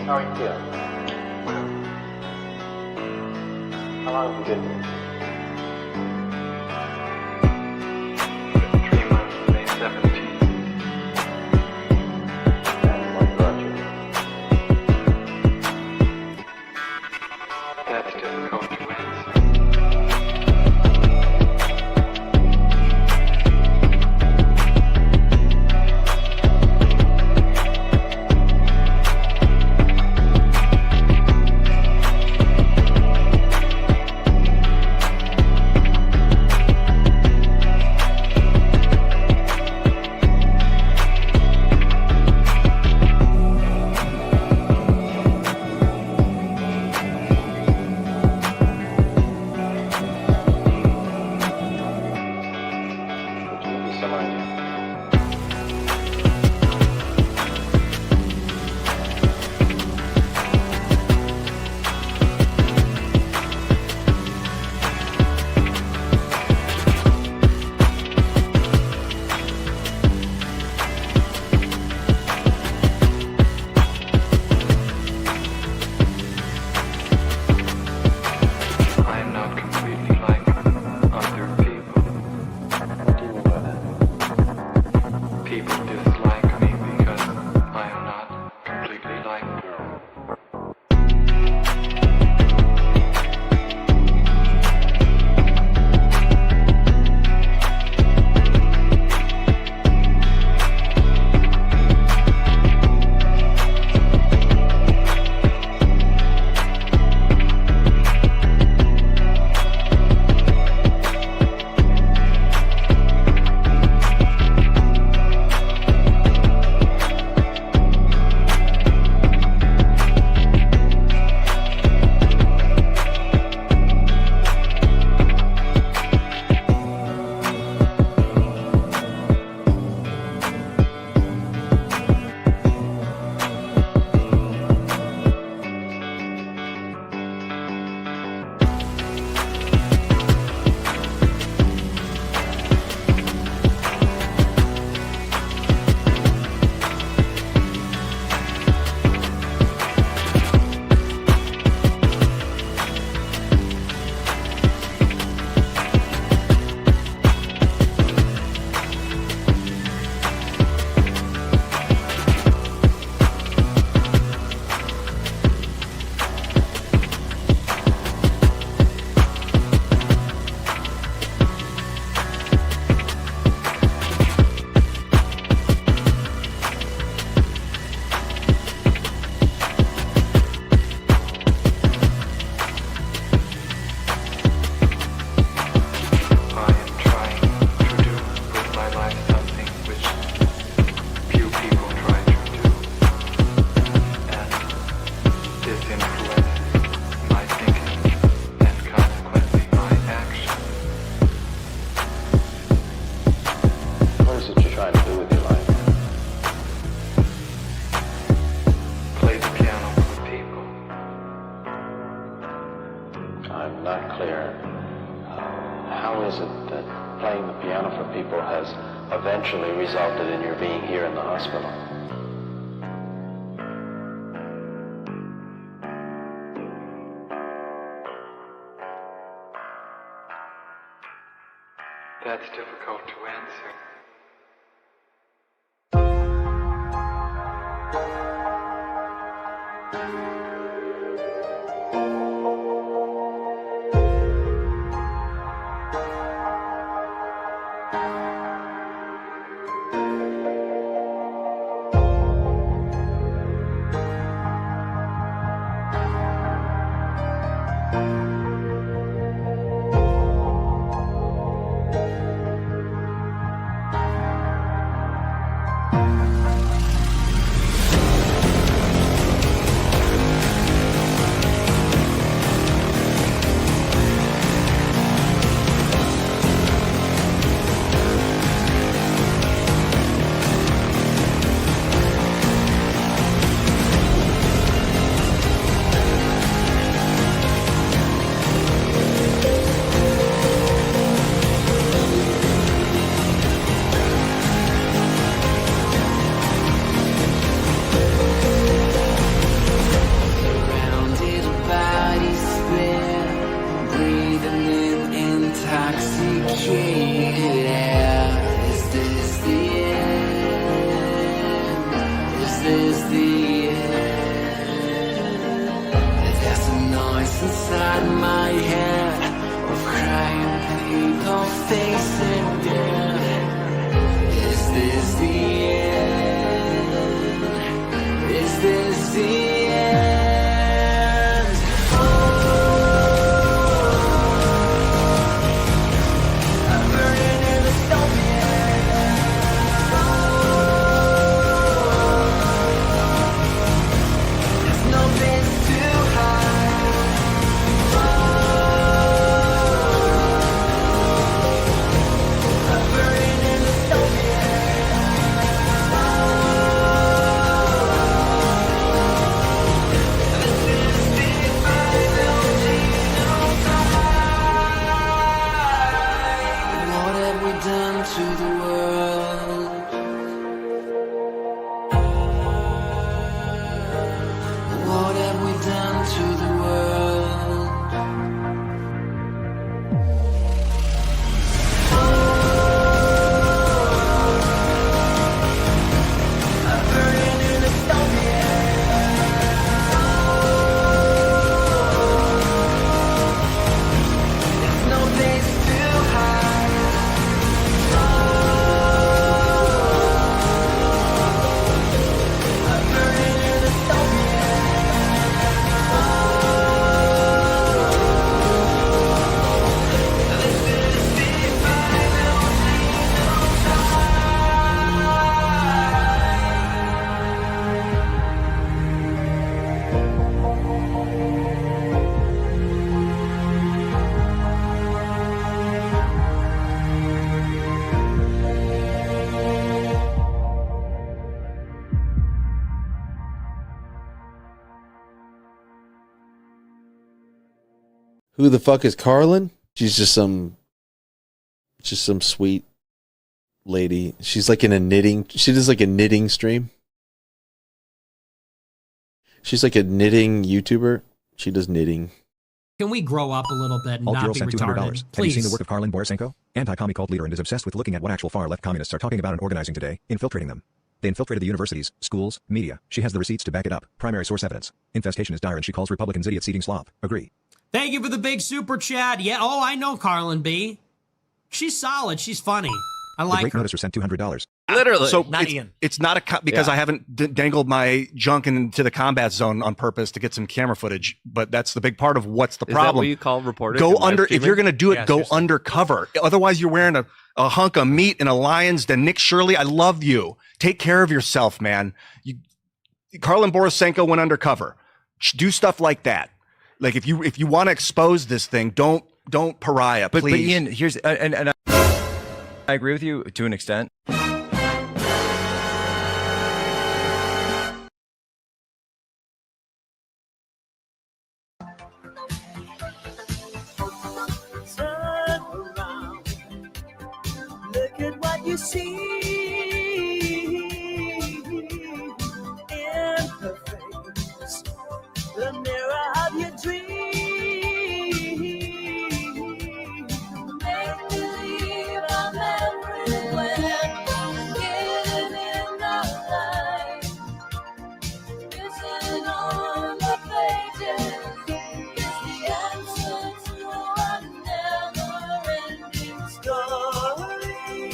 How are you feeling? How long have you been here? 3 months, May 17th. And what brought you here? That's difficult to answer. Eventually resulted in your being here in the hospital. That's difficult to answer. is the end. There's a noise inside my head of crying people facing death. Is this the end? Is this the end? I'm burning in the stone. There's no place to hide. I'm burning in the stone. What have we done to the world? What have we done to the world? I'm burning in the stone. There's no place to hide. I'm burning in the stone. This is the final Who the fuck is Karlyn? She's just some sweet lady. She's like in a knitting. She does like a knitting stream. She's like a knitting YouTuber. She does knitting. Can we grow up a little bit and Alt not Girl be sent $200. retarded? Have you Please. seen the work of Karlyn Borysenko? Anti-commie cult leader and is obsessed with looking at what actual far-left communists are talking about and organizing today, infiltrating them. They infiltrated the universities, schools, media. She has the receipts to back it up. Primary source evidence. Infestation is dire and she calls Republicans idiots eating slop. Agree. Thank you for the big super chat. Yeah, oh, I know Karlyn B. She's solid. She's funny. I The like great her. noticer sent $200. Literally. So Not it's, Ian. it's not because Yeah. I haven't dangled my junk into the combat zone on purpose to get some camera footage, but that's the big part of what's the Is that problem. what you call reporters? Go and live under, if streaming? you're going to do it, Yeah, go seriously. undercover. Otherwise you're wearing a hunk of meat in a lion's den. Nick Shirley, I love you. Take care of yourself, man. Karlyn Borysenko went undercover. Do stuff like that. Like if you want to expose this thing, don't pariah, But please. Ian, here's and I agree with you to an extent. Turn around. Look at what you see in her face. The mirror of your dream. Make believe I'm everywhere. Hidden in the light. Missing on the pages is the answer to a never-ending story.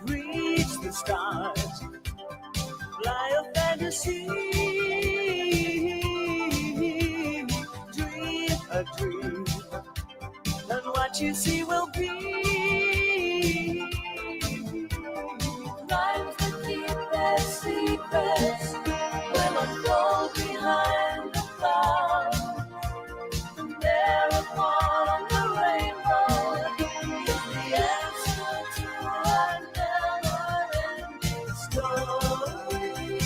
Reach the stars, fly a fantasy, dream a dream, and what you see will be. Rhymes that keep their secrets will unfold behind the clouds. And there upon the rainbow is the answer to our never-ending story.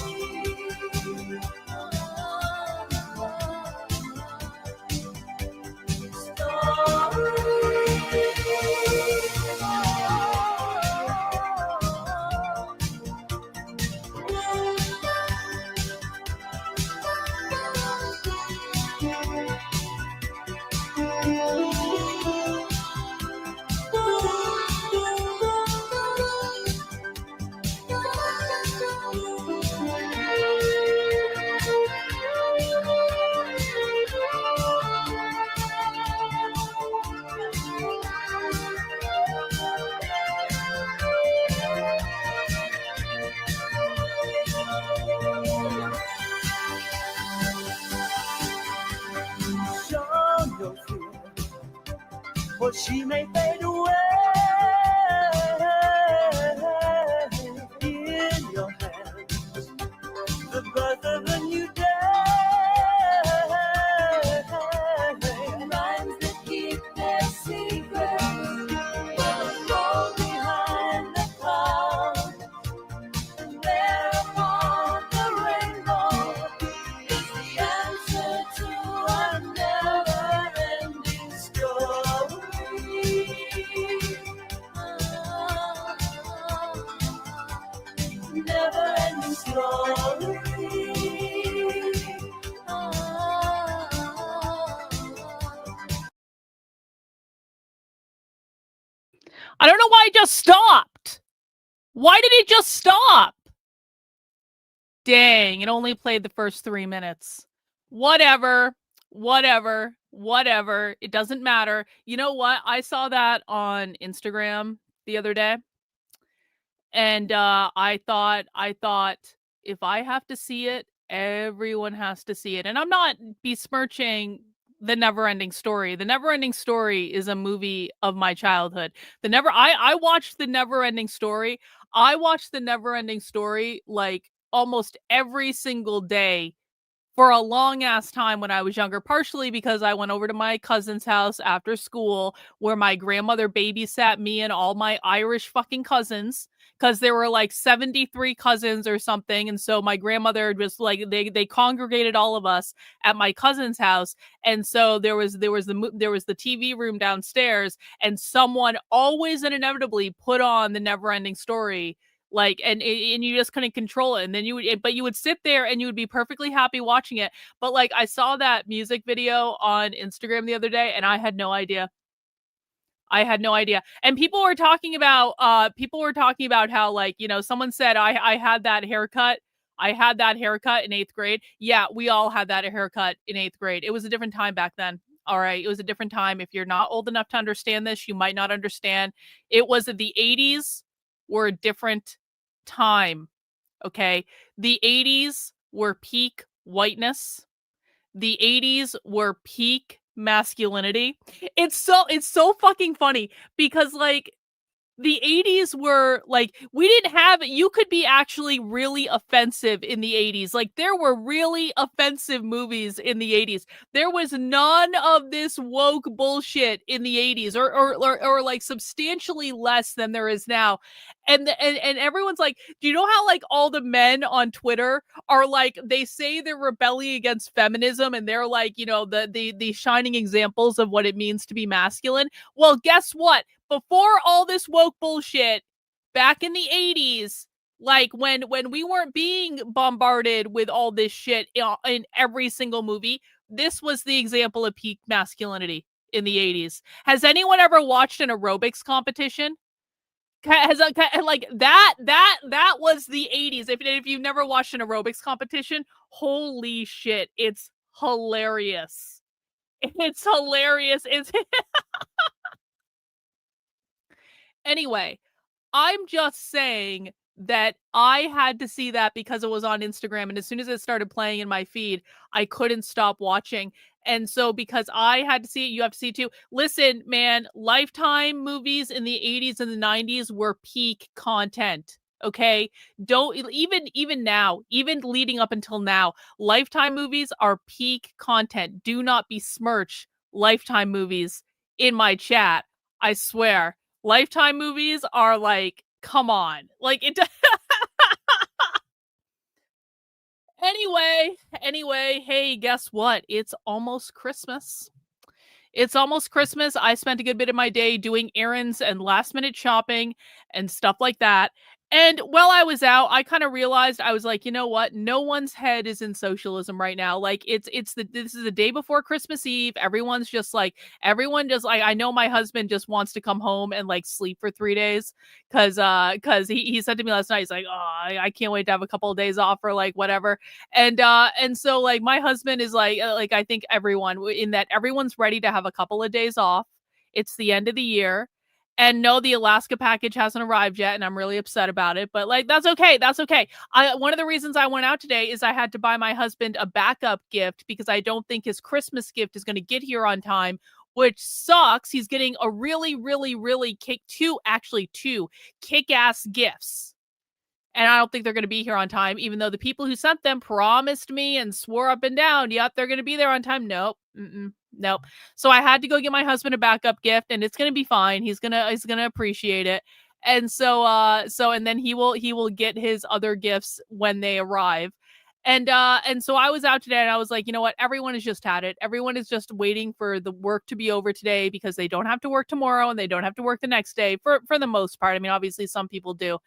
for she may fade away. In your hands, the birth of a new day. Minds that keep their secrets will go behind the cloud. And there upon the rainbow is the answer to our never-ending story. Never-ending story. I don't know why it just stopped. Why did it just stop? Dang, it only played the first 3 minutes. Whatever. It doesn't matter. You know what? I saw that on Instagram the other day. And I thought if I have to see it, everyone has to see it. And I'm not besmirching The Neverending Story. The Neverending Story is a movie of my childhood. I watched The Neverending Story. I watched The Neverending Story like almost every single day for a long ass time when I was younger, partially because I went over to my cousin's house after school where my grandmother babysat me and all my Irish fucking cousins, because there were like 73 cousins or something. And so my grandmother just like, they congregated all of us at my cousin's house. And so there was the TV room downstairs, and someone always and inevitably put on The Neverending Story. Like, and you just couldn't control it. And then you would sit there and you would be perfectly happy watching it. But like, I saw that music video on Instagram the other day and I had no idea. And people were talking about how, like, you know, someone said I had that haircut. I had that haircut in 8th grade. Yeah, we all had that haircut in 8th grade. It was a different time back then. All right. It was a different time. If you're not old enough to understand this, you might not understand. It was the 80s were a different time. Okay. The 80s were peak whiteness. The 80s were peak masculinity. It's so fucking funny because like the 80s were like, we didn't have, you could be actually really offensive in the 80s. Like there were really offensive movies in the 80s. There was none of this woke bullshit in the 80s or like substantially less than there is now. And everyone's like, do you know how like all the men on Twitter are like, they say they're rebelling against feminism and they're like, you know, the shining examples of what it means to be masculine. Well, guess what? Before all this woke bullshit, back in the 80s, like when we weren't being bombarded with all this shit in every single movie, this was the example of peak masculinity in the 80s. Has anyone ever watched an aerobics competition? Like that was the 80s. If you've never watched an aerobics competition, holy shit, it's hilarious. It's hilarious. It's Anyway, I'm just saying that I had to see that because it was on Instagram. And as soon as it started playing in my feed, I couldn't stop watching. And so because I had to see it, you have to see it too. Listen, man, Lifetime movies in the 80s and the 90s were peak content. Okay, don't even now, even leading up until now, Lifetime movies are peak content. Do not besmirch Lifetime movies in my chat. I swear. Lifetime movies are like, come on. Like it Anyway, hey, guess what? It's almost Christmas. It's almost Christmas. I spent a good bit of my day doing errands and last minute shopping and stuff like that. And while I was out, I kind of realized, I was like, you know what? No one's head is in socialism right now. Like this is the day before Christmas Eve. Everyone just like, I know my husband just wants to come home and like sleep for 3 days. Cause he said to me last night, he's like, oh, I can't wait to have a couple of days off or like whatever. And so like my husband is like I think everyone's ready to have a couple of days off. It's the end of the year. And no, the Alaska package hasn't arrived yet, and I'm really upset about it. But like, that's okay. That's okay. One of the reasons I went out today is I had to buy my husband a backup gift because I don't think his Christmas gift is going to get here on time, which sucks. He's getting a really two kick-ass gifts. And I don't think they're going to be here on time, even though the people who sent them promised me and swore up and down, yep, they're going to be there on time. Nope. Nope. So I had to go get my husband a backup gift, and it's going to be fine. He's going to appreciate it. And and then he will get his other gifts when they arrive. And so I was out today and I was like, you know what? Everyone has just had it. Everyone is just waiting for the work to be over today because they don't have to work tomorrow and they don't have to work the next day for the most part. I mean, obviously some people do.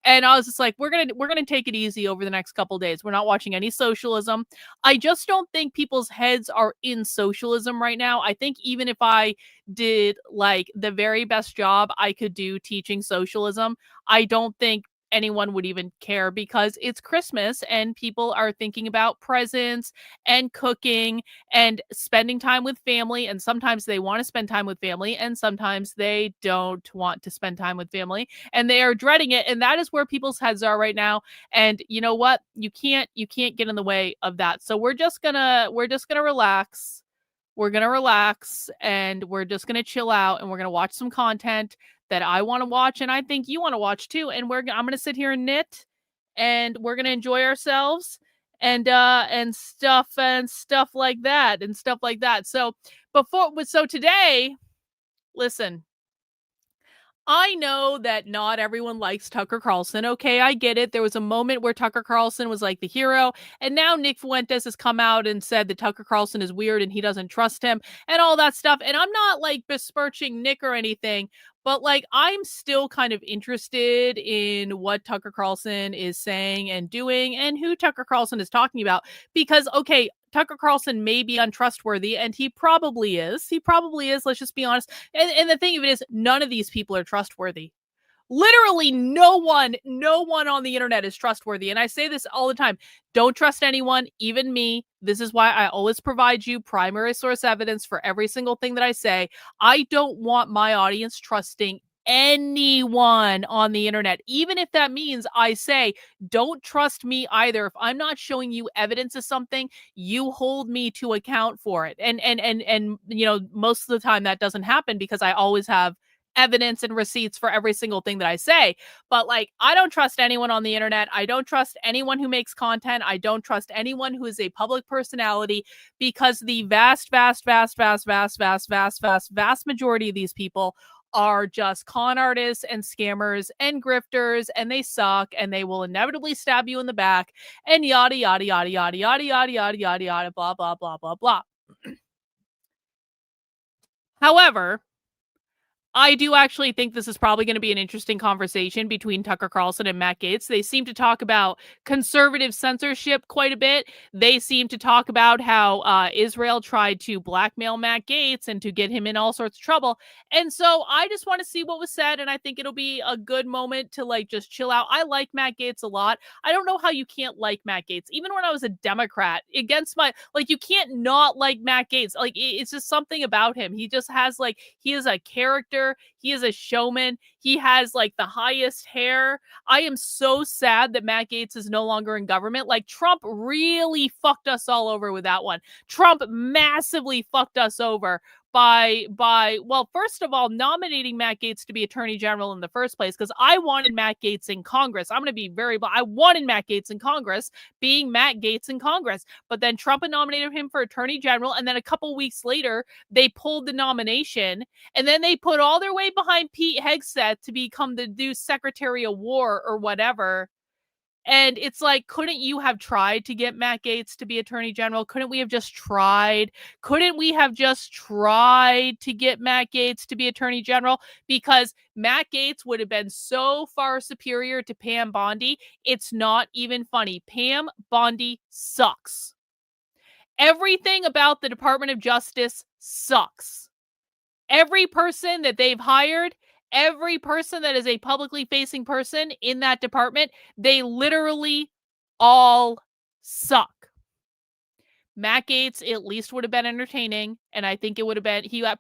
And I was just like, we're gonna take it easy over the next couple days. We're not watching any socialism. I just don't think people's heads are in socialism right now. I think even if I did like the very best job I could do teaching socialism, I don't think anyone would even care because it's Christmas and people are thinking about presents and cooking and spending time with family. And sometimes they want to spend time with family and sometimes they don't want to spend time with family and they are dreading it. And that is where people's heads are right now. And you know what? You can't get in the way of that. So we're just gonna relax. We're going to relax and we're just going to chill out and we're going to watch some content that I want to watch and I think you want to watch too. And I'm going to sit here and knit and we're going to enjoy ourselves and stuff like that. So today, listen, I know that not everyone likes Tucker Carlson. Okay, I get it. There was a moment where Tucker Carlson was like the hero, and now Nick Fuentes has come out and said that Tucker Carlson is weird and he doesn't trust him and all that stuff. And I'm not like besmirching Nick or anything, but like I'm still kind of interested in what Tucker Carlson is saying and doing and who Tucker Carlson is talking about because, okay, Tucker Carlson may be untrustworthy, and he probably is. Let's just be honest. And the thing of it is, none of these people are trustworthy. Literally no one on the internet is trustworthy. And I say this all the time. Don't trust anyone, even me. This is why I always provide you primary source evidence for every single thing that I say. I don't want my audience trusting anyone on the internet, even if that means I say, don't trust me either. If I'm not showing you evidence of something, you hold me to account for it. And you know, most of the time that doesn't happen because I always have evidence and receipts for every single thing that I say. But like, I don't trust anyone on the internet. I don't trust anyone who makes content. I don't trust anyone who is a public personality because the vast majority of these people are just con artists and scammers and grifters and they suck and they will inevitably stab you in the back and yada yada yada yada yada yada yada yada yada blah blah blah blah blah. However, I do actually think this is probably going to be an interesting conversation between Tucker Carlson and Matt Gaetz. They seem to talk about conservative censorship quite a bit. They seem to talk about how Israel tried to blackmail Matt Gaetz and to get him in all sorts of trouble. And so I just want to see what was said, and I think it'll be a good moment to like just chill out. I like Matt Gaetz a lot. I don't know how you can't like Matt Gaetz. Even when I was a Democrat, against my, like, you can't not like Matt Gaetz. Like, it's just something about him. He just has, like, he is a character. He is a showman. He has like the highest hair. I am so sad that Matt Gaetz is no longer in government. Like, Trump really fucked us all over with that one. Trump massively fucked us over by well, first of all, nominating Matt Gaetz to be Attorney General in the first place, because I wanted Matt Gaetz in Congress. I'm going to be I wanted Matt Gaetz in Congress, being Matt Gaetz in Congress. But then Trump nominated him for Attorney General, and then a couple weeks later, they pulled the nomination, and then they put all their weight behind Pete Hegseth to become the new Secretary of War or whatever. And it's like, couldn't you have tried to get Matt Gaetz to be Attorney General? Couldn't we have just tried? Couldn't we have just tried to get Matt Gaetz to be Attorney General? Because Matt Gaetz would have been so far superior to Pam Bondi. It's not even funny. Pam Bondi sucks. Everything about the Department of Justice sucks. Every person that they've hired, every person that is a publicly facing person in that department, they literally all suck. Matt Gaetz at least would have been entertaining, and I think he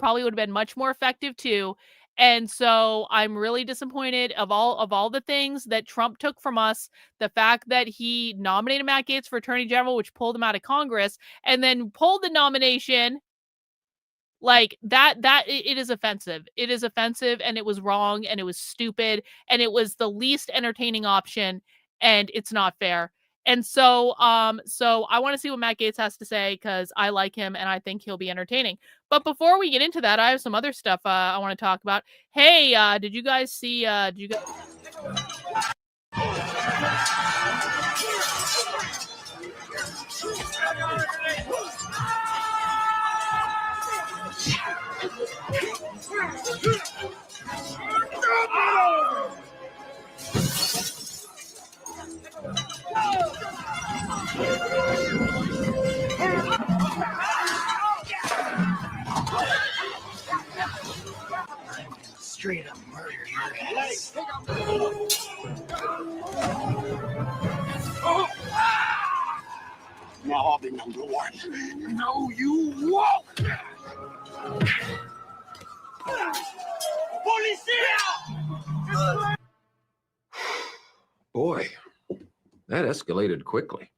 probably would have been much more effective too. And so I'm really disappointed of all the things that Trump took from us. The fact that he nominated Matt Gaetz for Attorney General, which pulled him out of Congress, and then pulled the nomination Like it is offensive. It is offensive, and it was wrong, and it was stupid, and it was the least entertaining option, and it's not fair. And so I want to see what Matt Gaetz has to say, because I like him and I think he'll be entertaining. But before we get into that, I have some other stuff I want to talk about. Hey, did you guys see did you guys Straight up murder your ass. Now I'll be number one. No, you won't. Policia! Boy, that escalated quickly.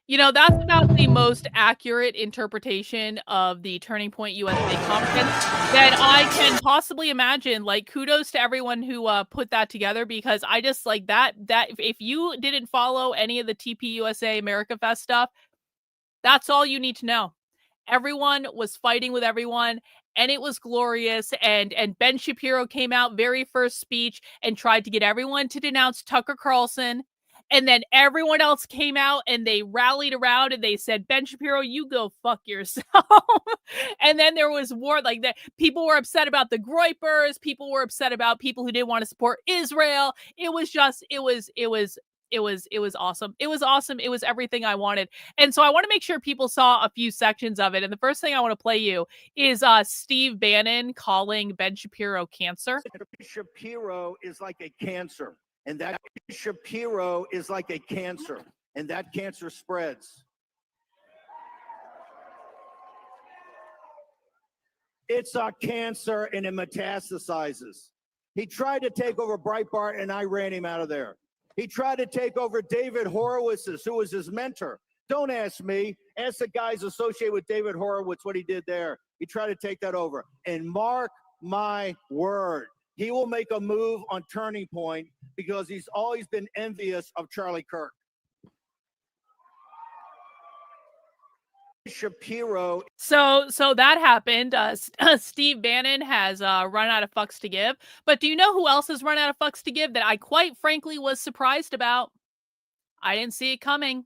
You know, that's about the most accurate interpretation of the Turning Point USA conference that I can possibly imagine. Like, kudos to everyone who put that together, because I just like that if you didn't follow any of the TPUSA America Fest stuff, that's all you need to know. Everyone was fighting with everyone, and it was glorious. And Ben Shapiro came out very first speech and tried to get everyone to denounce Tucker Carlson. And then everyone else came out and they rallied around and they said, Ben Shapiro, you go fuck yourself. And then there was war like that. People were upset about the Groypers. People were upset about people who didn't want to support Israel. It was awesome. It was awesome. It was everything I wanted. And so I want to make sure people saw a few sections of it. And the first thing I want to play you is Steve Bannon calling Ben Shapiro cancer. Shapiro is like a cancer. And that Shapiro is like a cancer, and that cancer spreads. It's a cancer, and it metastasizes. He tried to take over Breitbart, and I ran him out of there. He tried to take over David Horowitz's, who was his mentor. Don't ask me. Ask the guys associated with David Horowitz what he did there. He tried to take that over. And mark my word, he will make a move on Turning Point, because he's always been envious of Charlie Kirk. Shapiro. So that happened. Steve Bannon has run out of fucks to give. But do you know who else has run out of fucks to give that I quite frankly was surprised about? I didn't see it coming.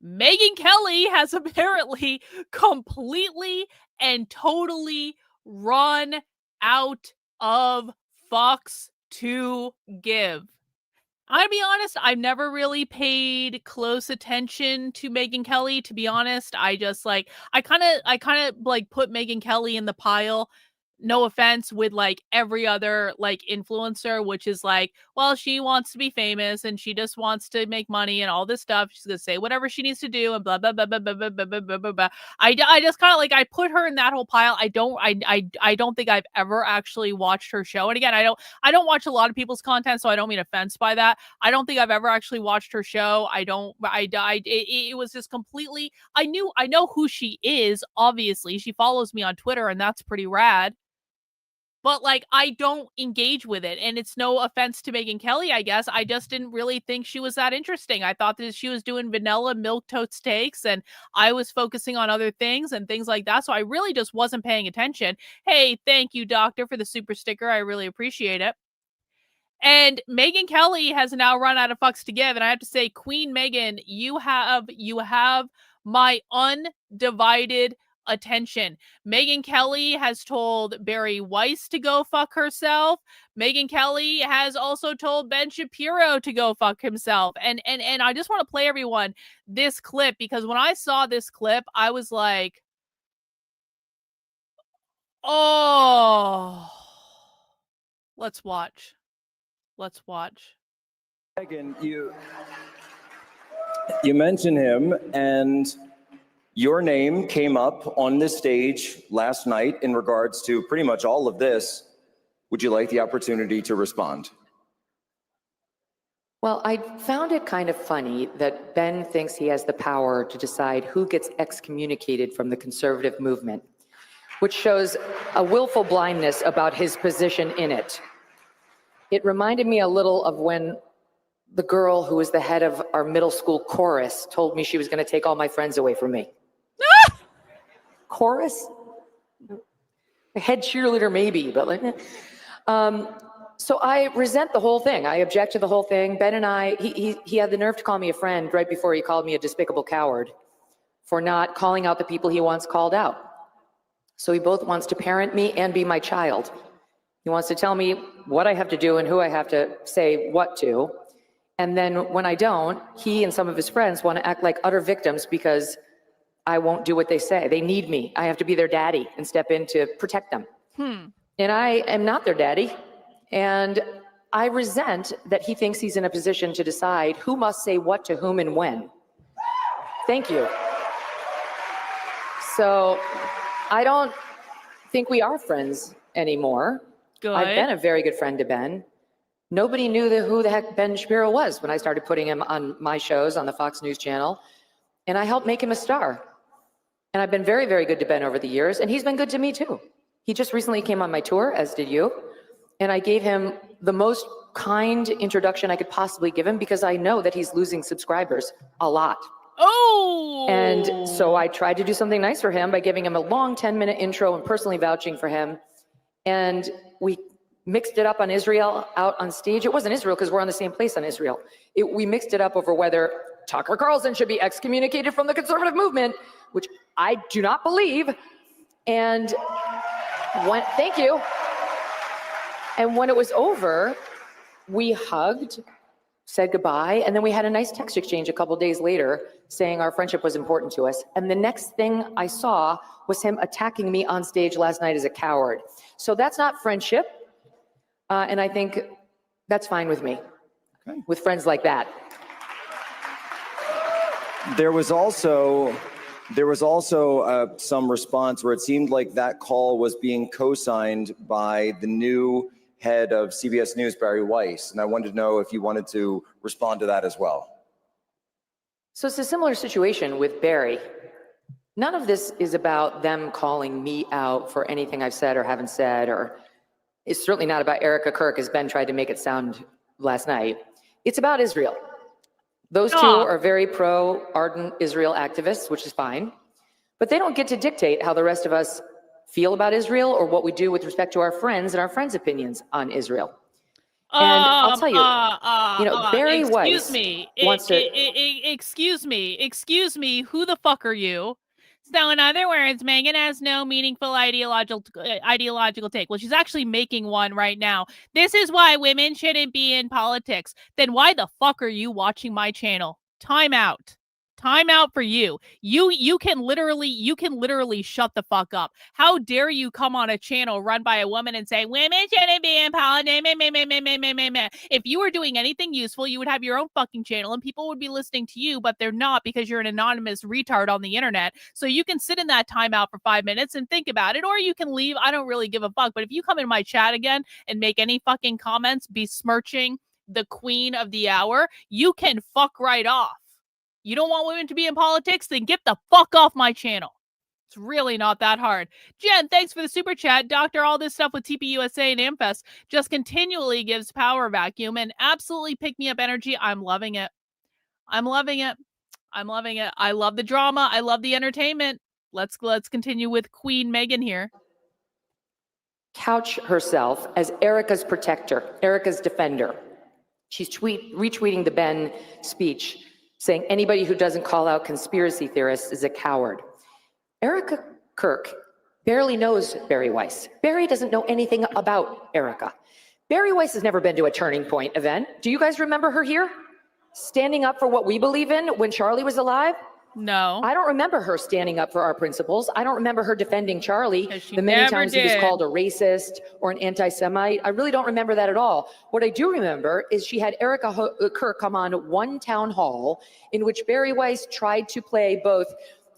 Megyn Kelly has apparently completely and totally run out of fucks to give. I'm gonna be honest, I've never really paid close attention to Megyn Kelly, to be honest. I just like, I kind of like put Megyn Kelly in the pile, no offense, with like every other like influencer, which is like, well, she wants to be famous and she just wants to make money and all this stuff. She's gonna say whatever she needs to do and blah blah blah blah blah blah blah blah blah blah. I just kind of like, I put her in that whole pile. I don't think I've ever actually watched her show. And again, I don't watch a lot of people's content, so I don't mean offense by that. I don't think I've ever actually watched her show. It was just completely, I know who she is. Obviously, she follows me on Twitter, and that's pretty rad. But, like, I don't engage with it. And it's no offense to Megyn Kelly, I guess. I just didn't really think she was that interesting. I thought that she was doing vanilla milquetoast takes, and I was focusing on other things and things like that. So I really just wasn't paying attention. Hey, thank you, Doctor, for the super sticker. I really appreciate it. And Megyn Kelly has now run out of fucks to give. And I have to say, Queen Megyn, you have my undivided attention. Megyn Kelly has told Bari Weiss to go fuck herself. Megyn Kelly has also told Ben Shapiro to go fuck himself. And I just want to play everyone this clip, because when I saw this clip, I was like, oh, let's watch. Megyn, you mentioned him, and your name came up on this stage last night in regards to pretty much all of this. Would you like the opportunity to respond? Well, I found it kind of funny that Ben thinks he has the power to decide who gets excommunicated from the conservative movement. which shows a willful blindness about his position in it. It reminded me a little of when the girl who was the head of our middle school chorus told me she was going to take all my friends away from me. Chorus? Head cheerleader maybe, but like, so I resent the whole thing. I object to the whole thing. Ben and I, he had the nerve to call me a friend right before he called me a despicable coward for not calling out the people he once called out. So he both wants to parent me and be my child. He wants to tell me what I have to do and who I have to say what to. And then when I don't, he and some of his friends want to act like utter victims because I won't do what they say. They need me. I have to be their daddy and step in to protect them. And I am not their daddy. And I resent that he thinks he's in a position to decide who must say what to whom and when. Thank you. So I don't think we are friends anymore. Good. I've been a very good friend to Ben. Nobody knew who the heck Ben Shapiro was when I started putting him on my shows on the Fox News channel. And I helped make him a star. And I've been very, very good to Ben over the years. And he's been good to me too. He just recently came on my tour, as did you. And I gave him the most kind introduction I could possibly give him because I know that he's losing subscribers a lot. Oh! And so I tried to do something nice for him by giving him a long 10-minute intro and personally vouching for him. And we mixed it up on Israel out on stage. It wasn't Israel because we're on the same place on Israel. We mixed it up over whether Tucker Carlson should be excommunicated from the conservative movement, which I do not believe. And thank you. And when it was over, we hugged, said goodbye, and then we had a nice text exchange a couple days later saying our friendship was important to us. And the next thing I saw was him attacking me on stage last night as a coward. So that's not friendship. And I think that's fine with me, with friends like that. There was also some response where it seemed like that call was being co-signed by the new head of CBS News, Barry Weiss. And I wanted to know if you wanted to respond to that as well. So it's a similar situation with Barry. None of this is about them calling me out for anything I've said or haven't said, or it's certainly not about Erica Kirk, as Ben tried to make it sound last night. It's about Israel. Those two are very pro-ardent Israel activists, which is fine. But they don't get to dictate how the rest of us feel about Israel or what we do with respect to our friends and our friends' opinions on Israel. And I'll tell you, Barry Weiss wants to... Excuse me, who the fuck are you? So in other words, Megan has no meaningful ideological take. Well, she's actually making one right now. This is why women shouldn't be in politics. Then why the fuck are you watching my channel? Time out. Time out for you. You can literally shut the fuck up. How dare you come on a channel run by a woman and say women shouldn't be in politics? If you were doing anything useful, you would have your own fucking channel and people would be listening to you, but they're not because you're an anonymous retard on the internet. So you can sit in that timeout for 5 minutes and think about it, or you can leave. I don't really give a fuck. But if you come in my chat again and make any fucking comments besmirching the queen of the hour, you can fuck right off. You don't want women to be in politics? Then get the fuck off my channel. It's really not that hard. Jen, thanks for the super chat. Doctor, all this stuff with TPUSA and AmFest just continually gives power vacuum and absolutely pick me up energy. I'm loving it. I'm loving it. I'm loving it. I love the drama. I love the entertainment. Let's continue with Queen Meghan here. Couch herself as Erica's protector, Erica's defender. She's retweeting the Ben speech, saying anybody who doesn't call out conspiracy theorists is a coward. Erica Kirk barely knows Barry Weiss. Barry doesn't know anything about Erica. Barry Weiss has never been to a Turning Point event. Do you guys remember her here? Standing up for what we believe in when Charlie was alive? No. I don't remember her standing up for our principles. I don't remember her defending Charlie the many times he was called a racist or an anti-Semite. I really don't remember that at all. What I do remember is she had Erica Kirk come on one town hall in which Barry Weiss tried to play both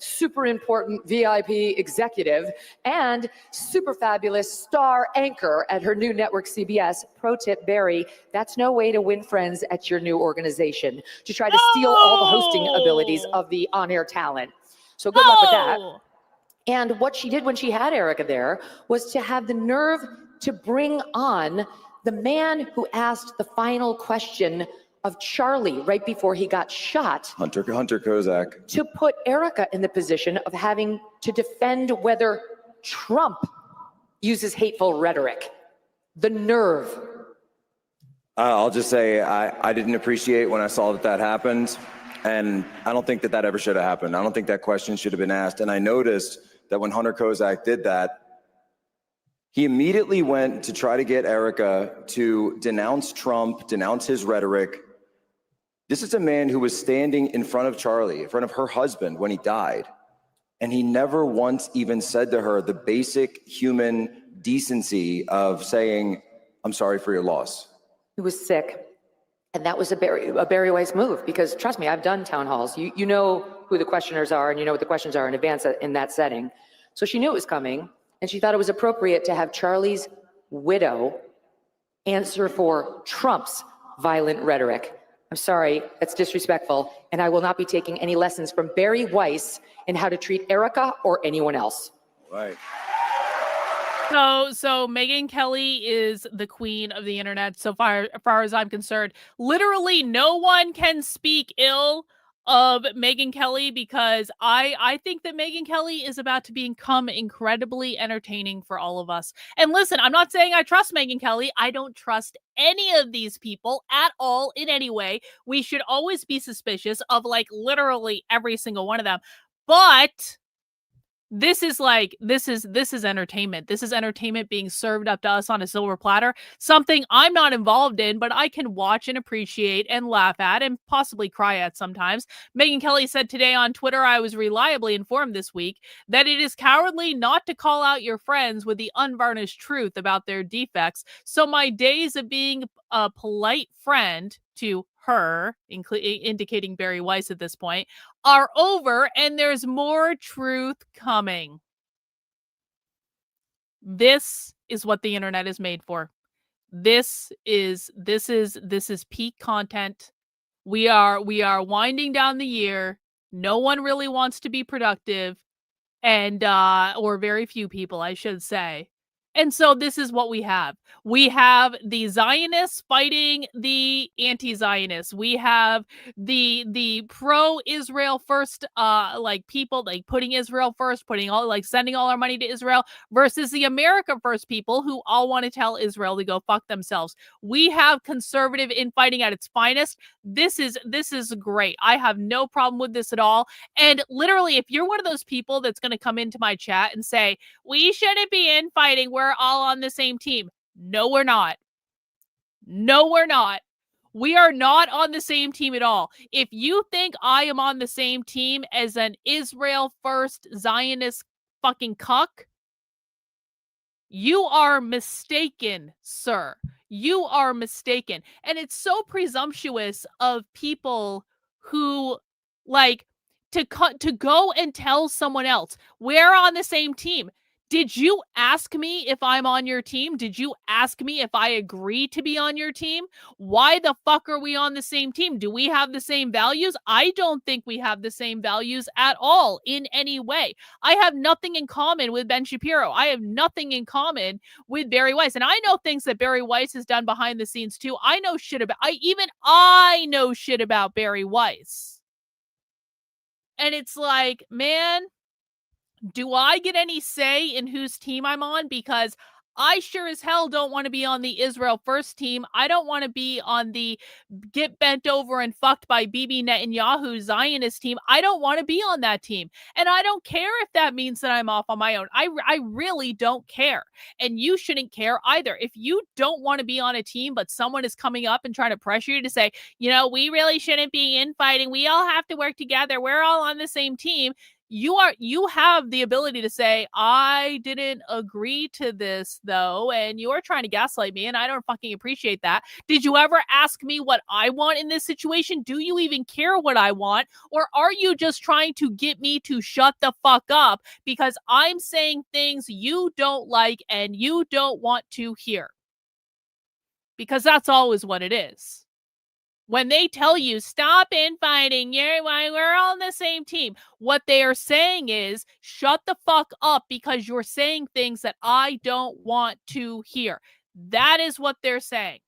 super important VIP executive and super fabulous star anchor at her new network CBS. Pro tip, Barry, that's no way to win friends at your new organization, to try to steal all the hosting abilities of the on-air talent. So good luck with that. And what she did when she had Erica there was to have the nerve to bring on the man who asked the final question of Charlie right before he got shot. Hunter Kozak. To put Erica in the position of having to defend whether Trump uses hateful rhetoric. The nerve. I'll just say I didn't appreciate when I saw that happened. And I don't think that ever should have happened. I don't think that question should have been asked. And I noticed that when Hunter Kozak did that, he immediately went to try to get Erica to denounce Trump, denounce his rhetoric. This is a man who was standing in front of Charlie, in front of her husband when he died. And he never once even said to her the basic human decency of saying, I'm sorry for your loss. He was sick. And that was a Bari Weiss move, because trust me, I've done town halls. You know who the questioners are, and you know what the questions are in advance in that setting. So she knew it was coming, and she thought it was appropriate to have Charlie's widow answer for Trump's violent rhetoric. I'm sorry, that's disrespectful, and I will not be taking any lessons from Bari Weiss in how to treat Erica or anyone else. Right. So Megyn Kelly is the queen of the internet, so far as I'm concerned. Literally no one can speak ill of Megyn Kelly, because I think that Megyn Kelly is about to become incredibly entertaining for all of us. And listen, I'm not saying I trust Megyn Kelly. I don't trust any of these people at all in any way. We should always be suspicious of like literally every single one of them. But this is entertainment. This is entertainment being served up to us on a silver platter. Something I'm not involved in, but I can watch and appreciate and laugh at and possibly cry at sometimes. Megyn Kelly said today on Twitter, I was reliably informed this week that it is cowardly not to call out your friends with the unvarnished truth about their defects. So my days of being a polite friend to her, indicating Bari Weiss at this point, are over, and there's more truth coming. This is what the internet is made for. This is peak content. We are winding down the year. No one really wants to be productive, and or very few people, I should say. And so this is what we have. We have the Zionists fighting the anti-Zionists. We have the pro-Israel first like people like putting Israel first, sending all our money to Israel, versus the America first people who all want to tell Israel to go fuck themselves. We have conservative infighting at its finest. This is great. I have no problem with this at all. And literally, if you're one of those people that's going to come into my chat and say, we shouldn't be infighting, we're all on the same team. No, we're not. No, we're not. We are not on the same team at all. If you think I am on the same team as an Israel first Zionist fucking cuck, you are mistaken, sir. You are mistaken. And it's so presumptuous of people who like to go and tell someone else, we're on the same team. Did you ask me if I'm on your team? Did you ask me if I agree to be on your team? Why the fuck are we on the same team? Do we have the same values? I don't think we have the same values at all in any way. I have nothing in common with Ben Shapiro. I have nothing in common with Bari Weiss. And I know things that Bari Weiss has done behind the scenes too. I know shit about, I know shit about Bari Weiss. And it's like, man, do I get any say in whose team I'm on? Because I sure as hell don't want to be on the Israel first team. I don't want to be on the get bent over and fucked by Bibi Netanyahu Zionist team. I don't want to be on that team. And I don't care if that means that I'm off on my own. I really don't care. And you shouldn't care either. If you don't want to be on a team, but someone is coming up and trying to pressure you to say, you know, we really shouldn't be infighting. We all have to work together. We're all on the same team. You have the ability to say, I didn't agree to this though, and you're trying to gaslight me, and I don't fucking appreciate that. Did you ever ask me what I want in this situation? Do you even care what I want? Or are you just trying to get me to shut the fuck up because I'm saying things you don't like and you don't want to hear? Because that's always what it is. When they tell you, stop infighting, we're all on the same team, what they are saying is, shut the fuck up because you're saying things that I don't want to hear. That is what they're saying.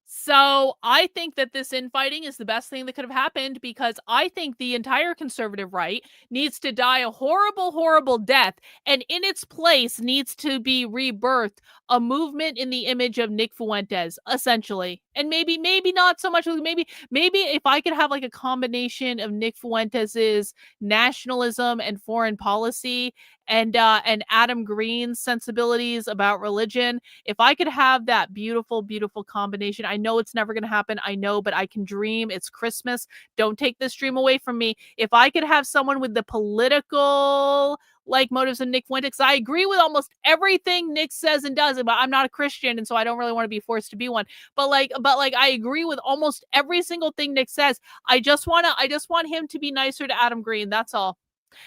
So I think that this infighting is the best thing that could have happened, because I think the entire conservative right needs to die a horrible, horrible death, and in its place needs to be rebirthed a movement in the image of Nick Fuentes, essentially. And maybe not so much, maybe if I could have like a combination of Nick Fuentes's nationalism and foreign policy and Adam Green's sensibilities about religion, if I could have that beautiful, beautiful combination. I know it's never going to happen. I know, but I can dream. It's Christmas. Don't take this dream away from me. If I could have someone with the political like motives of Nick Fuentes, I agree with almost everything Nick says and does, but I'm not a Christian, and so I don't really want to be forced to be one. But I agree with almost every single thing Nick says. I just want him to be nicer to Adam Green. That's all.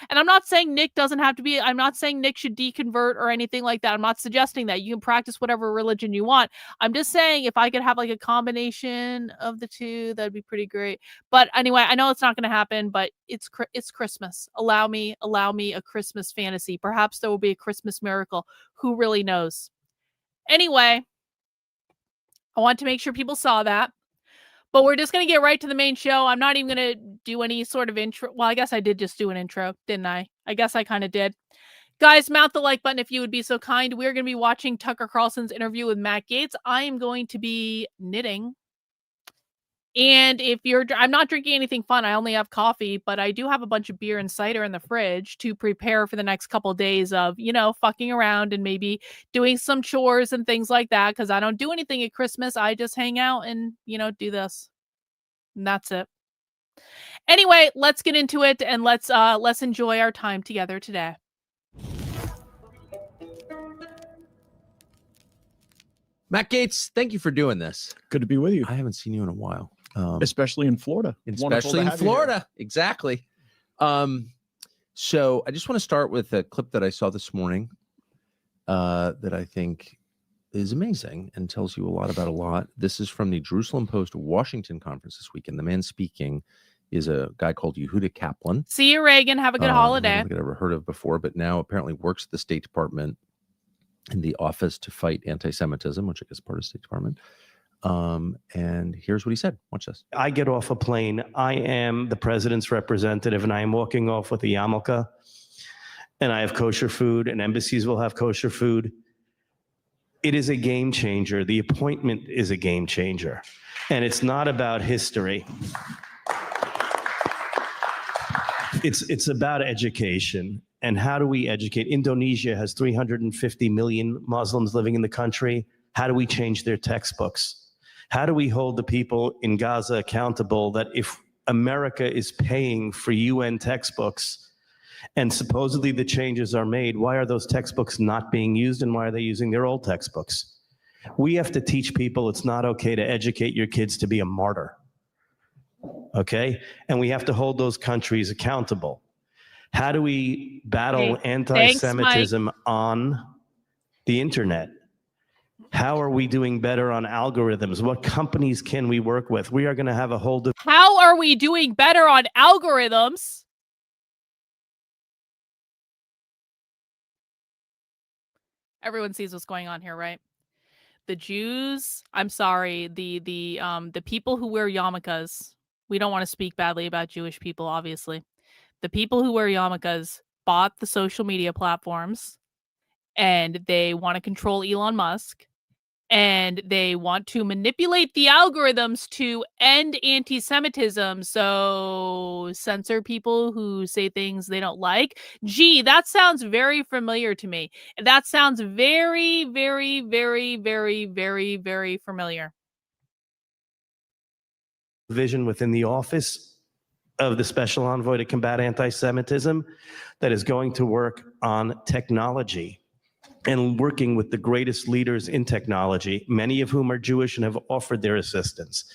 And I'm not saying Nick doesn't have to be, I'm not saying Nick should deconvert or anything like that. I'm not suggesting that. You can practice whatever religion you want. I'm just saying if I could have like a combination of the two, that'd be pretty great. But anyway, I know it's not going to happen, but it's Christmas. Allow me a Christmas fantasy. Perhaps there will be a Christmas miracle. Who really knows? Anyway, I want to make sure people saw that. But we're just going to get right to the main show. I'm not even going to do any sort of intro. Well, I guess I did just do an intro, didn't I? I guess I kind of did. Guys, mount the like button if you would be so kind. We're going to be watching Tucker Carlson's interview with Matt Gaetz. I am going to be knitting. And I'm not drinking anything fun. I only have coffee, but I do have a bunch of beer and cider in the fridge to prepare for the next couple of days of, fucking around and maybe doing some chores and things like that. Cause I don't do anything at Christmas. I just hang out and, do this. And that's it. Anyway, let's get into it and let's enjoy our time together today. Matt Gaetz, thank you for doing this. Good to be with you. I haven't seen you in a while. Especially in Florida. Especially in Florida. Exactly. So I just want to start with a clip that I saw this morning that I think is amazing and tells you a lot about a lot. This is from the Jerusalem Post Washington conference this weekend. The man speaking is a guy called Yehuda Kaplan. See you, Reagan. Have a good holiday. I don't think I've ever heard of before, but now apparently works at the State Department in the Office to Fight Anti-Semitism, which I guess is part of the State Department. And here's what he said. Watch this. I get off a plane. I am the president's representative, and I am walking off with a yarmulke, and I have kosher food, and embassies will have kosher food. It is a game changer. The appointment is a game changer, and it's not about history. It's about education. And how do we educate? Indonesia has 350 million Muslims living in the country. How do we change their textbooks? How do we hold the people in Gaza accountable that if America is paying for UN textbooks and supposedly the changes are made, why are those textbooks not being used and why are they using their old textbooks? We have to teach people it's not okay to educate your kids to be a martyr, okay? And we have to hold those countries accountable. How do we battle anti-Semitism on the internet? How are we doing better on algorithms? What companies can we work with? We are going to have a whole... How are we doing better on algorithms? Everyone sees what's going on here, right? The Jews, I'm sorry, the people who wear yarmulkes, we don't want to speak badly about Jewish people, obviously. The people who wear yarmulkes bought the social media platforms and they want to control Elon Musk and they want to manipulate the algorithms to end anti-Semitism. So censor people who say things they don't like. Gee, that sounds very familiar to me. That sounds very, very, very, very, very, very familiar. Vision within the office of the Special Envoy to combat anti-Semitism that is going to work on technology and working with the greatest leaders in technology, many of whom are Jewish and have offered their assistance.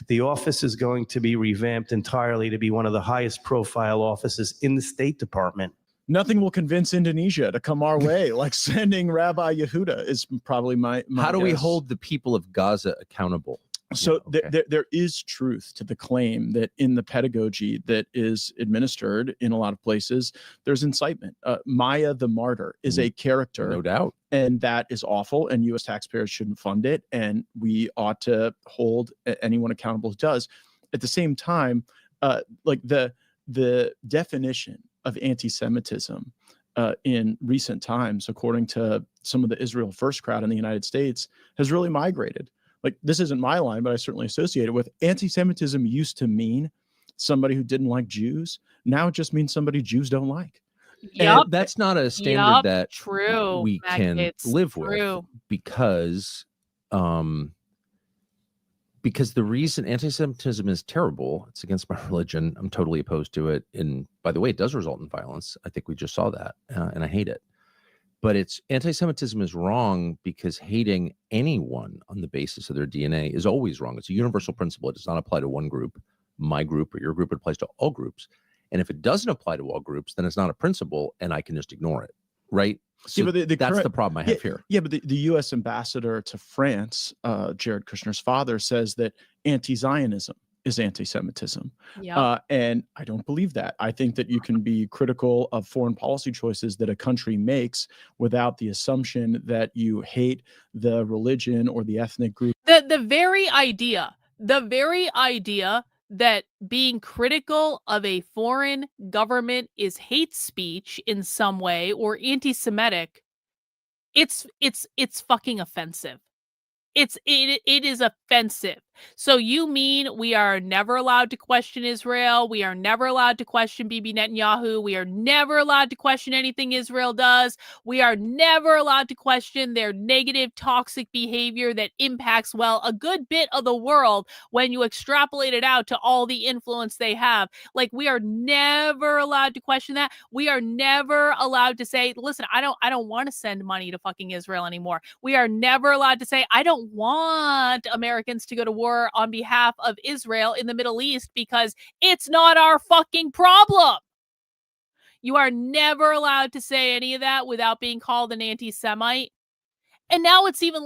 The office is going to be revamped entirely to be one of the highest profile offices in the State Department. Nothing will convince Indonesia to come our way, like sending Rabbi Yehuda is probably my How do we guess. hold the people of Gaza accountable? So Yeah, okay. there is truth to the claim that in the pedagogy that is administered in a lot of places, there's incitement. Maya the Martyr is a character. No doubt. And that is awful, and U.S. taxpayers shouldn't fund it, and we ought to hold anyone accountable who does. At the same time, like the definition of anti-Semitism in recent times, according to some of the Israel First crowd in the United States, has really migrated. Like, this isn't my line, but I certainly associate it with. Anti-Semitism used to mean somebody who didn't like Jews. Now it just means somebody Jews don't like. Yup. And that's not a standard Yup. that True. we Matt can Gaetz. live with, True. because the reason anti-Semitism is terrible, it's against my religion. I'm totally opposed to it. And by the way, it does result in violence. I think we just saw that, and I hate it. But anti-Semitism is wrong because hating anyone on the basis of their DNA is always wrong. It's a universal principle. It does not apply to one group, my group or your group. It applies to all groups. And if it doesn't apply to all groups, then it's not a principle, and I can just ignore it, right? So yeah, but that's the problem I have here. Yeah, but the U.S. ambassador to France, Jared Kushner's father, says that anti-Zionism is anti-Semitism. And I don't believe that. I think that you can be critical of foreign policy choices that a country makes without the assumption that you hate the religion or the ethnic group. The very idea that being critical of a foreign government is hate speech in some way or anti-Semitic, it's fucking offensive. It is offensive. So you mean we are never allowed to question Israel? We are never allowed to question Bibi Netanyahu. We are never allowed to question anything Israel does. We are never allowed to question their negative, toxic behavior that impacts, well, a good bit of the world when you extrapolate it out to all the influence they have. Like, we are never allowed to question that. We are never allowed to say, listen, I don't want to send money to fucking Israel anymore. We are never allowed to say, I don't want Americans to go to war on behalf of Israel in the Middle East because it's not our fucking problem. You are never allowed to say any of that without being called an anti-Semite. And now it's even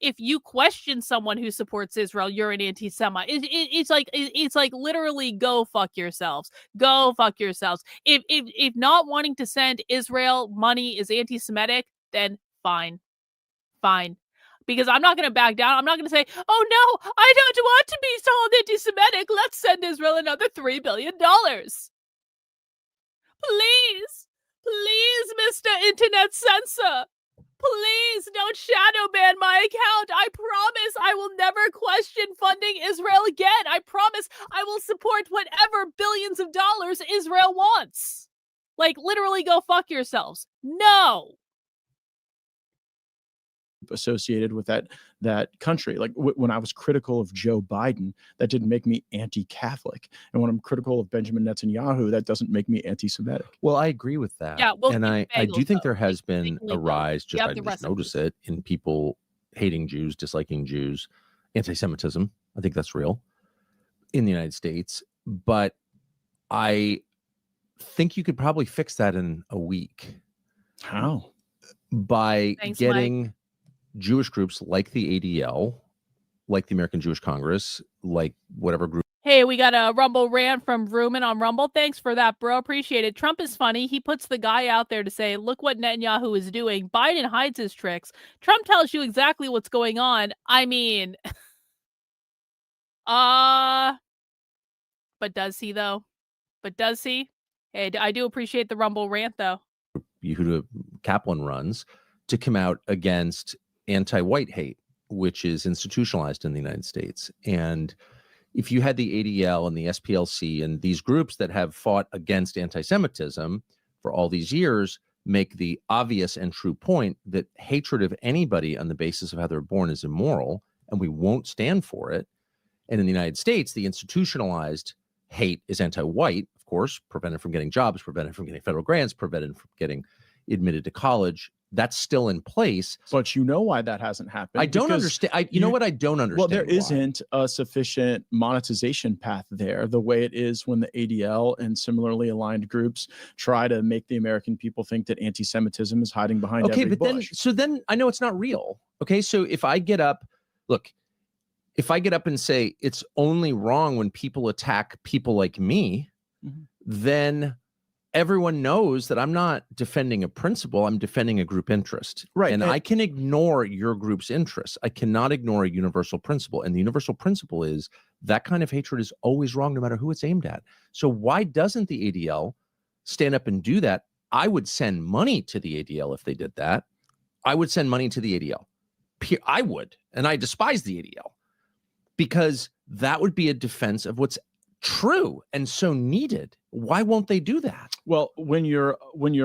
if you question someone who supports Israel, you're an anti-Semite. It's like literally go fuck yourselves. Go fuck yourselves. If not wanting to send Israel money is anti-Semitic, then fine. Because I'm not going to back down. I'm not going to say, oh no, I don't want to be sold anti-Semitic. Let's send Israel another $3 billion. Please, Mr. Internet Censor. Please don't shadow ban my account. I promise I will never question funding Israel again. I promise I will support whatever billions of dollars Israel wants. Like, literally go fuck yourselves. No. Associated with that country. Like when I was critical of Joe Biden, that didn't make me anti-Catholic. And when I'm critical of Benjamin Netanyahu, that doesn't make me anti-Semitic. Well, I agree with that. Yeah, well, and I do think there has been Basically, a rise, you have I the just notice it, in people hating Jews, disliking Jews, anti-Semitism. I think that's real in the United States. But I think you could probably fix that in a week. How? By Thanks, getting Mike. Jewish groups like the ADL, like the American Jewish Congress, like whatever group. Hey, we got a Rumble rant from Ruman on Rumble. Thanks for that, bro. Appreciate it. Trump is funny. He puts the guy out there to say, look what Netanyahu is doing. Biden hides his tricks. Trump tells you exactly what's going on. I mean, but does he though? But does he? Hey, I do appreciate the Rumble rant though. Yehuda Kaplan runs to come out against anti-white hate, which is institutionalized in the United States. And if you had the ADL and the SPLC and these groups that have fought against anti-Semitism for all these years, make the obvious and true point that hatred of anybody on the basis of how they're born is immoral, and we won't stand for it. And in the United States, the institutionalized hate is anti-white, of course, prevented from getting jobs, prevented from getting federal grants, prevented from getting admitted to college. That's still in place. But you know why that hasn't happened? I don't understand. You know what I don't understand? Well, there why. isn't a sufficient monetization path there, the way it is when the ADL and similarly aligned groups try to make the American people think that anti-Semitism is hiding behind every bush. Then I know it's not real. Okay, so if I get up, look, if I get up and say it's only wrong when people attack people like me, then everyone knows that I'm not defending a principle, I'm defending a group interest. Right. And I can ignore your group's interests. I cannot ignore a universal principle. And the universal principle is that kind of hatred is always wrong, no matter who it's aimed at. So why doesn't the ADL stand up and do that? I would send money to the ADL if they did that. I would send money to the ADL. I would. And I despise the ADL because that would be a defense of what's true and so needed. Why won't they do that? Well, when you're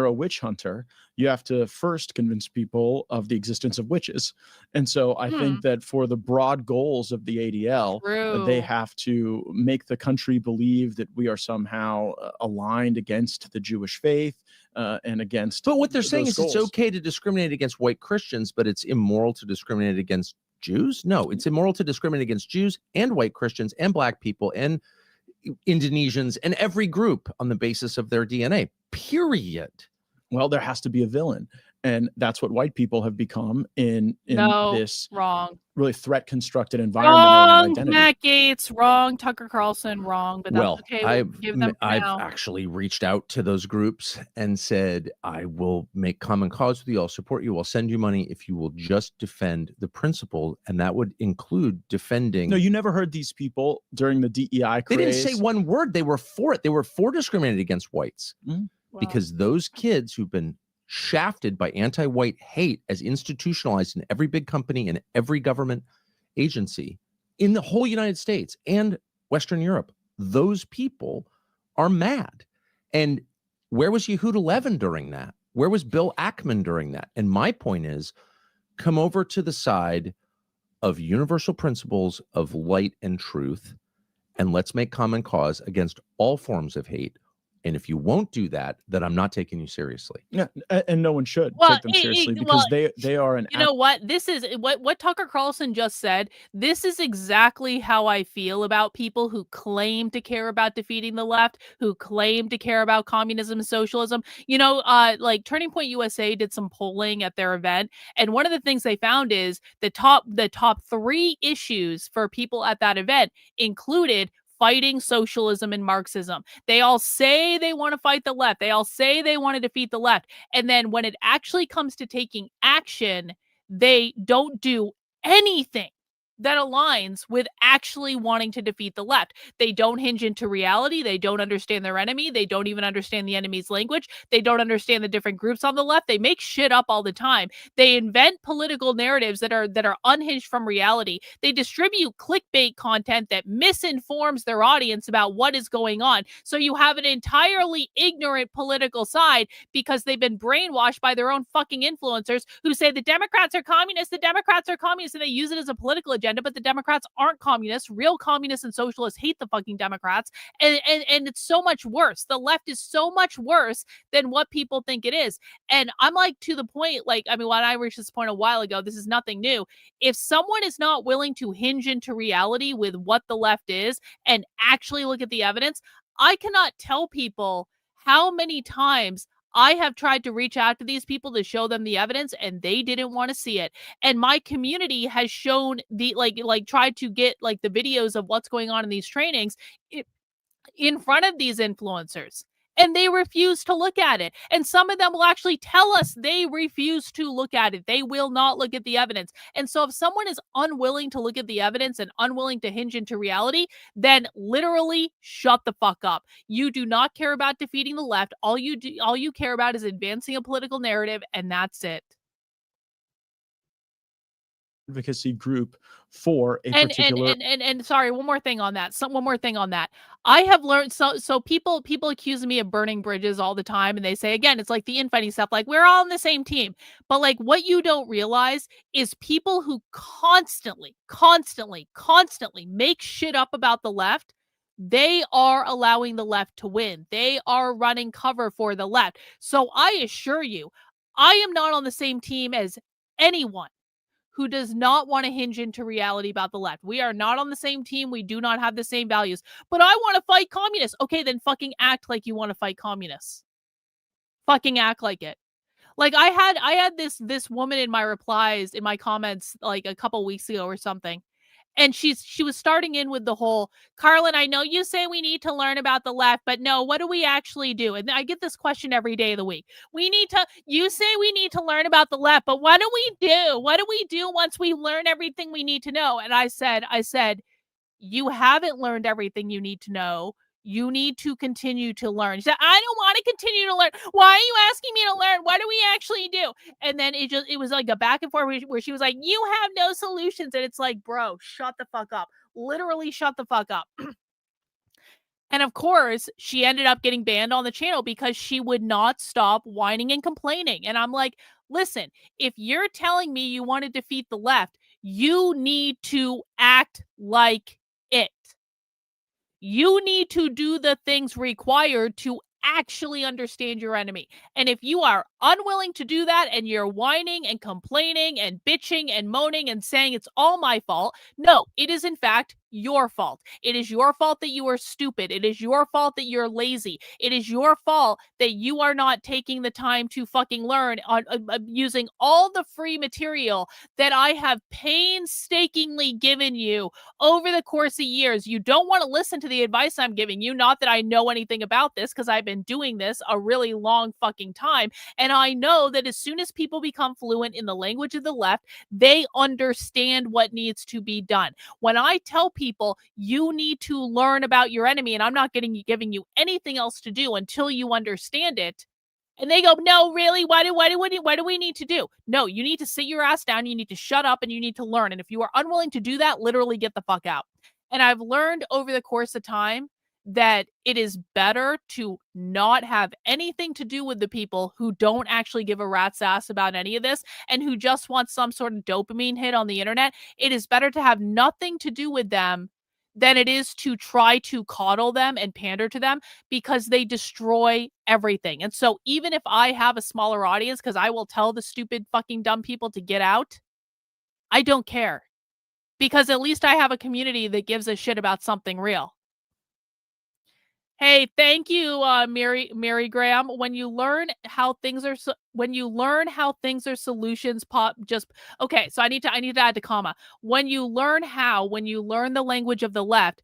a witch hunter, you have to first convince people of the existence of witches. And so I think that for the broad goals of the ADL, they have to make the country believe that we are somehow aligned against the Jewish faith and against. But what they're saying is goals. it's okay to discriminate against white Christians, but it's immoral to discriminate against Jews? No, it's immoral to discriminate against Jews and white Christians and black people and Indonesians and every group on the basis of their DNA, period. Well, there has to be a villain. And that's what white people have become in this wrong. really threat constructed environment. Wrong, Identity. Matt Gaetz, wrong, Tucker Carlson, wrong. But that's Well, okay. We'll give them for I've now. actually reached out to those groups and said, I will make common cause with you. I'll support you. I'll send you money if you will just defend the principle. And that would include defending. No, you never heard these people during the DEI craze. They didn't say one word. They were for it. They were for discriminating against whites because those kids who've been shafted by anti-white hate as institutionalized in every big company and every government agency in the whole United States and Western Europe, those people are mad. And where was Yehuda Levin during that? Where was Bill Ackman during that? And my point is, come over to the side of universal principles of light and truth, and let's make common cause against all forms of hate. And if you won't do that, then I'm not taking you seriously. Yeah, and no one should Well, take them seriously because they are an. You know what? This is what Tucker Carlson just said. This is exactly how I feel about people who claim to care about defeating the left, who claim to care about communism and socialism. You know, like Turning Point USA did some polling at their event, and one of the things they found is the top 3 issues for people at that event included fighting socialism and Marxism. They all say they want to fight the left. They all say they want to defeat the left. And then when it actually comes to taking action, they don't do anything that aligns with actually wanting to defeat the left. They don't hinge into reality. They don't understand their enemy. They don't even understand the enemy's language. They don't understand the different groups on the left. They make shit up all the time. They invent political narratives that are unhinged from reality. They distribute clickbait content that misinforms their audience about what is going on. So you have an entirely ignorant political side because they've been brainwashed by their own fucking influencers who say the Democrats are communists, and they use it as a political agenda. But the Democrats aren't communists. Real communists and socialists hate the fucking Democrats. And it's so much worse. The left is so much worse than what people think it is. And I'm like, to the point, like, I mean, when I reached this point a while ago, this is nothing new. If someone is not willing to hinge into reality with what the left is and actually look at the evidence, I cannot tell people how many times I have tried to reach out to these people to show them the evidence and they didn't want to see it. And my community has shown the tried to get like the videos of what's going on in these trainings in front of these influencers. And they refuse to look at it. And some of them will actually tell us they refuse to look at it. They will not look at the evidence. And so if someone is unwilling to look at the evidence and unwilling to hinge into reality, then literally shut the fuck up. You do not care about defeating the left. All you care about is advancing a political narrative, and that's it. Advocacy group for a particular and sorry, one more thing on that. I have learned so people accuse me of burning bridges all the time, and they say, again, it's like the infighting stuff, like we're all on the same team. But like what you don't realize is people who constantly make shit up about the left, they are allowing the left to win. They are running cover for the left. So I assure you, I am not on the same team as anyone who does not want to hinge into reality about the left. We are not on the same team. We do not have the same values. But I want to fight communists. Okay, then fucking act like you want to fight communists. Fucking act like it. Like I had this woman in my replies, in my comments, like a couple weeks ago or something. And she was starting in with the whole, Karlyn, I know you say we need to learn about the left, but no, what do we actually do? And I get this question every day of the week. You say we need to learn about the left, but what do we do? What do we do once we learn everything we need to know? And I said, you haven't learned everything you need to know. You need to continue to learn. She said, I don't want to continue to learn. Why are you asking me to learn? What do we actually do? And then it was like a back and forth where she was like, you have no solutions. And it's like, bro, shut the fuck up. Literally shut the fuck up. And of course, she ended up getting banned on the channel because she would not stop whining and complaining. And I'm like, listen, if you're telling me you want to defeat the left, you need to act like it. You need to do the things required to actually understand your enemy. And if you are unwilling to do that and you're whining and complaining and bitching and moaning and saying it's all my fault, no, it is in fact your fault. It is your fault that you are stupid. It is your fault that you're lazy. It is your fault that you are not taking the time to fucking learn on using all the free material that I have painstakingly given you over the course of years. You don't want to listen to the advice I'm giving you. Not that I know anything about this, because I've been doing this a really long fucking time. And I know that as soon as people become fluent in the language of the left, they understand what needs to be done. When I tell people you need to learn about your enemy, and I'm not giving you anything else to do until you understand it, and they go, no, really? What do we need to do? No, you need to sit your ass down. You need to shut up and you need to learn. And if you are unwilling to do that, literally get the fuck out. And I've learned over the course of time that it is better to not have anything to do with the people who don't actually give a rat's ass about any of this and who just want some sort of dopamine hit on the internet. It is better to have nothing to do with them than it is to try to coddle them and pander to them, because they destroy everything. And so even if I have a smaller audience, because I will tell the stupid fucking dumb people to get out, I don't care, because at least I have a community that gives a shit about something real. Hey, thank you, Mary Graham. When you learn how things are solutions pop, just okay. So I need to add the comma. When you learn the language of the left,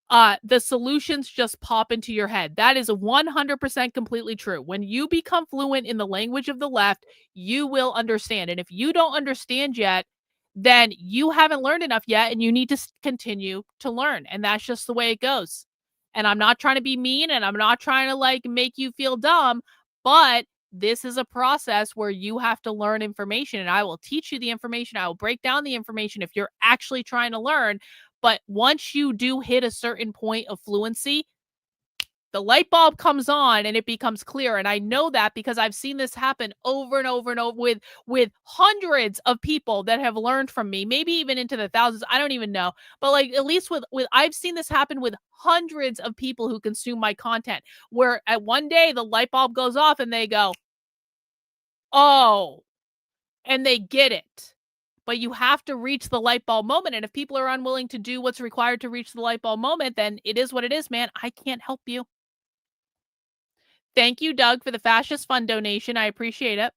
the solutions just pop into your head. That is 100% completely true. When you become fluent in the language of the left, you will understand. And if you don't understand yet, then you haven't learned enough yet, and you need to continue to learn. And that's just the way it goes. And I'm not trying to be mean, and I'm not trying to like make you feel dumb, but this is a process where you have to learn information, and I will teach you the information. I will break down the information if you're actually trying to learn. But once you do hit a certain point of fluency, the light bulb comes on and it becomes clear. And I know that because I've seen this happen over and over and over with hundreds of people that have learned from me, maybe even into the thousands. I don't even know. But like, at least with I've seen this happen with hundreds of people who consume my content, where at one day the light bulb goes off and they go, oh, and they get it. But you have to reach the light bulb moment. And if people are unwilling to do what's required to reach the light bulb moment, then it is what it is, man. I can't help you. Thank you, Doug, for the Fascist Fund donation. I appreciate it.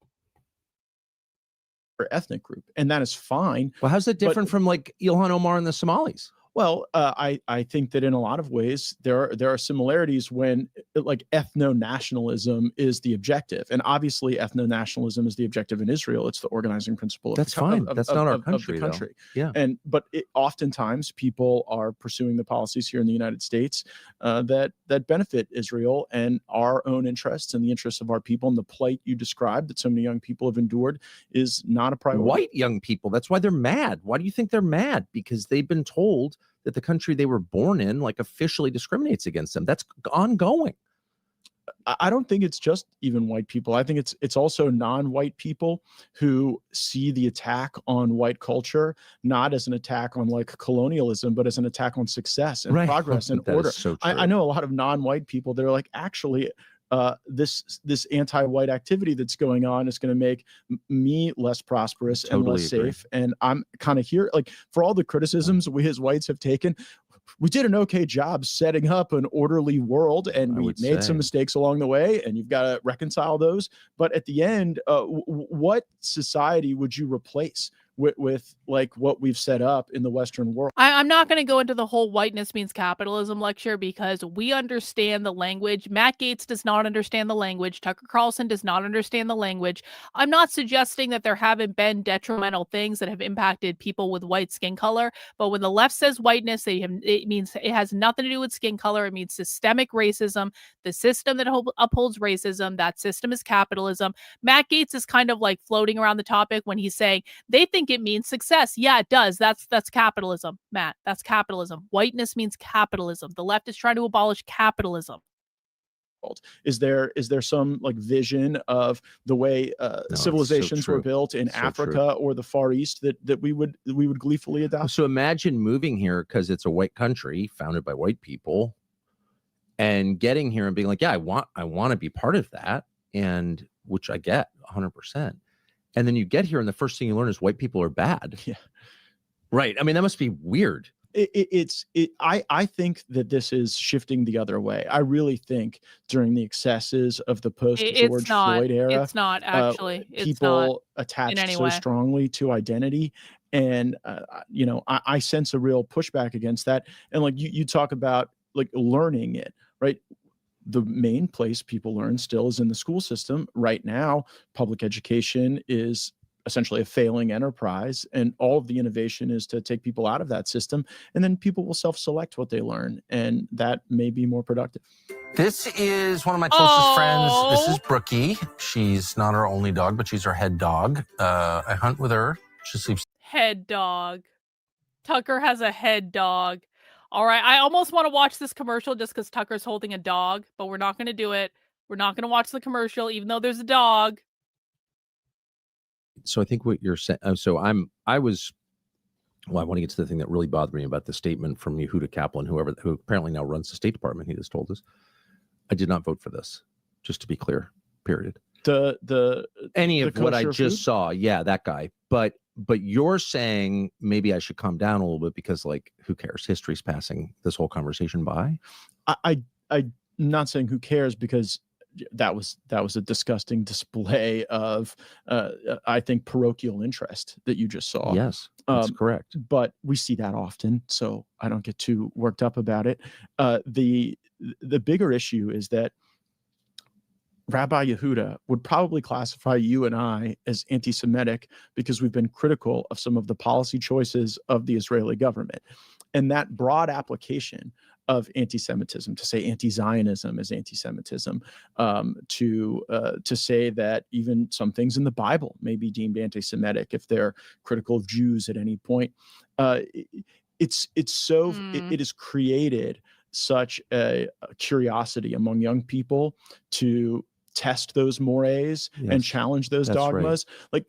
Ethnic group, and that is fine. Well, how's that different from like Ilhan Omar and the Somalis? Well, I think that in a lot of ways there are similarities when like ethno-nationalism is the objective, and obviously ethno-nationalism is the objective in Israel. It's the organizing principle. That's fine. That's not our country, of the country. Yeah. But oftentimes people are pursuing the policies here in the United States that benefit Israel and our own interests and the interests of our people. And the plight you described that so many young people have endured is not a priority. White young people. That's why they're mad. Why do you think they're mad? Because they've been told that the country they were born in like officially discriminates against them. That's ongoing. I don't think it's just even white people. I think it's also non-white people who see the attack on white culture not as an attack on like colonialism, but as an attack on success and progress and order. So I know a lot of non-white people. They're like, actually, this anti-white activity that's going on is going to make me less prosperous and less safe. And I'm kind of here, like, for all the criticisms we as whites have taken, we did an okay job setting up an orderly world, and we made some mistakes along the way, and you've got to reconcile those. But at the end, what society would you replace with like what we've set up in the Western world. I'm not going to go into the whole whiteness means capitalism lecture because we understand the language. Matt Gaetz does not understand the language. Tucker Carlson does not understand the language. I'm not suggesting that there haven't been detrimental things that have impacted people with white skin color, but when the left says whiteness, it means it has nothing to do with skin color. It means systemic racism, the system that upholds racism. That system is capitalism. Matt Gaetz is kind of like floating around the topic when he's saying they think it means success. Yeah, it does. That's capitalism, Matt. That's capitalism. Whiteness means capitalism. The left is trying to abolish capitalism. Is there some like vision of the way civilizations were built in Africa or the Far East that we would gleefully adopt? So imagine moving here because it's a white country founded by white people, and getting here and being like, yeah, I want to be part of that, and which I get 100%. And then you get here, and the first thing you learn is white people are bad. Yeah, right. I mean, that must be weird. I think that this is shifting the other way. I really think during the excesses of the post-George Floyd era, it's not actually. People attached so strongly to identity, and I sense a real pushback against that. And like you talk about like learning it, right? The main place people learn still is in the school system. Right now, public education is essentially a failing enterprise, and all of the innovation is to take people out of that system, and then people will self-select what they learn, and that may be more productive. This is one of my closest friends. This is Brookie. She's not our only dog, but she's our head dog. I hunt with her. She sleeps. Head dog. Tucker has a head dog. All right, I almost want to watch this commercial just because Tucker's holding a dog, but we're not going to do it. We're not going to watch the commercial, even though there's a dog. So I think what you're saying. I want to get to the thing that really bothered me about the statement from Yehuda Kaplan, who apparently now runs the State Department. He just told us, I did not vote for this. Just to be clear, period. Any of what I just saw, yeah, that guy. But you're saying maybe I should calm down a little bit because, like, who cares? History's passing this whole conversation by. I'm not saying who cares, because that was a disgusting display of I think parochial interest that you just saw. Yes, that's correct. But we see that often, so I don't get too worked up about it. The bigger issue is that Rabbi Yehuda would probably classify you and I as anti-Semitic because we've been critical of some of the policy choices of the Israeli government. And that broad application of anti-Semitism, to say anti-Zionism is anti-Semitism, to say that even some things in the Bible may be deemed anti-Semitic if they're critical of Jews at any point. It has created such a curiosity among young people to test those mores and challenge those dogmas. Right. Like,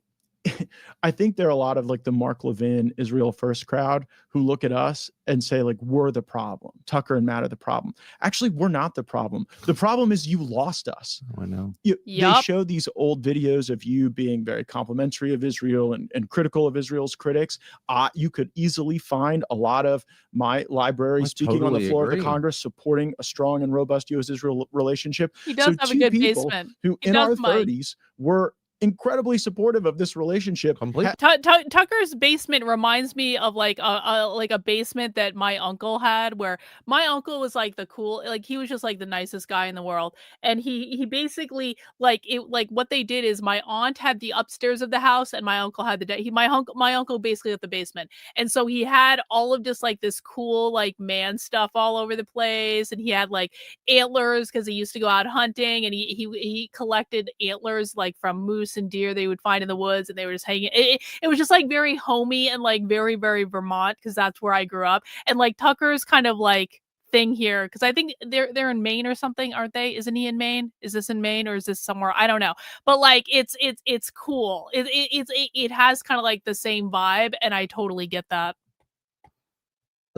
I think there are a lot of like the Mark Levin Israel First crowd who look at us and say like, we're the problem. Tucker and Matt are the problem. Actually, we're not the problem. The problem is you lost us. Oh, I know. They show these old videos of you being very complimentary of Israel and critical of Israel's critics. You could easily find a lot of my library speaking on the floor of the Congress supporting a strong and robust U.S.-Israel relationship. He does have a good basement. Who in our 30s were incredibly supportive of this relationship. Tucker's basement reminds me of like a basement that my uncle had, where my uncle was like the cool, like he was just like the nicest guy in the world, and he basically like what they did is my aunt had the upstairs of the house and my uncle had my uncle basically had the basement, and so he had all of just like this cool like man stuff all over the place, and he had like antlers because he used to go out hunting, and he collected antlers like from moose and deer they would find in the woods, and they were just hanging. It was just like very homey and like very, very Vermont, because that's where I grew up. And like Tucker's kind of like thing here, because I think they're in Maine or something, aren't they? Isn't he in Maine? Is this in Maine or is this somewhere? I don't know. But like it's cool. It has kind of like the same vibe, and I totally get that.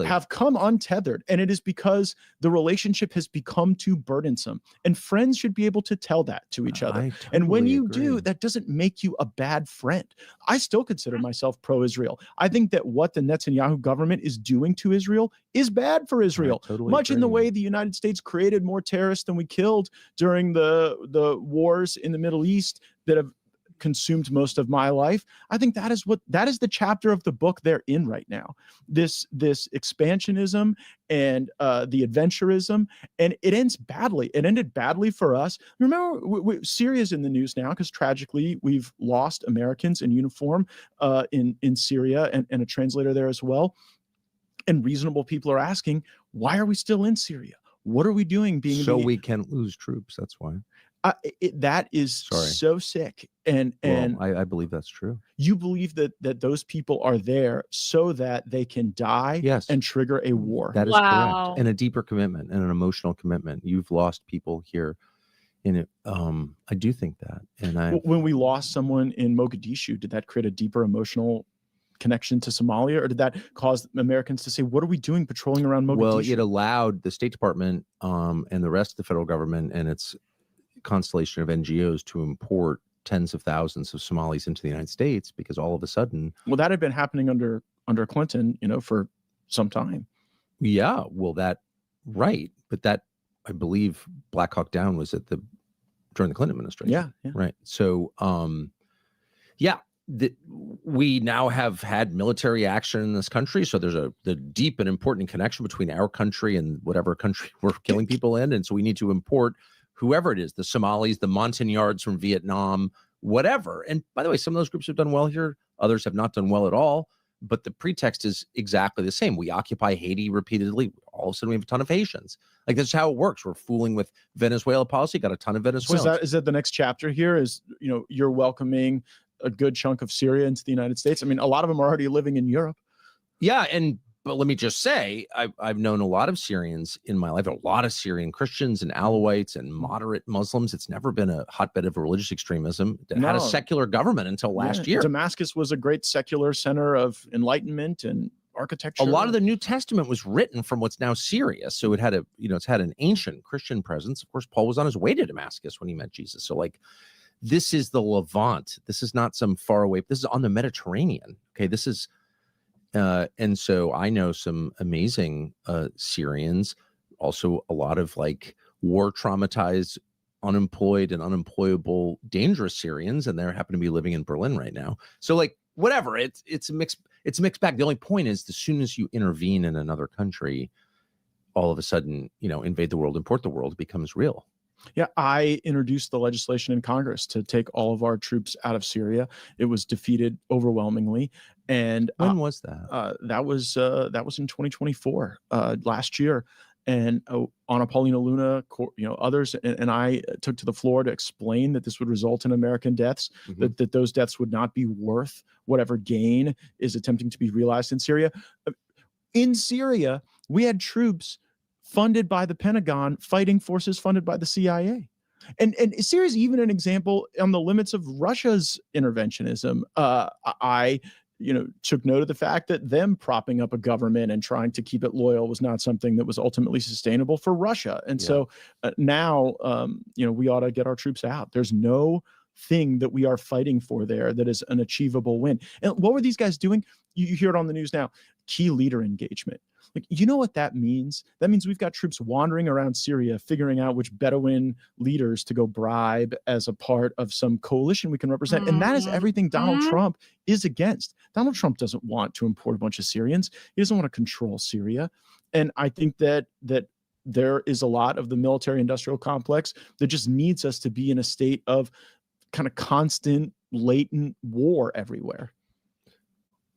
Have come untethered, and it is because the relationship has become too burdensome, and friends should be able to tell that to each other. And when you do, that doesn't make you a bad friend. I still consider myself pro-Israel. I think that what the Netanyahu government is doing to Israel is bad for Israel, much in the way the United States created more terrorists than we killed during the wars in the Middle East that have consumed most of my life. I think that is the chapter of the book they're in right now. This expansionism and the adventurism, and it ends badly. It ended badly for us. Remember, Syria's in the news now because tragically we've lost Americans in uniform in Syria, and a translator there as well. And reasonable people are asking, why are we still in Syria? What are we doing? We can't lose troops. That's why. That is so sick. And I believe that's true. You believe that those people are there so that they can die and trigger a war. That is correct. And a deeper commitment and an emotional commitment. You've lost people here in it. I do think that. And when we lost someone in Mogadishu, did that create a deeper emotional connection to Somalia, or did that cause Americans to say, what are we doing patrolling around Mogadishu? Well, it allowed the State Department and the rest of the federal government and its constellation of NGOs to import tens of thousands of Somalis into the United States, because all of a sudden, well, that had been happening under Clinton, for some time. Yeah, well, but that, I believe, Black Hawk Down was during the Clinton administration. Yeah. Right. So, we now have had military action in this country, so there's the deep and important connection between our country and whatever country we're killing people in, and so we need to import whoever it is, the Somalis, the Montagnards from Vietnam, whatever. And by the way, some of those groups have done well here, others have not done well at all, but the pretext is exactly the same. We occupy Haiti repeatedly. All of a sudden we have a ton of Haitians. Like, that's how it works. We're fooling with Venezuela policy, got a ton of Venezuelans. So is that the next chapter here is, you're welcoming a good chunk of Syria into the United States? I mean, a lot of them are already living in Europe. Yeah, but let me just say, I've known a lot of Syrians in my life, a lot of Syrian Christians and Alawites and moderate Muslims. It's never been a hotbed of religious extremism. It had a secular government until last year. Damascus was a great secular center of enlightenment and architecture. A lot of the New Testament was written from what's now Syria. So it had it's had an ancient Christian presence. Of course, Paul was on his way to Damascus when he met Jesus. So this is the Levant. This is not some far away. This is on the Mediterranean. Okay, this is, and so I know some amazing Syrians, also a lot of war traumatized, unemployed and unemployable, dangerous Syrians, and they happen to be living in Berlin right now. So whatever, it's a mixed bag. The only point is, as soon as you intervene in another country, all of a sudden, invade the world, import the world, it becomes real. Yeah, I introduced the legislation in Congress to take all of our troops out of Syria. It was defeated overwhelmingly. And when was that? That was in 2024, last year. And Anna Paulina Luna, others, and I took to the floor to explain that this would result in American deaths, that those deaths would not be worth whatever gain is attempting to be realized in Syria. In Syria, we had troops funded by the Pentagon fighting forces funded by the CIA. And Syria is even an example on the limits of Russia's interventionism. I took note of the fact that them propping up a government and trying to keep it loyal was not something that was ultimately sustainable for Russia. And so now, we ought to get our troops out. There's no thing that we are fighting for there that is an achievable win. And what were these guys doing? You hear it on the news now, key leader engagement. You know what that means? That means we've got troops wandering around Syria, figuring out which Bedouin leaders to go bribe as a part of some coalition we can represent. And that is everything Donald Trump is against. Donald Trump doesn't want to import a bunch of Syrians. He doesn't want to control Syria. And I think that there is a lot of the military industrial complex that just needs us to be in a state of kind of constant, latent war everywhere.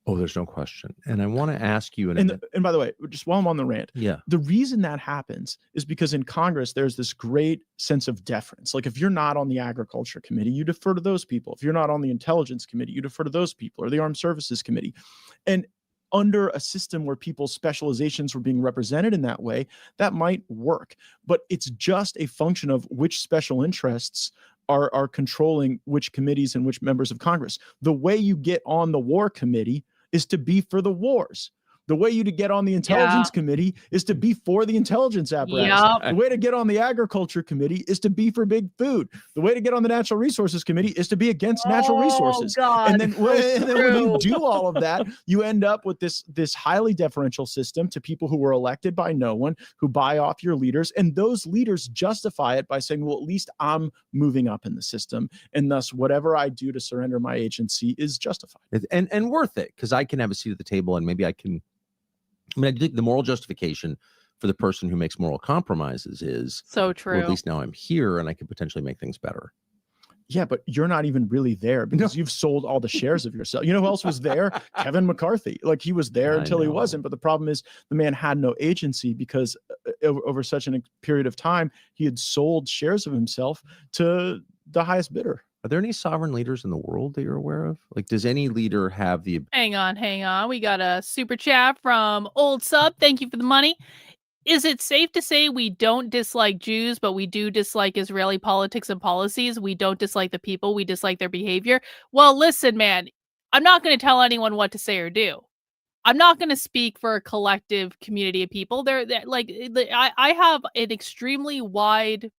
Oh, there's no question. And I want to ask you, and by the way, just while I'm on the rant, the reason that happens is because in Congress, there's this great sense of deference. Like, if you're not on the Agriculture Committee, you defer to those people. If you're not on the Intelligence Committee, you defer to those people, or the Armed Services Committee. And under a system where people's specializations were being represented in that way, that might work. But it's just a function of which special interests are controlling which committees and which members of Congress. The way you get on the War Committee is to be for the wars. The way you to get on the intelligence committee is to be for the intelligence apparatus. Yep. The way to get on the agriculture committee is to be for big food. The way to get on the natural resources committee is to be against natural resources. God, And then, when you true. do all of that, you end up with this highly deferential system to people who were elected by no one, who buy off your leaders. And those leaders justify it by saying, well, at least I'm moving up in the system. And thus, whatever I do to surrender my agency is justified. And worth it, because I can have a seat at the table and maybe I think the moral justification for the person who makes moral compromises is so true. Well, at least now I'm here and I can potentially make things better. Yeah, but you're not even really there because you've sold all the shares of yourself. You know who else was there? Kevin McCarthy. Like, he was there until he wasn't. But the problem is the man had no agency because over such a period of time, he had sold shares of himself to the highest bidder. Are there any sovereign leaders in the world that you're aware of? Like, does any leader have the... Hang on. We got a super chat from Old Sub. Thank you for the money. Is it safe to say we don't dislike Jews, but we do dislike Israeli politics and policies? We don't dislike the people. We dislike their behavior. Well, listen, man, I'm not going to tell anyone what to say or do. I'm not going to speak for a collective community of people. I have an extremely wide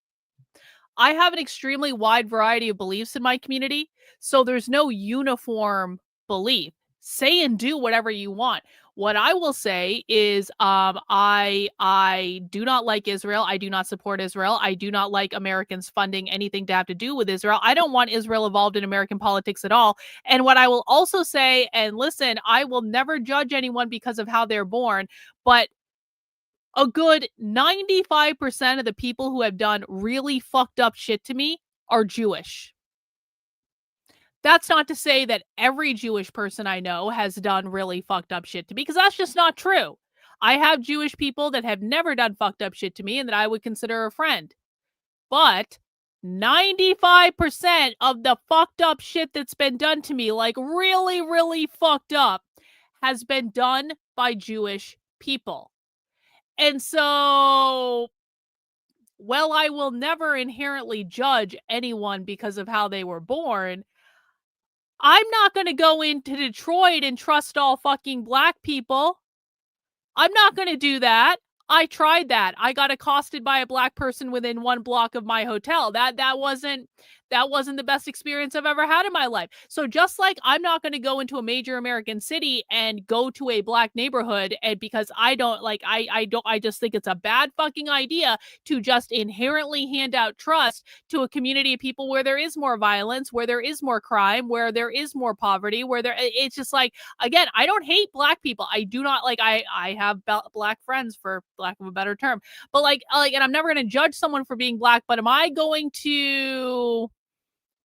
variety of beliefs in my community. So there's no uniform belief. Say and do whatever you want. What I will say is I do not like Israel. I do not support Israel. I do not like Americans funding anything to have to do with Israel. I don't want Israel involved in American politics at all. And what I will also say, and listen, I will never judge anyone because of how they're born, but a good 95% of the people who have done really fucked up shit to me are Jewish. That's not to say that every Jewish person I know has done really fucked up shit to me, because that's just not true. I have Jewish people that have never done fucked up shit to me and that I would consider a friend. But 95% of the fucked up shit that's been done to me, like really, really fucked up, has been done by Jewish people. And so, well, I will never inherently judge anyone because of how they were born. I'm not going to go into Detroit and trust all fucking black people. I'm not going to do that. I tried that. I got accosted by a black person within 1 block of my hotel. That wasn't the best experience I've ever had in my life. So just like I'm not going to go into a major American city and go to a black neighborhood, and because I just think it's a bad fucking idea to just inherently hand out trust to a community of people where there is more violence, where there is more crime, where there is more poverty, it's just like, again, I don't hate black people. I do not I have black friends, for lack of a better term, but and I'm never going to judge someone for being black, but am I going to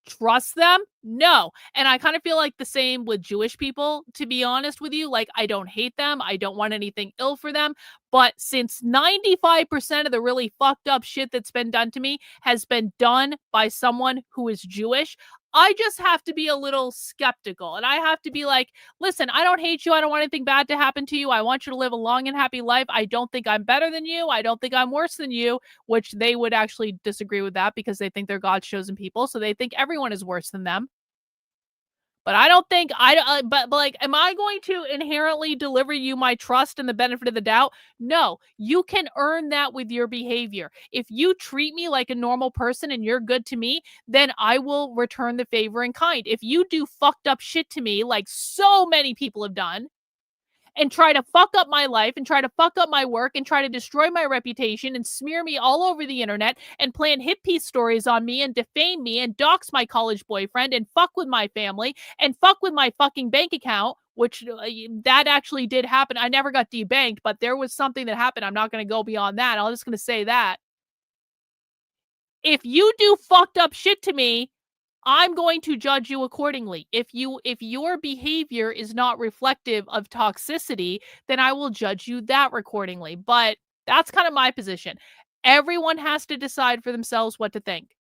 trust them? No. And I kind of feel like the same with Jewish people, to be honest with you. Like, I don't hate them. I don't want anything ill for them. But since 95% of the really fucked up shit that's been done to me has been done by someone who is Jewish, I just have to be a little skeptical. And I have to be like, listen, I don't hate you. I don't want anything bad to happen to you. I want you to live a long and happy life. I don't think I'm better than you. I don't think I'm worse than you, which they would actually disagree with that because they think they're God's chosen people. So they think everyone is worse than them. But I don't think am I going to inherently deliver you my trust and the benefit of the doubt? No, you can earn that with your behavior. If you treat me like a normal person and you're good to me, then I will return the favor in kind. If you do fucked up shit to me, like so many people have done, and try to fuck up my life and try to fuck up my work and try to destroy my reputation and smear me all over the internet and plan hit piece stories on me and defame me and dox my college boyfriend and fuck with my family and fuck with my fucking bank account, which that actually did happen. I never got debanked, but there was something that happened. I'm not going to go beyond that. I'm just going to say that. If you do fucked up shit to me, I'm going to judge you accordingly. If your behavior is not reflective of toxicity, then I will judge you that accordingly. But that's kind of my position. Everyone has to decide for themselves what to think.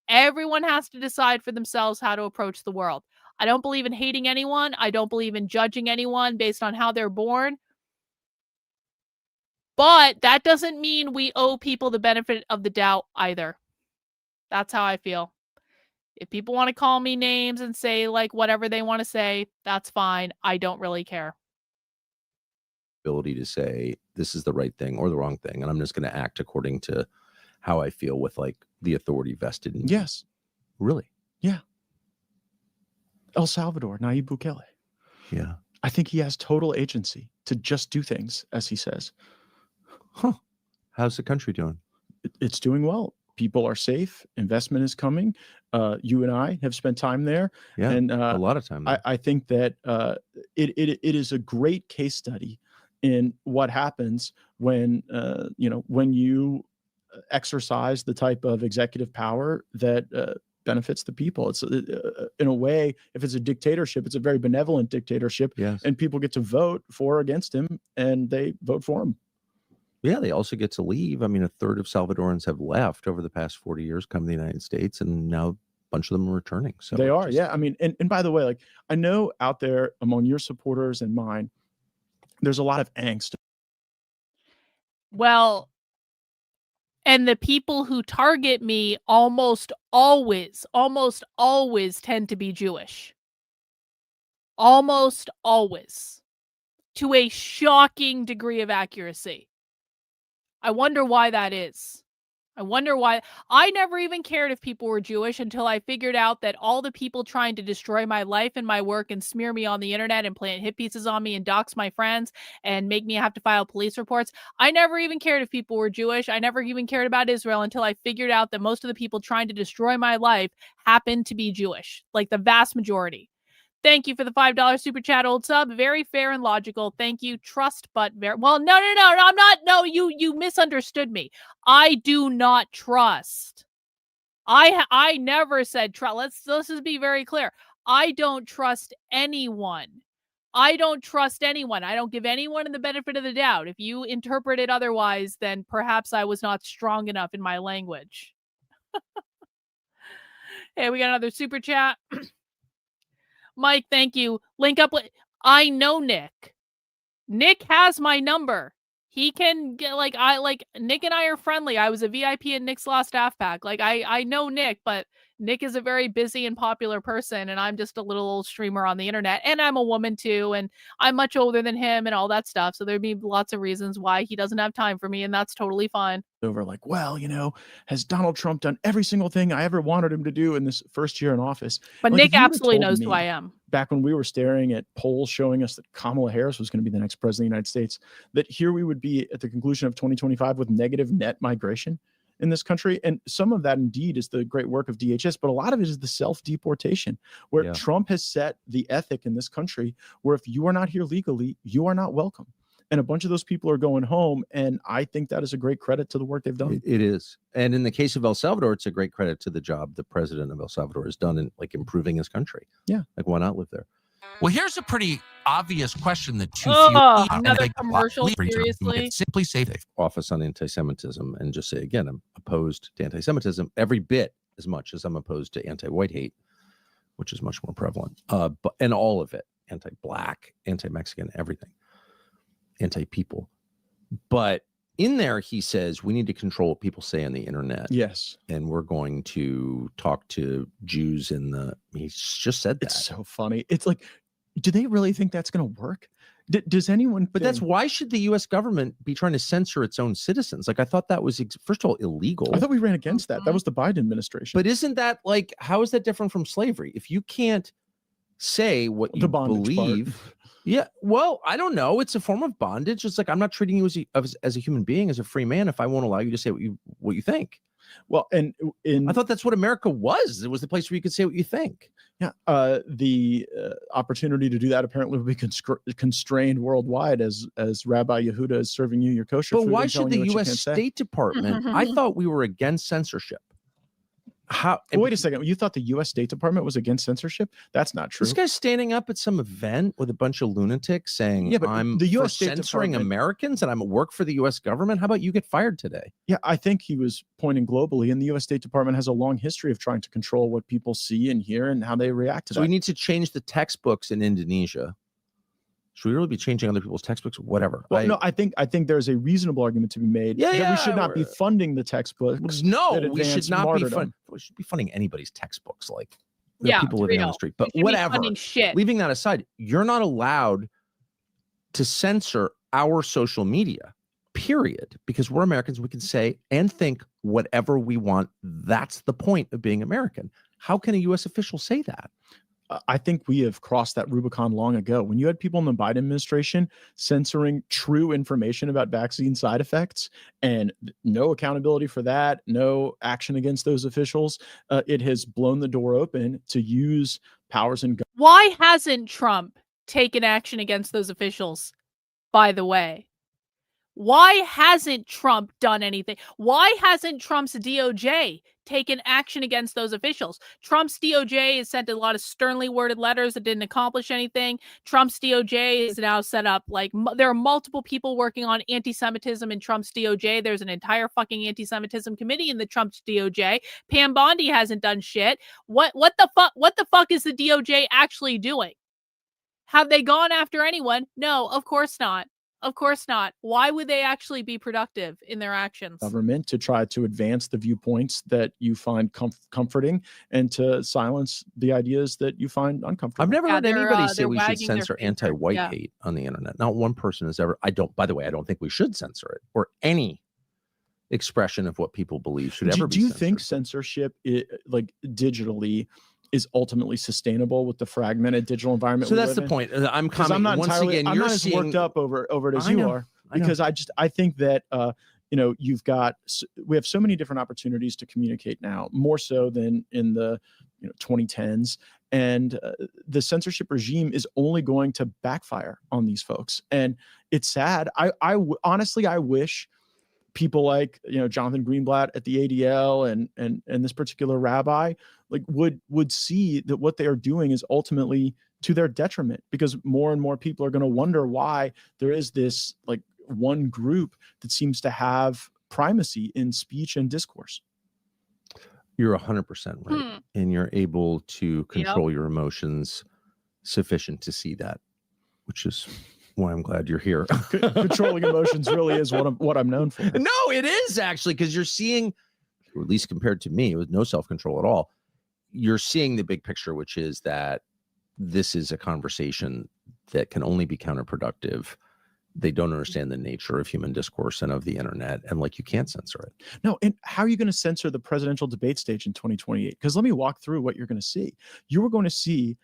Everyone has to decide for themselves how to approach the world. I don't believe in hating anyone. I don't believe in judging anyone based on how they're born. But that doesn't mean we owe people the benefit of the doubt either. That's how I feel. If people want to call me names and say like whatever they want to say, that's fine. I don't really care. ability to say this is the right thing or the wrong thing, and I'm just going to act according to how I feel with like the authority vested in me. Yes. Really? Yeah. El Salvador, Nayib Bukele. Yeah. I think he has total agency to just do things as he says. Huh. How's the country doing? It's doing well. People are safe. Investment is coming. You and I have spent time there. Yeah, and a lot of time there. I think that it is a great case study in what happens when when you exercise the type of executive power that benefits the people. It's in a way, if it's a dictatorship, it's a very benevolent dictatorship. Yes. And people get to vote for or against him, and they vote for him. Yeah, they also get to leave. I mean, a third of Salvadorans have left over the past 40 years, come to the United States, and now a bunch of them are returning. So they are, yeah. I mean, and by the way, like I know out there among your supporters and mine, there's a lot of angst. Well, and the people who target me almost always tend to be Jewish. Almost always. To a shocking degree of accuracy. I wonder why that is. I wonder why. I never even cared if people were Jewish until I figured out that all the people trying to destroy my life and my work and smear me on the internet and plant hit pieces on me and dox my friends and make me have to file police reports. I never even cared if people were Jewish. I never even cared about Israel until I figured out that most of the people trying to destroy my life happen to be Jewish. Like the vast majority. Thank you for the $5 super chat, old sub. Very fair and logical. Thank you. Trust, but very well. No. I'm not. No, you misunderstood me. I do not trust. I never said trust. Let's just be very clear. I don't trust anyone. I don't trust anyone. I don't give anyone the benefit of the doubt. If you interpret it otherwise, then perhaps I was not strong enough in my language. Hey, we got another super chat. Mike, thank you. Link up. I know Nick. Nick has my number. He can get Nick and I are friendly. I was a VIP in Nick's last staff pack. Like I know Nick, but Nick is a very busy and popular person, and I'm just a little old streamer on the internet, and I'm a woman too, and I'm much older than him and all that stuff. So there'd be lots of reasons why he doesn't have time for me, and that's totally fine. Over like, well, has Donald Trump done every single thing I ever wanted him to do in this first year in office? But like, Nick absolutely knows who I am. Back when we were staring at polls showing us that Kamala Harris was going to be the next president of the United States, that here we would be at the conclusion of 2025 with negative net migration in this country. And some of that indeed is the great work of DHS, but a lot of it is the self-deportation, where Trump has set the ethic in this country where if you are not here legally, you are not welcome. And a bunch of those people are going home. And I think that is a great credit to the work they've done. It is. And in the case of El Salvador, it's a great credit to the job the president of El Salvador has done in like improving his country. Yeah. Like, why not live there? Well, here's a pretty obvious question that too Oh, few another commercial, seriously? Simply say they office on anti-Semitism and just say, again, I'm opposed to anti-Semitism every bit as much as I'm opposed to anti-white hate, which is much more prevalent. And all of it, anti-black, anti-Mexican, everything, anti-people. But in there, he says we need to control what people say on the internet. Yes. And we're going to talk to Jews in the, he just said that. It's so funny. It's like, do they really think that's going to work? Does anyone? But that's why should the U.S. government be trying to censor its own citizens? Like, I thought that was, first of all, illegal. I thought we ran against that. That was the Biden administration. But isn't that like, how is that different from slavery? If you can't say what you believe. Yeah, well, I don't know. It's a form of bondage. It's like, I'm not treating you as a human being, as a free man, if I won't allow you to say what you think. Well, and I thought that's what America was. It was the place where you could say what you think. Yeah, the opportunity to do that apparently will be constrained worldwide as Rabbi Yehuda is serving you your kosher food. But why should the U.S. State Department? I thought we were against censorship. How? Wait a second. You thought the U.S. State Department was against censorship? That's not true. This guy's standing up at some event with a bunch of lunatics saying, yeah, but I'm the US for State censoring Department, Americans and I'm at work for the U.S. government. How about you get fired today? Yeah, I think he was pointing globally, and the U.S. State Department has a long history of trying to control what people see and hear and how they react to that. So we need to change the textbooks in Indonesia. Should we really be changing other people's textbooks? Whatever. Well, no, I think there's a reasonable argument to be made that we should not be funding the textbooks. No, we should not be funding. We should be funding anybody's textbooks. Like, people living on the street. But whatever. Shit. Leaving that aside, you're not allowed to censor our social media, period, because we're Americans. We can say and think whatever we want. That's the point of being American. How can a U.S. official say that? I think we have crossed that Rubicon long ago. When you had people in the Biden administration censoring true information about vaccine side effects and no accountability for that, no action against those officials, it has blown the door open to use powers and guns. Why hasn't Trump taken action against those officials, by the way? Why hasn't Trump done anything? Why hasn't Trump's DOJ taken action against those officials? Trump's DOJ has sent a lot of sternly worded letters that didn't accomplish anything. Trump's DOJ is now set up like there are multiple people working on anti-Semitism in Trump's DOJ. There's an entire fucking anti-Semitism committee in the Trump's DOJ. Pam Bondi hasn't done shit. What the fuck is the DOJ actually doing? Have they gone after anyone? No, of course not. Of course not. Why would they actually be productive in their actions? Government to try to advance the viewpoints that you find comforting and to silence the ideas that you find uncomfortable. I've never heard anybody say we should censor anti-white hate on the internet. Not one person has ever. By the way, I don't think we should censor it, or any expression of what people believe should ever be Do you censored. think censorship, like digitally, is ultimately sustainable with the fragmented digital environment? So that's the point. I'm not once entirely, again, I'm not as worked up over it as you are, because I think that we have so many different opportunities to communicate now, more so than in the 2010s, and the censorship regime is only going to backfire on these folks, and it's sad. Honestly, I wish people like Jonathan Greenblatt at the ADL and this particular rabbi would see that what they are doing is ultimately to their detriment, because more and more people are going to wonder why there is this one group that seems to have primacy in speech and discourse. You're 100% right, and you're able to control your emotions sufficient to see that, which is why I'm glad you're here. Controlling emotions really is what I'm known for. No, it is actually, because you're seeing, or at least compared to me, with no self-control at all, you're seeing the big picture, which is that this is a conversation that can only be counterproductive. They don't understand the nature of human discourse and of the internet, and you can't censor it. No, and how are you going to censor the presidential debate stage in 2028? Because let me walk through what you're going to see. You are going to see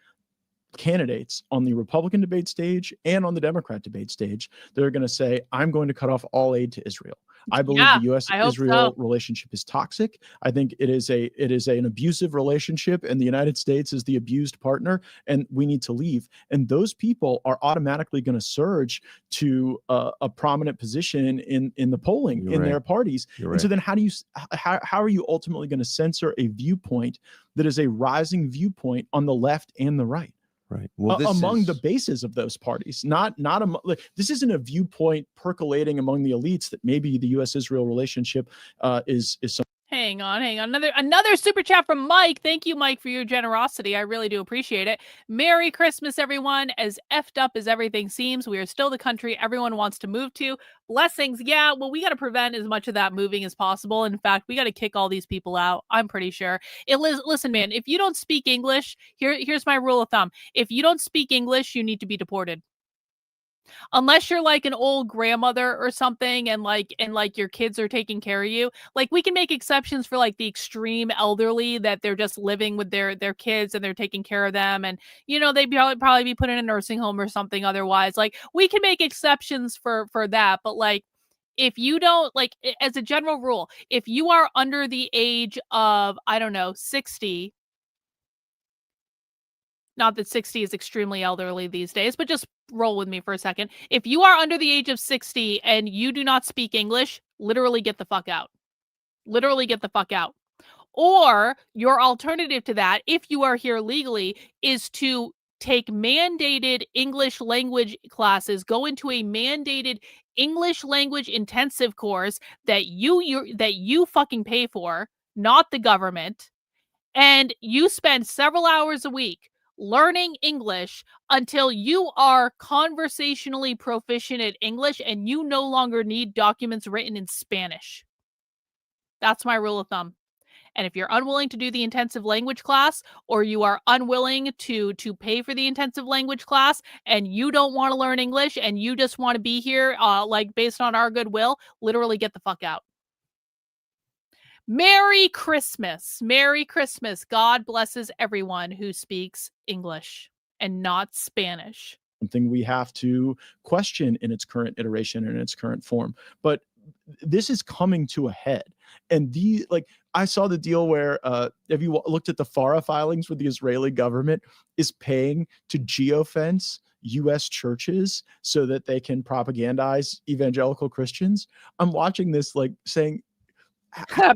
candidates on the Republican debate stage and on the Democrat debate stage that are going to say, I'm going to cut off all aid to Israel. I believe the U.S.-Israel relationship is toxic. I think it is an abusive relationship, and the United States is the abused partner, and we need to leave. And those people are automatically going to surge to a prominent position in the polling their parties. And so then how are you ultimately going to censor a viewpoint that is a rising viewpoint on the left and the right? Right. Well, among the bases of those parties, not this isn't a viewpoint percolating among the elites that maybe the U.S.-Israel relationship is some. Hang on. Another super chat from Mike. Thank you, Mike, for your generosity. I really do appreciate it. Merry Christmas, everyone. As effed up as everything seems, we are still the country everyone wants to move to. Blessings. Yeah, well, we got to prevent as much of that moving as possible. In fact, we got to kick all these people out. I'm pretty sure. Listen, man, if you don't speak English, here's my rule of thumb. If you don't speak English, you need to be deported. Unless you're like an old grandmother or something and your kids are taking care of you. We can make exceptions for the extreme elderly that they're just living with their kids and they're taking care of them, and they'd probably be put in a nursing home or something otherwise. We can make exceptions for that, but if you don't, as a general rule, if you are under the age of 60, not that 60 is extremely elderly these days, but just roll with me for a second. If you are under the age of 60 and you do not speak English, literally get the fuck out. Literally get the fuck out. Or your alternative to that, if you are here legally, is to take mandated English language classes, go into a mandated English language intensive course that you fucking pay for, not the government, and you spend several hours a week learning English until you are conversationally proficient at English and you no longer need documents written in Spanish. That's my rule of thumb. And if you're unwilling to do the intensive language class, or you are unwilling to pay for the intensive language class, and you don't want to learn English and you just want to be here like based on our goodwill, literally get the fuck out. Merry Christmas. Merry Christmas. God blesses everyone who speaks English and not Spanish. Something we have to question in its current iteration and in its current form. But this is coming to a head. And I saw the deal where, have you looked at the FARA filings where the Israeli government is paying to geofence U.S. churches so that they can propagandize evangelical Christians? I'm watching this saying,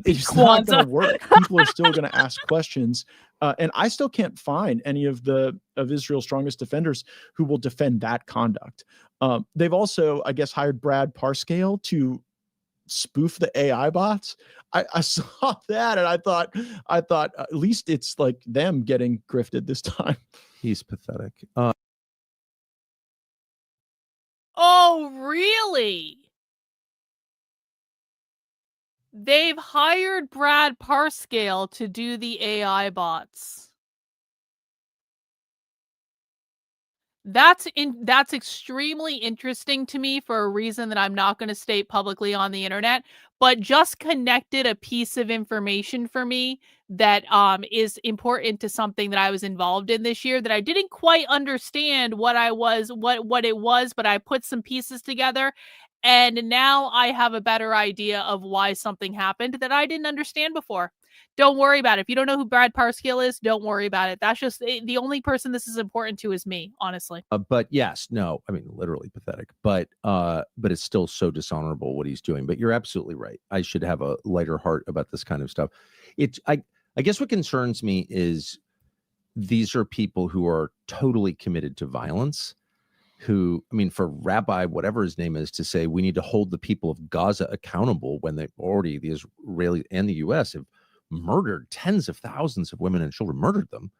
it's not going to work. People are still going to ask questions. And I still can't find any of Israel's strongest defenders who will defend that conduct. They've also, I guess, hired Brad Parscale to spoof the AI bots. I saw that and I thought at least it's like them getting grifted this time. He's pathetic. Oh, really? They've hired Brad Parscale to do the AI bots. That's extremely interesting to me for a reason that I'm not going to state publicly on the internet, but just connected a piece of information for me that is important to something that I was involved in this year that I didn't quite understand what it was, but I put some pieces together. And now I have a better idea of why something happened that I didn't understand before. Don't worry about it. If you don't know who Brad Parscale is, don't worry about it. That's just the only person this is important to is me, honestly. But yes, no, I mean, literally pathetic, but it's still so dishonorable what he's doing. But you're absolutely right. I should have a lighter heart about this kind of stuff. I guess what concerns me is these are people who are totally committed to violence. Who, I mean, for Rabbi, whatever his name is, to say we need to hold the people of Gaza accountable when they already, the Israeli and the U.S. have murdered tens of thousands of women and children, murdered them.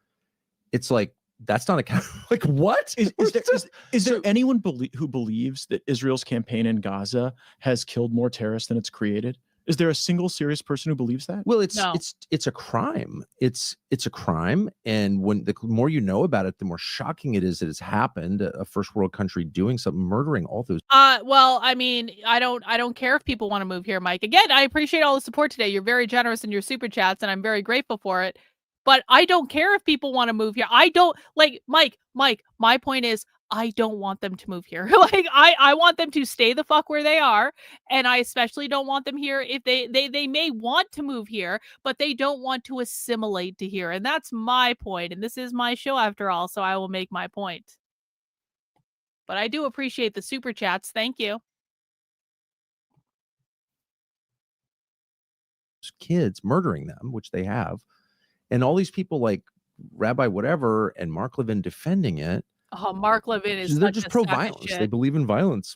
It's like, that's not accountable. Like, what? Is there anyone who believes that Israel's campaign in Gaza has killed more terrorists than it's created? Is there a single serious person who believes that? Well, it's a crime. It's a crime, and when the more you know about it, the more shocking it is that it's happened. A first world country doing something, murdering all those. Well, I mean, I don't care if people want to move here, Mike. Again, I appreciate all the support today. You're very generous in your super chats, and I'm very grateful for it. But I don't care if people want to move here. I don't Mike. My point is, I don't want them to move here. I want them to stay the fuck where they are. And I especially don't want them here if they may want to move here, but they don't want to assimilate to here. And that's my point. And this is my show after all, so I will make my point. But I do appreciate the super chats. Thank you. Kids murdering them, which they have. And all these people like Rabbi whatever and Mark Levin defending it. Oh, Mark Levin is they're just pro-violence. They believe in violence.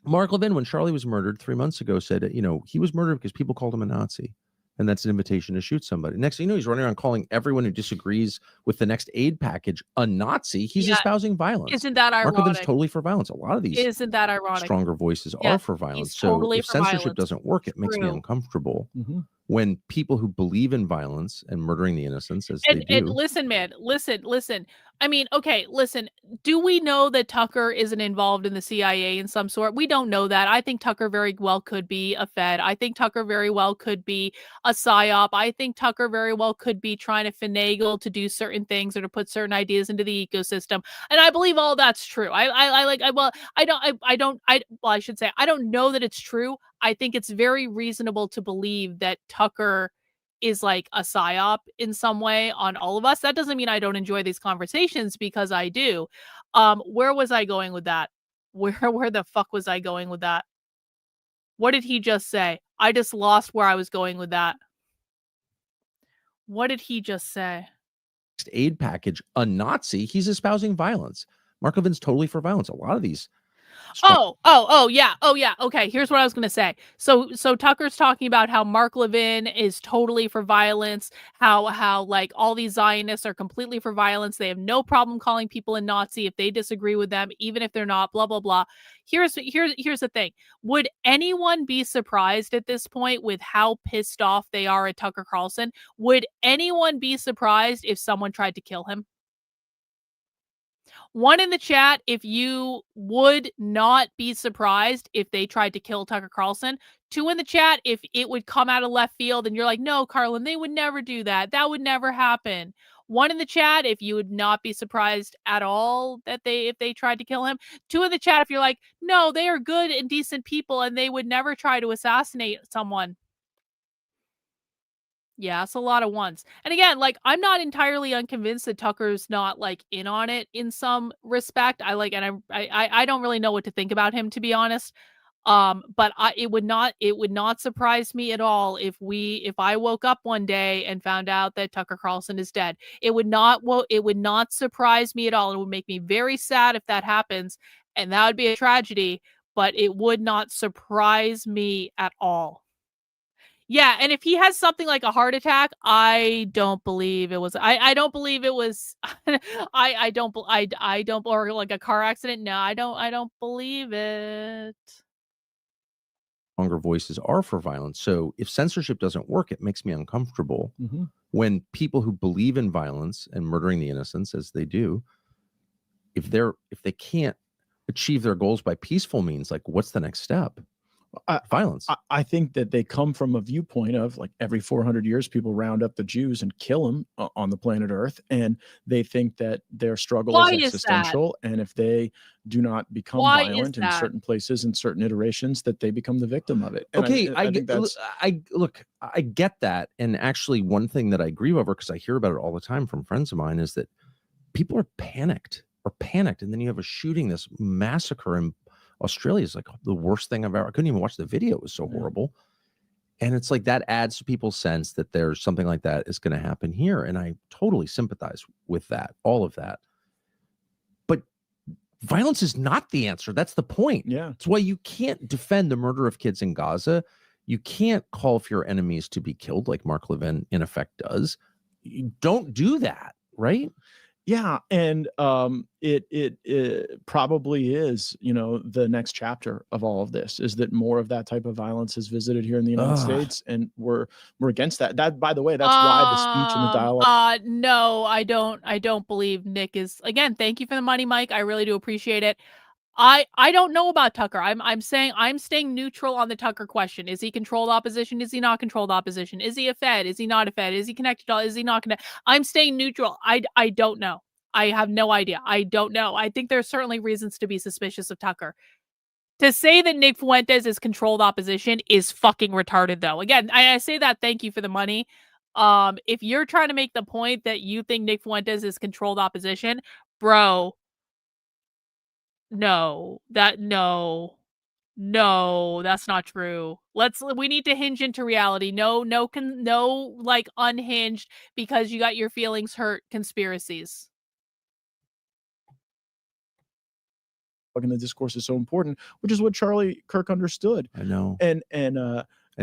Mark Levin, when Charlie was murdered 3 months ago, said, he was murdered because people called him a Nazi. And that's an invitation to shoot somebody. Next thing you know, he's running around calling everyone who disagrees with the next aid package a Nazi. He's espousing violence. Isn't that ironic? Mark Levin's totally for violence. A lot of these stronger voices are for violence. So if censorship doesn't work, it makes me uncomfortable. Mm-hmm. When people who believe in violence and murdering the innocents as they do. And listen, man, listen. I mean, okay, listen. Do we know that Tucker isn't involved in the CIA in some sort? We don't know that. I think Tucker very well could be a Fed. I think Tucker very well could be a PSYOP. I think Tucker very well could be trying to finagle to do certain things or to put certain ideas into the ecosystem. And I believe all that's true. I should say, I don't know that it's true. I think it's very reasonable to believe that Tucker is like a psyop in some way on all of us. That doesn't mean I don't enjoy these conversations, because I do. Where was I going with that? Where the fuck was I going with that? What did he just say? I just lost where I was going with that. What did he just say? Aid package, a Nazi. He's espousing violence. Mark Levin's totally for violence. A lot of these Yeah. Okay, here's what I was gonna say. So Tucker's talking about how Mark Levin is totally for violence, how like all these Zionists are completely for violence. They have no problem calling people a Nazi if they disagree with them, even if they're not, blah, blah, blah. Here's the thing. Would anyone be surprised at this point with how pissed off they are at Tucker Carlson? Would anyone be surprised if someone tried to kill him? One in the chat if you would not be surprised if they tried to kill Tucker Carlson. Two in the chat if it would come out of left field and you're like, no, Karlyn, they would never do that. That would never happen. One in the chat if you would not be surprised at all that if they tried to kill him. Two in the chat if you're like, no, they are good and decent people and they would never try to assassinate someone. Yeah, it's a lot of ones. And again, like, I'm not entirely unconvinced that Tucker's not like in on it in some respect. I don't really know what to think about him, to be honest. But it would not surprise me at all if I woke up one day and found out that Tucker Carlson is dead. It would not surprise me at all. It would make me very sad if that happens, and that would be a tragedy, but it would not surprise me at all. Yeah, and if he has something like a heart attack, I don't believe it was. I don't believe it was. I don't, or like a car accident. No, I don't believe it. Stronger voices are for violence. So if censorship doesn't work, it makes me uncomfortable when people who believe in violence and murdering the innocents, as they do, if they can't achieve their goals by peaceful means, like what's the next step? Violence. I think that they come from a viewpoint of like every 400 years, people round up the Jews and kill them on the planet Earth. And they think that their struggle is existential. And if they do not become violent in certain places and certain iterations, that they become the victim of it. And I get that. And actually one thing that I grieve over, because I hear about it all the time from friends of mine, is that people are panicked. And then you have a shooting, this massacre in Australia is like the worst thing I've ever. I couldn't even watch the video. It was so horrible. And it's like that adds to people's sense that there's something like that is going to happen here. And I totally sympathize with that, all of that. But violence is not the answer. That's the point. Yeah. It's why you can't defend the murder of kids in Gaza. You can't call for your enemies to be killed like Mark Levin in effect does. You don't do that, right? Yeah, and it probably is, the next chapter of all of this is that more of that type of violence is visited here in the United States, and we're against that. That, by the way, that's why the speech and the dialogue. No, I don't believe Nick is. Again, thank you for the money, Mike. I really do appreciate it. I don't know about Tucker. I'm staying neutral on the Tucker question. Is he controlled opposition? Is he not controlled opposition? Is he a Fed? Is he not a Fed? Is he connected? Is he not connected? I'm staying neutral. I don't know. I have no idea. I don't know. I think there's certainly reasons to be suspicious of Tucker. To say that Nick Fuentes is controlled opposition is fucking retarded, though. Again, I say that. Thank you for the money. If you're trying to make the point that you think Nick Fuentes is controlled opposition, bro. No, that's not true. We need to hinge into reality. No, like unhinged because you got your feelings hurt conspiracies. And the discourse is so important, which is what Charlie Kirk understood. I know. And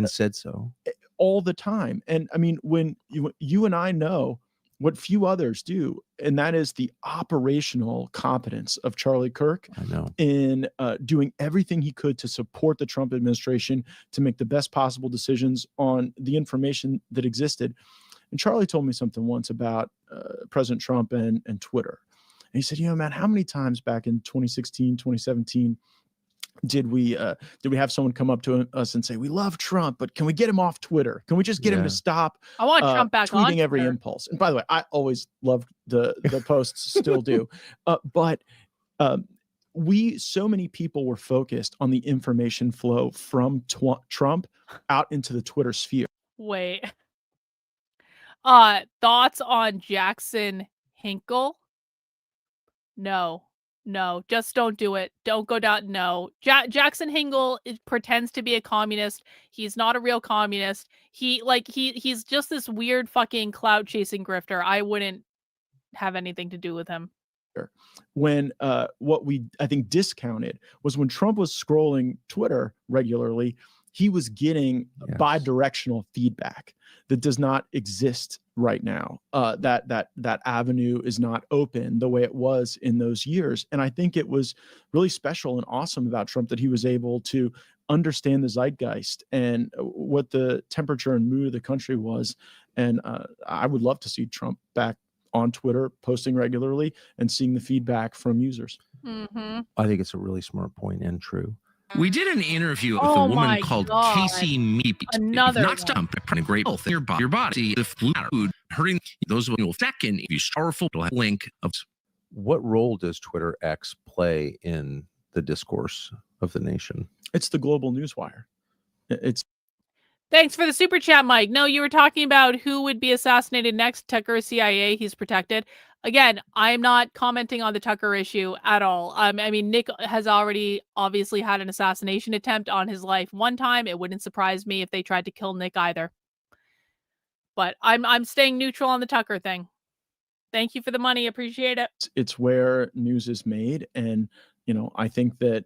said so all the time. And I mean, when you and I know what few others do, and that is the operational competence of Charlie Kirk in doing everything he could to support the Trump administration to make the best possible decisions on the information that existed. And Charlie told me something once about President Trump and Twitter. And he said, man, how many times back in 2016, 2017, did we have someone come up to us and say, we love Trump, but can we get him off Twitter? Can we just get him to stop I want Trump back on tweeting every Twitter. impulse? And by the way, I always loved the posts, still do. But so many people were focused on the information flow from Trump out into the Twitter sphere. Wait. Thoughts on Jackson Hinkle? No, just don't do it. Don't go down. No, Jackson Hinkle pretends to be a communist. He's not a real communist. He's just this weird fucking clout chasing grifter. I wouldn't have anything to do with him. When what we, I think, discounted was when Trump was scrolling Twitter regularly, he was getting bi-directional feedback that does not exist right now. That avenue is not open the way it was in those years. And I think it was really special and awesome about Trump that he was able to understand the zeitgeist and what the temperature and mood of the country was. And I would love to see Trump back on Twitter, posting regularly and seeing the feedback from users. Mm-hmm. I think it's a really smart point and true. We did an interview with Oh a woman my called God. Casey Meep. Another Not one. stump, great health, your body, the food, hurting those of you second, if you powerful link of. What role does Twitter X play in the discourse of the nation? It's the global newswire. It's Thanks for the super chat, Mike. No, you were talking about who would be assassinated next. Tucker, CIA, he's protected. Again, I'm not commenting on the Tucker issue at all. I mean, Nick has already obviously had an assassination attempt on his life one time. It wouldn't surprise me if they tried to kill Nick either. But I'm staying neutral on the Tucker thing. Thank you for the money. Appreciate it. it's where news is made, and I think that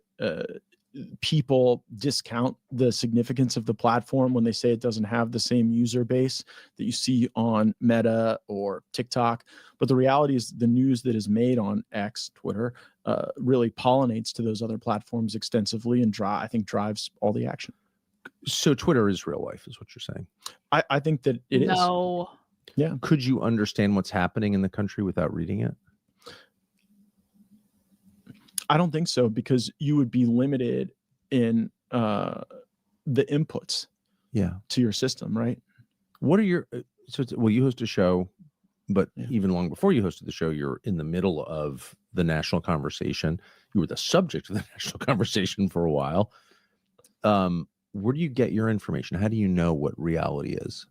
people discount the significance of the platform when they say it doesn't have the same user base that you see on Meta or TikTok. But the reality is the news that is made on X, Twitter, really pollinates to those other platforms extensively and I think drives all the action. So Twitter is real life, is what you're saying? I think that it is. No. Yeah. Could you understand what's happening in the country without reading it? I don't think so, because you would be limited in the inputs to your system, right? What are your you host a show, but even long before you hosted the show, you're in the middle of the national conversation. You were the subject of the national conversation for a while. Where do you get your information? How do you know what reality is?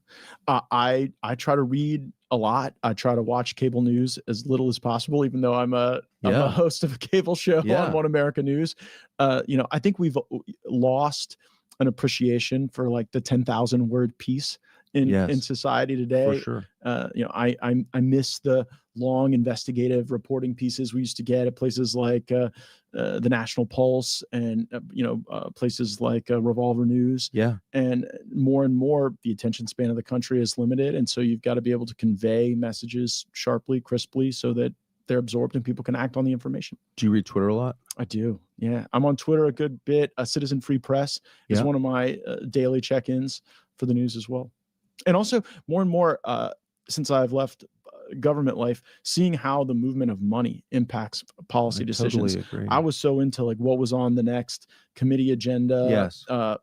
I try to read a lot. I try to watch cable news as little as possible, even though I'm a host of a cable show on One America News. I think we've lost an appreciation for like the 10,000 word piece in society today. For sure. I miss the long investigative reporting pieces we used to get at places like the National Pulse and places like Revolver News. Yeah. And more the attention span of the country is limited, and so you've got to be able to convey messages sharply, crisply, so that they're absorbed and people can act on the information. Do you read Twitter a lot? I do. Yeah. I'm on Twitter a good bit. Citizen Free Press is one of my daily check-ins for the news as well. And also more and more, since I've left government life, seeing how the movement of money impacts policy decisions. Totally agree. I was so into like what was on the next committee agenda,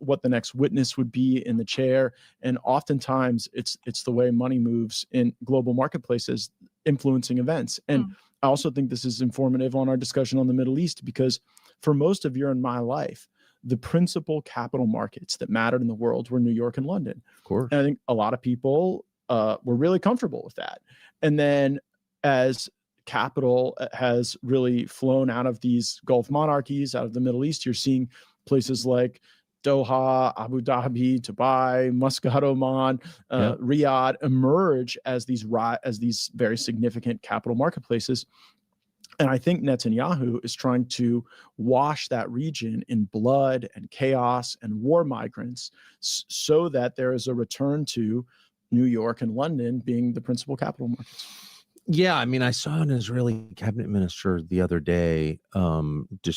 what the next witness would be in the chair. And oftentimes it's the way money moves in global marketplaces influencing events. And I also think this is informative on our discussion on the Middle East, because for most of your and my life, the principal capital markets that mattered in the world were New York and London. Of course. And I think a lot of people were really comfortable with that. And then as capital has really flown out of these Gulf monarchies, out of the Middle East, you're seeing places like Doha, Abu Dhabi, Dubai, Muscat, Oman, Riyadh emerge as these very significant capital marketplaces. And I think Netanyahu is trying to wash that region in blood and chaos and war migrants so that there is a return to New York and London being the principal capital markets. Yeah, I mean, I saw an Israeli cabinet minister the other day was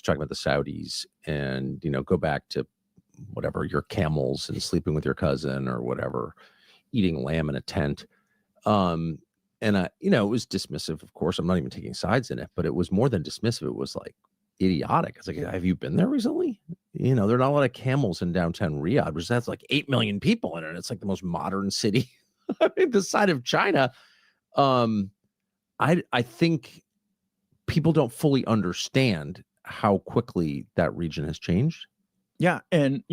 talking about the Saudis and, go back to whatever, your camels and sleeping with your cousin or whatever, eating lamb in a tent. And it was dismissive, of course. I'm not even taking sides in it, but it was more than dismissive. It was like idiotic. It's like, have you been there recently? There are not a lot of camels in downtown Riyadh, which has like 8 million people in it. It's like the most modern city this side of China. I think people don't fully understand how quickly that region has changed. Yeah. And,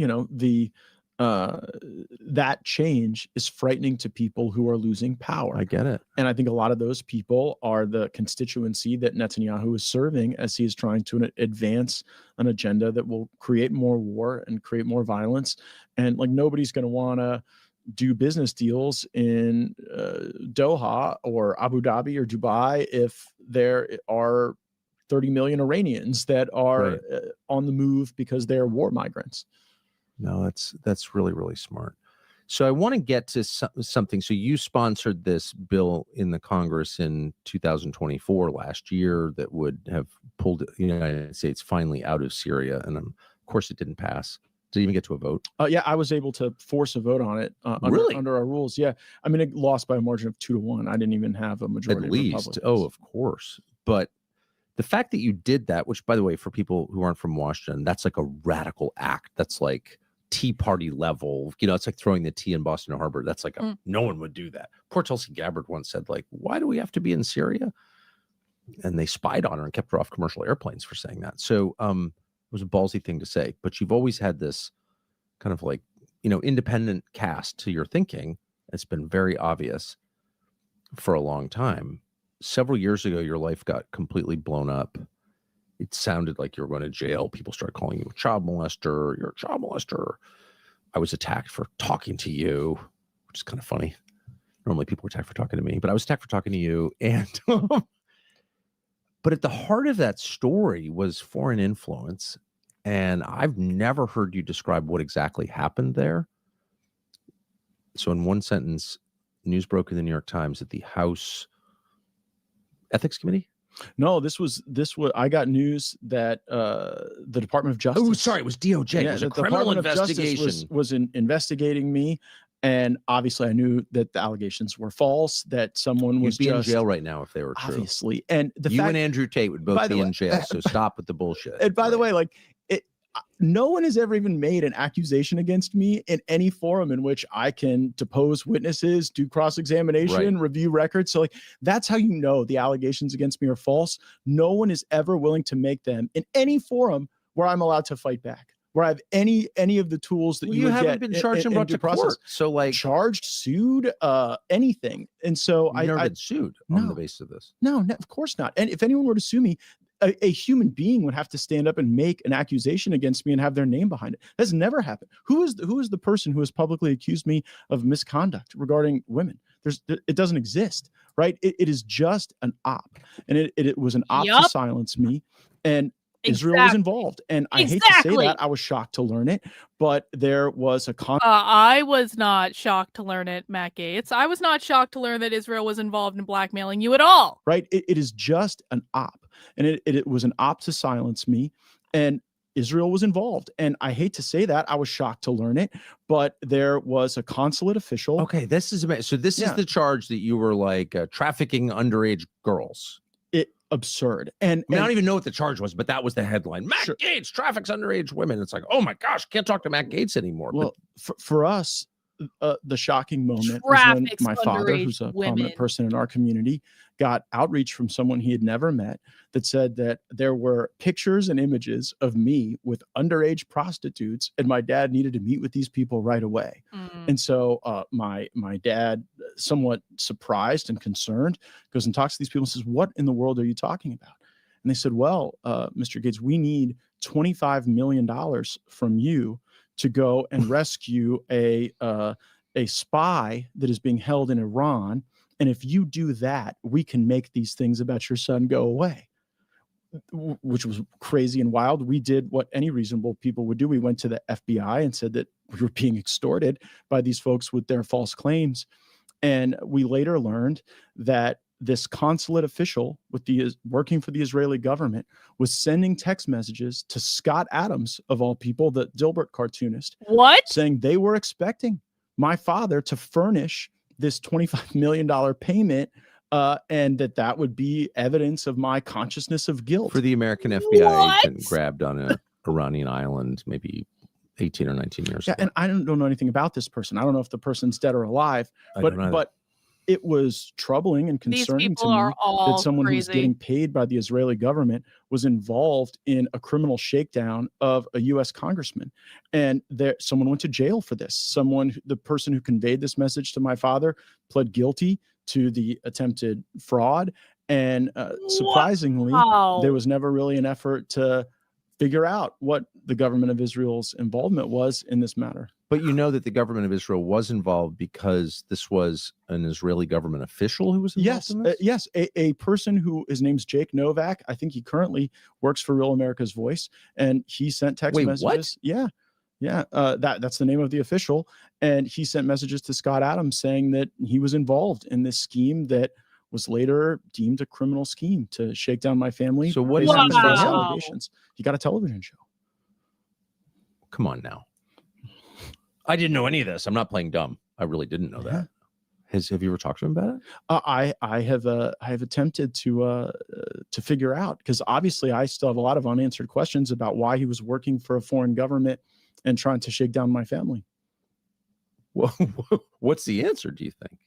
that change is frightening to people who are losing power. I get it. And I think a lot of those people are the constituency that Netanyahu is serving as he is trying to advance an agenda that will create more war and create more violence. And like, nobody's going to want to do business deals in Doha or Abu Dhabi or Dubai if there are 30 million Iranians that are on the move because they're war migrants. No, that's really, really smart. So I want to get to something. So you sponsored this bill in the Congress in 2024 last year that would have pulled the United States finally out of Syria. And of course it didn't pass. Did it even get to a vote? Yeah, I was able to force a vote on it under our rules. Yeah. I mean, it lost by a margin of 2-1. I didn't even have a majority At least. Oh, of course. But the fact that you did that, which by the way, for people who aren't from Washington, that's like a radical act. That's like Tea Party level, it's like throwing the tea in Boston Harbor. That's like no one would do that. Poor Tulsi Gabbard once said, like, why do we have to be in Syria? And they spied on her and kept her off commercial airplanes for saying that. So it was a ballsy thing to say, but you've always had this kind of like, independent cast to your thinking. It's been very obvious for a long time. Several years ago, your life got completely blown up. It sounded like you were going to jail. People started calling you a child molester. You're a child molester. I was attacked for talking to you, which is kind of funny. Normally people were attacked for talking to me, but I was attacked for talking to you. And but at the heart of that story was foreign influence. And I've never heard you describe what exactly happened there. So in one sentence, news broke in the New York Times that the House Ethics Committee. No, this was I got news that the Department of Justice. Oh, sorry, it was DOJ. Yeah, it was a the criminal Department of Justice investigation. was investigating me, and obviously I knew that the allegations were false. That someone was You'd be in just jail right now if they were true. obviously, and the You fact, and Andrew Tate would both by the be way- in jail. So stop with the bullshit. And by the way, like no one has ever even made an accusation against me in any forum in which I can depose witnesses, do cross-examination, Right. review records. So like that's how you know the allegations against me are false. No one is ever willing to make them in any forum where I'm allowed to fight back, where I have any of the tools that Well, you you would haven't get been charged and in brought due to court. So like charged, sued, anything. And so you've never I been sued on the basis of this. no, of course not. And if anyone were to sue me, a human being would have to stand up and make an accusation against me and have their name behind it. That's never happened. Who is the person who has publicly accused me of misconduct regarding women? It doesn't exist, right? It is just an op, and it was an op to silence me, and Israel was involved. And I hate to say that. I was shocked to learn it, but there was a I was not shocked to learn it, Matt Gaetz. I was not shocked to learn that Israel was involved in blackmailing you at all. right? It is just an op, and it was an op to silence me, and Israel was involved. And I hate to say that. I was shocked to learn it, but there was a consulate official. Okay, this is amazing. So this is the charge that you were like trafficking underage girls. Absurd. And I don't even know what the charge was, but that was the headline. Matt Gaetz traffics underage women. It's like, oh my gosh, can't talk to Matt Gaetz anymore. Well, for us, the shocking moment was when Traffics my father, underage who's a women. prominent person in our community, got outreach from someone he had never met that said that there were pictures and images of me with underage prostitutes, and my dad needed to meet with these people right away. And so my dad, somewhat surprised and concerned, goes and talks to these people and says, "What in the world are you talking about?" And they said, "Well, Mr. Gaetz, we need $25 million from you to go and rescue a spy that is being held in Iran. And if you do that, we can make these things about your son go away," which was crazy and wild. We did what any reasonable people would do. We went to the FBI and said that we were being extorted by these folks with their false claims. And we later learned that this consulate official working for the Israeli government was sending text messages to Scott Adams, of all people, the Dilbert cartoonist, saying they were expecting my father to furnish this $25 million payment, and that would be evidence of my consciousness of guilt. For the American FBI agent grabbed on an Iranian island maybe 18 or 19 years ago. And I don't know anything about this person. I don't know if the person's dead or alive, but it was troubling and concerning to me that someone who was getting paid by the Israeli government was involved in a criminal shakedown of a U.S. congressman. And someone went to jail for this. The person who conveyed this message to my father pled guilty to the attempted fraud. And surprisingly, there was never really an effort to figure out what the government of Israel's involvement was in this matter. But you know that the government of Israel was involved because this was an Israeli government official who was involved Yes, in this? yes, a person who his name's Jake Novak. I think he currently works for Real America's Voice, and he sent text Wait, messages. what? Yeah. That's the name of the official, and he sent messages to Scott Adams saying that he was involved in this scheme that was later deemed a criminal scheme to shake down my family. So what based on happened to false him? allegations. He got a television show. Come on now. I didn't know any of this. I'm not playing dumb. I really didn't know that. Have you ever talked to him about it? I have attempted to figure out, because obviously I still have a lot of unanswered questions about why he was working for a foreign government and trying to shake down my family. Well, what's the answer, do you think?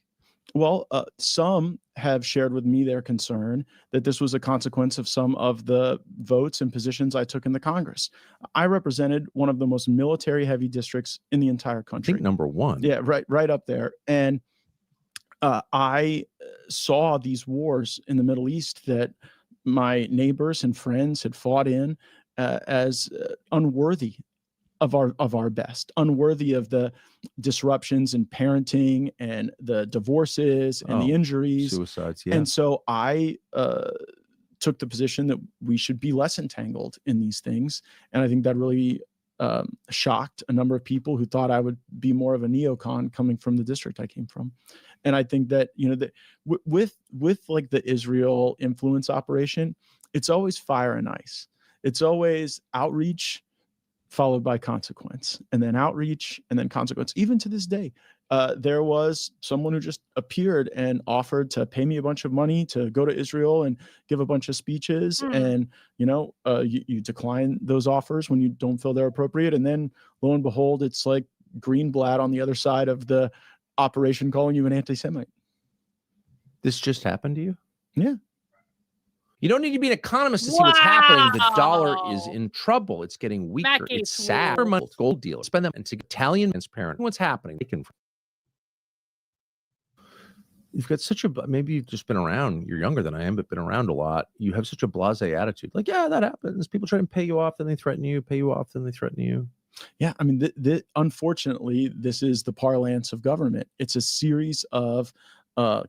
Well, some have shared with me their concern that this was a consequence of some of the votes and positions I took in the Congress. I represented one of the most military-heavy districts in the entire country. I think number one. Yeah, right up there. And I saw these wars in the Middle East that my neighbors and friends had fought in as unworthy of our best, unworthy of the disruptions in parenting and the divorces and the injuries, suicides. Yeah. And so I took the position that we should be less entangled in these things, and I think that really shocked a number of people who thought I would be more of a neocon coming from the district I came from. And I think that, you know, that with like the Israel influence operation, it's always fire and ice. It's always outreach followed by consequence, and then outreach and then consequence. Even to this day, there was someone who just appeared and offered to pay me a bunch of money to go to Israel and give a bunch of speeches. And, you know, you decline those offers when you don't feel they're appropriate. And then lo and behold, it's like Greenblatt on the other side of the operation calling you an anti-Semite. This just happened to you? Yeah. You don't need to be an economist to see what's happening. The dollar is in trouble. It's getting weaker. It's sad. Gold deal. Spend them and to Italian transparent. What's happening? You've got such a, maybe you've just been around. You're younger than I am, but been around a lot. You have such a blasé attitude. Like, yeah, that happens. People try to pay you off, then they threaten you. Pay you off, then they threaten you. Yeah, I mean, unfortunately, this is the parlance of government. It's a series of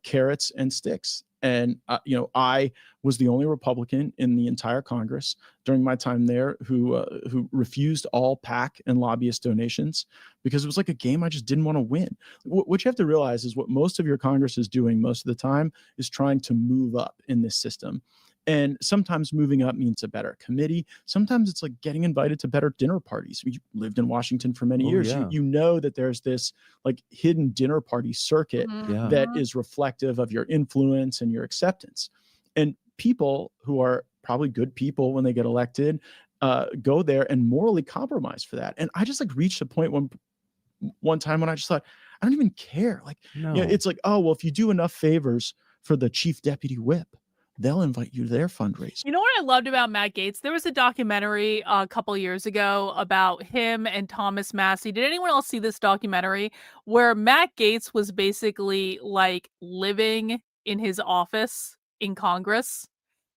carrots and sticks. And, you know, I was the only Republican in the entire Congress during my time there who refused all PAC and lobbyist donations because it was like a game I just didn't want to win. What you have to realize is what most of your Congress is doing most of the time is trying to move up in this system. And sometimes moving up means a better committee. Sometimes it's like getting invited to better dinner parties. You lived in Washington for many years. Yeah. You know that there's this like hidden dinner party circuit that is reflective of your influence and your acceptance. And people who are probably good people when they get elected go there and morally compromise for that. And I just like reached a point one time when I just thought, I don't even care. Like, you know, it's like, oh, well, if you do enough favors for the chief deputy whip, they'll invite you to their fundraiser. You know what I loved about Matt Gaetz? There was a documentary a couple years ago about him and Thomas Massey. Did anyone else see this documentary where Matt Gaetz was basically like living in his office in Congress?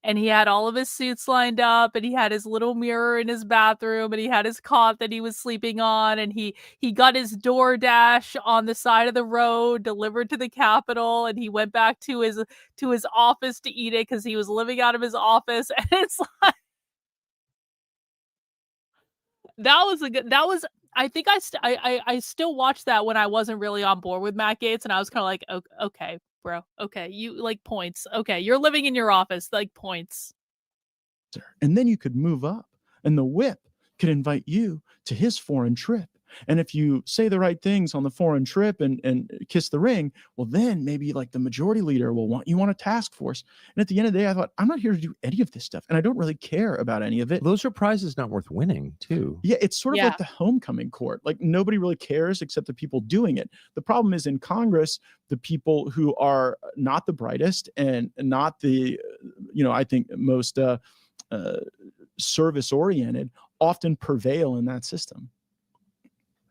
And he had all of his suits lined up, and he had his little mirror in his bathroom, and he had his cot that he was sleeping on, and he got his DoorDash on the side of the road delivered to the Capitol, and he went back to his office to eat it because he was living out of his office. And it's like I think I still watched that when I wasn't really on board with Matt Gaetz, and I was kind of like, okay, bro, okay, you like points. Okay, you're living in your office, like points. And then you could move up, and the whip could invite you to his foreign trip. And if you say the right things on the foreign trip and kiss the ring, well, then maybe like the majority leader will want you on a task force. And at the end of the day, I thought, I'm not here to do any of this stuff. And I don't really care about any of it. Those are prizes not worth winning, too. Yeah, it's sort of like the homecoming court. Like nobody really cares except the people doing it. The problem is in Congress, the people who are not the brightest and not the, you know, I think most service oriented often prevail in that system.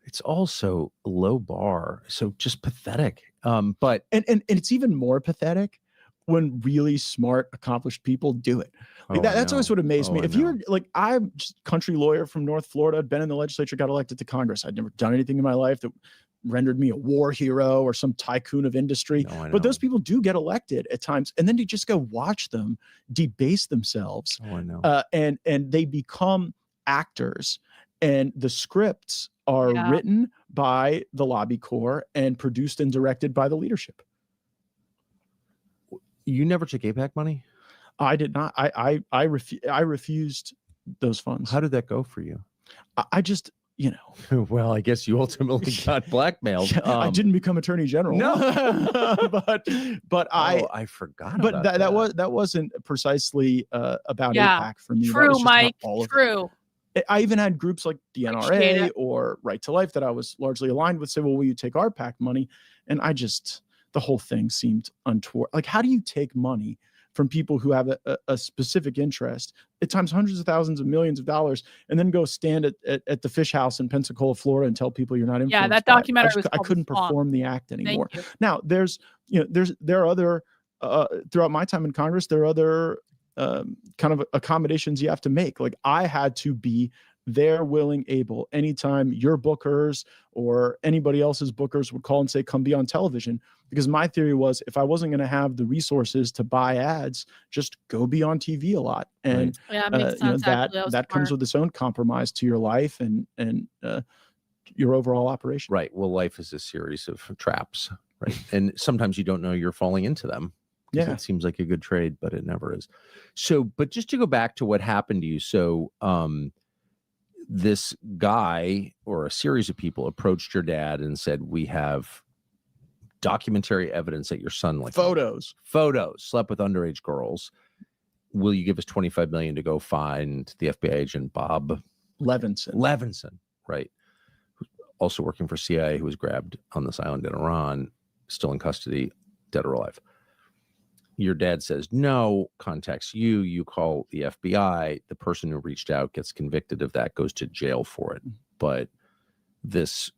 It's also a low bar, so just pathetic. But and it's even more pathetic when really smart, accomplished people do it. Like that's always what amazed me. If you're like, I'm just country lawyer from North Florida, been in the legislature, got elected to Congress. I'd never done anything in my life that rendered me a war hero or some tycoon of industry. But those people do get elected at times, and then to just go watch them debase themselves. And they become actors, and the scripts are written by the lobby corps and produced and directed by the leadership. You never took APAC money? I did not. I refused those funds. How did that go for you? I just, you know. Well, I guess you ultimately got blackmailed. I didn't become attorney general. No, but I forgot. But that wasn't precisely about APAC for me. True, Mike. True. I even had groups like the NRA or Right to Life that I was largely aligned with say, well, will you take our PAC money? And the whole thing seemed untoward. Like, how do you take money from people who have a specific interest, at times hundreds of thousands of millions of dollars, and then go stand at the fish house in Pensacola, Florida, and tell people you're not influenced? Yeah, that documentary was I couldn't perform the act anymore. Thank you. Now, there are other throughout my time in Congress, there are other kind of accommodations you have to make. Like, I had to be there, willing, able. Anytime your bookers or anybody else's bookers would call and say, come be on television, because my theory was, if I wasn't going to have the resources to buy ads, just go be on TV a lot. And makes sense, that comes with its own compromise to your life and your overall operation. Right. Well, life is a series of traps, right? And sometimes you don't know you're falling into them. Yeah. It seems like a good trade, but it never is. So, but just to go back to what happened to you. So, this guy or a series of people approached your dad and said, we have documentary evidence that your son, like photos slept with underage girls. Will you give us $25 million to go find the FBI agent Bob Levinson, right? Also working for CIA, who was grabbed on this island in Iran, still in custody, dead or alive. Your dad says no, contacts you, you call the FBI, the person who reached out gets convicted of that, goes to jail for it. But this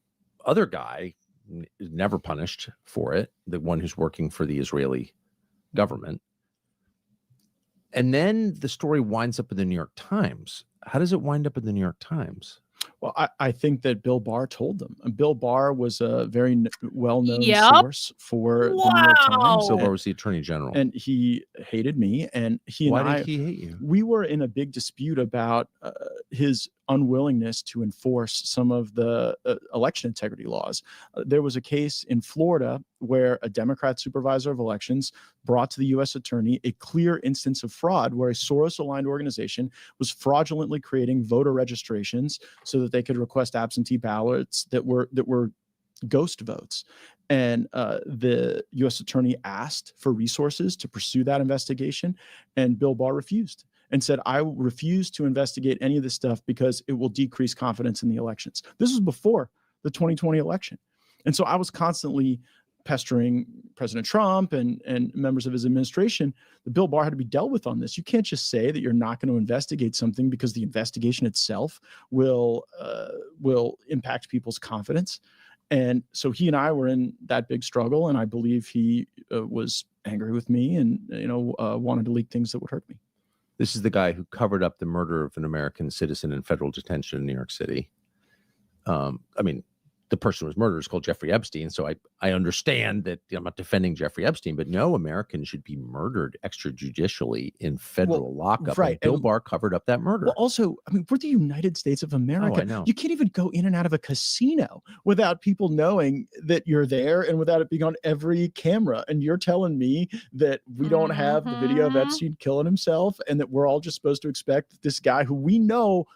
other guy is never punished for it, the one who's working for the Israeli government. And then the story winds up in the New York Times. How does it wind up in the New York Times? Well, I think that Bill Barr told them. And Bill Barr was a very well-known source for the New York Times. Bill Barr was the attorney general. And he hated me. And Why did he hate you? We were in a big dispute about his unwillingness to enforce some of the election integrity laws. There was a case in Florida where a Democrat supervisor of elections brought to the U.S. attorney a clear instance of fraud where a Soros-aligned organization was fraudulently creating voter registrations so that they could request absentee ballots that were ghost votes. And the U.S. attorney asked for resources to pursue that investigation, and Bill Barr refused and said, I refuse to investigate any of this stuff because it will decrease confidence in the elections. This was before the 2020 election. And so I was constantly pestering President Trump and members of his administration that Bill Barr had to be dealt with on this. You can't just say that you're not going to investigate something because the investigation itself will impact people's confidence. And so he and I were in that big struggle, and I believe he was angry with me and wanted to leak things that would hurt me. This is the guy who covered up the murder of an American citizen in federal detention in New York City. I mean, the person who was murdered is called Jeffrey Epstein. So I understand that I'm not defending Jeffrey Epstein, but no American should be murdered extrajudicially in federal lockup. Right. And Bill Barr covered up that murder. Well, also, I mean, we're the United States of America. I know. You can't even go in and out of a casino without people knowing that you're there and without it being on every camera. And you're telling me that we don't have the video of Epstein killing himself and that we're all just supposed to expect that this guy who we know,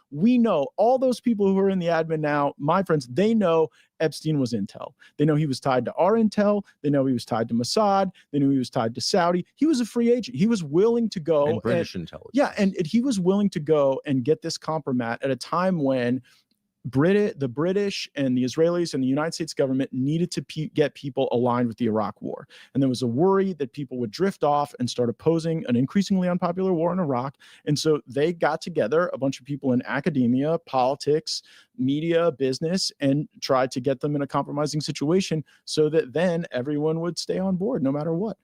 all those people who are in the admin now, my friends, they know Epstein was intel. They know he was tied to our intel. They know he was tied to Mossad. They knew he was tied to Saudi. He was a free agent. He was willing to go. And British intelligence. Yeah, and he was willing to go and get this compromat at a time when the British and the Israelis and the United States government needed to get people aligned with the Iraq war. And there was a worry that people would drift off and start opposing an increasingly unpopular war in Iraq. And so they got together, a bunch of people in academia, politics, media, business, and tried to get them in a compromising situation so that then everyone would stay on board no matter what.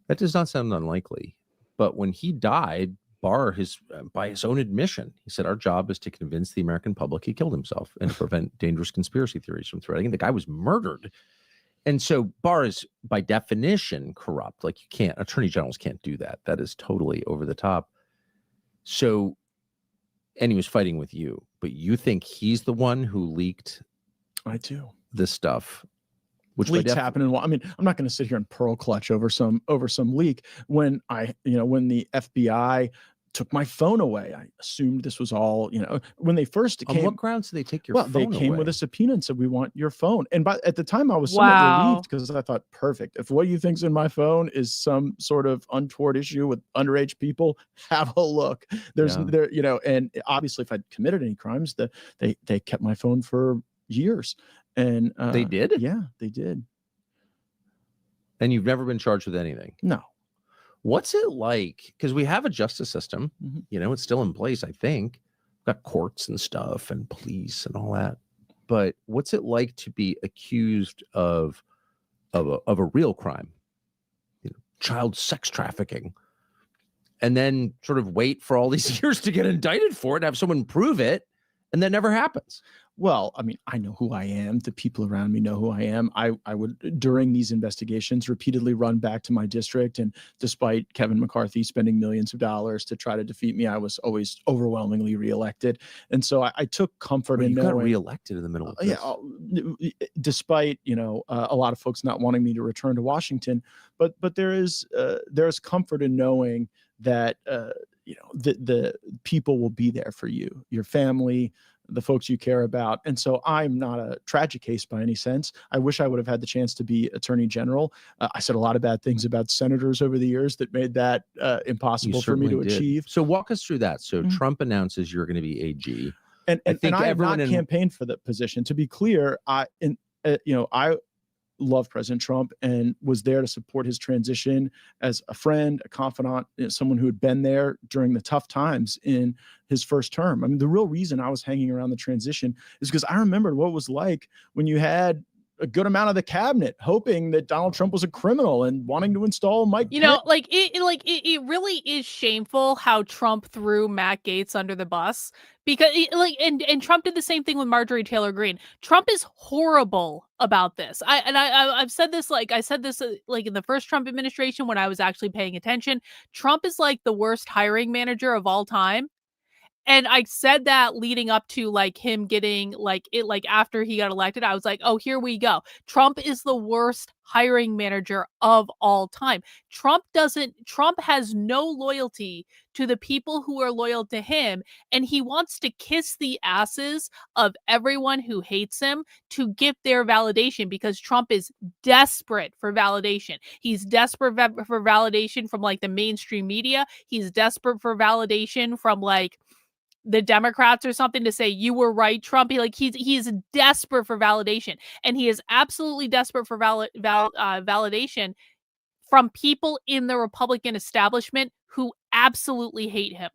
That does not sound unlikely. But when he died, Barr, by his own admission, he said, our job is to convince the American public he killed himself and to prevent dangerous conspiracy theories from spreading. The guy was murdered. And so Barr is, by definition, corrupt. Like, attorney generals can't do that. That is totally over the top. So, and he was fighting with you, but you think he's the one who leaked? I do. This stuff. Which leaks happen. And I mean, I'm not going to sit here and pearl clutch over some leak. When when the FBI took my phone away, I assumed this was all, when they first came. On what grounds did they take your phone away? Well, they came with a subpoena and said, we want your phone. And at the time I was somewhat relieved, because I thought, perfect. If what you think's in my phone is some sort of untoward issue with underage people, have a look. And obviously if I'd committed any crimes, they kept my phone for years. And they did? Yeah, they did. And you've never been charged with anything? No. What's it like? Because we have a justice system, it's still in place, I think. We've got courts and stuff and police and all that. But what's it like to be accused of a real crime, child sex trafficking, and then sort of wait for all these years to get indicted for it, have someone prove it, and that never happens? Well, I mean, I know who I am. The people around me know who I am. I would, during these investigations, repeatedly run back to my district. And despite Kevin McCarthy spending millions of dollars to try to defeat me, I was always overwhelmingly reelected. And so I took comfort in knowing. You got reelected in the middle of this. Yeah, despite, a lot of folks not wanting me to return to Washington. But there's comfort in knowing that, the people will be there for you, your family, the folks you care about. And so I'm not a tragic case by any sense. I wish I would have had the chance to be attorney general. I said a lot of bad things about senators over the years that made that impossible for me to achieve. So walk us through that. So Trump announces you're going to be AG. And I have not campaigned for the position. To be clear, I love President Trump and was there to support his transition as a friend, a confidant, someone who had been there during the tough times in his first term. I mean, the real reason I was hanging around the transition is because I remembered what it was like when you had a good amount of the cabinet hoping that Donald Trump was a criminal and wanting to install Mike. It really is shameful how Trump threw Matt Gaetz under the bus, because and Trump did the same thing with Marjorie Taylor Greene. Trump is horrible about this. I've said this, I said this in the first Trump administration when I was actually paying attention. Trump is like the worst hiring manager of all time. And I said that leading up to him getting after he got elected, I was like, oh, here we go. Trump is the worst hiring manager of all time. Trump has no loyalty to the people who are loyal to him. And he wants to kiss the asses of everyone who hates him to get their validation, because Trump is desperate for validation. He's desperate for validation from the mainstream media. He's desperate for validation from the Democrats or something to say, you were right, Trump. He's desperate for validation, and he is absolutely desperate for validation from people in the Republican establishment who absolutely hate him.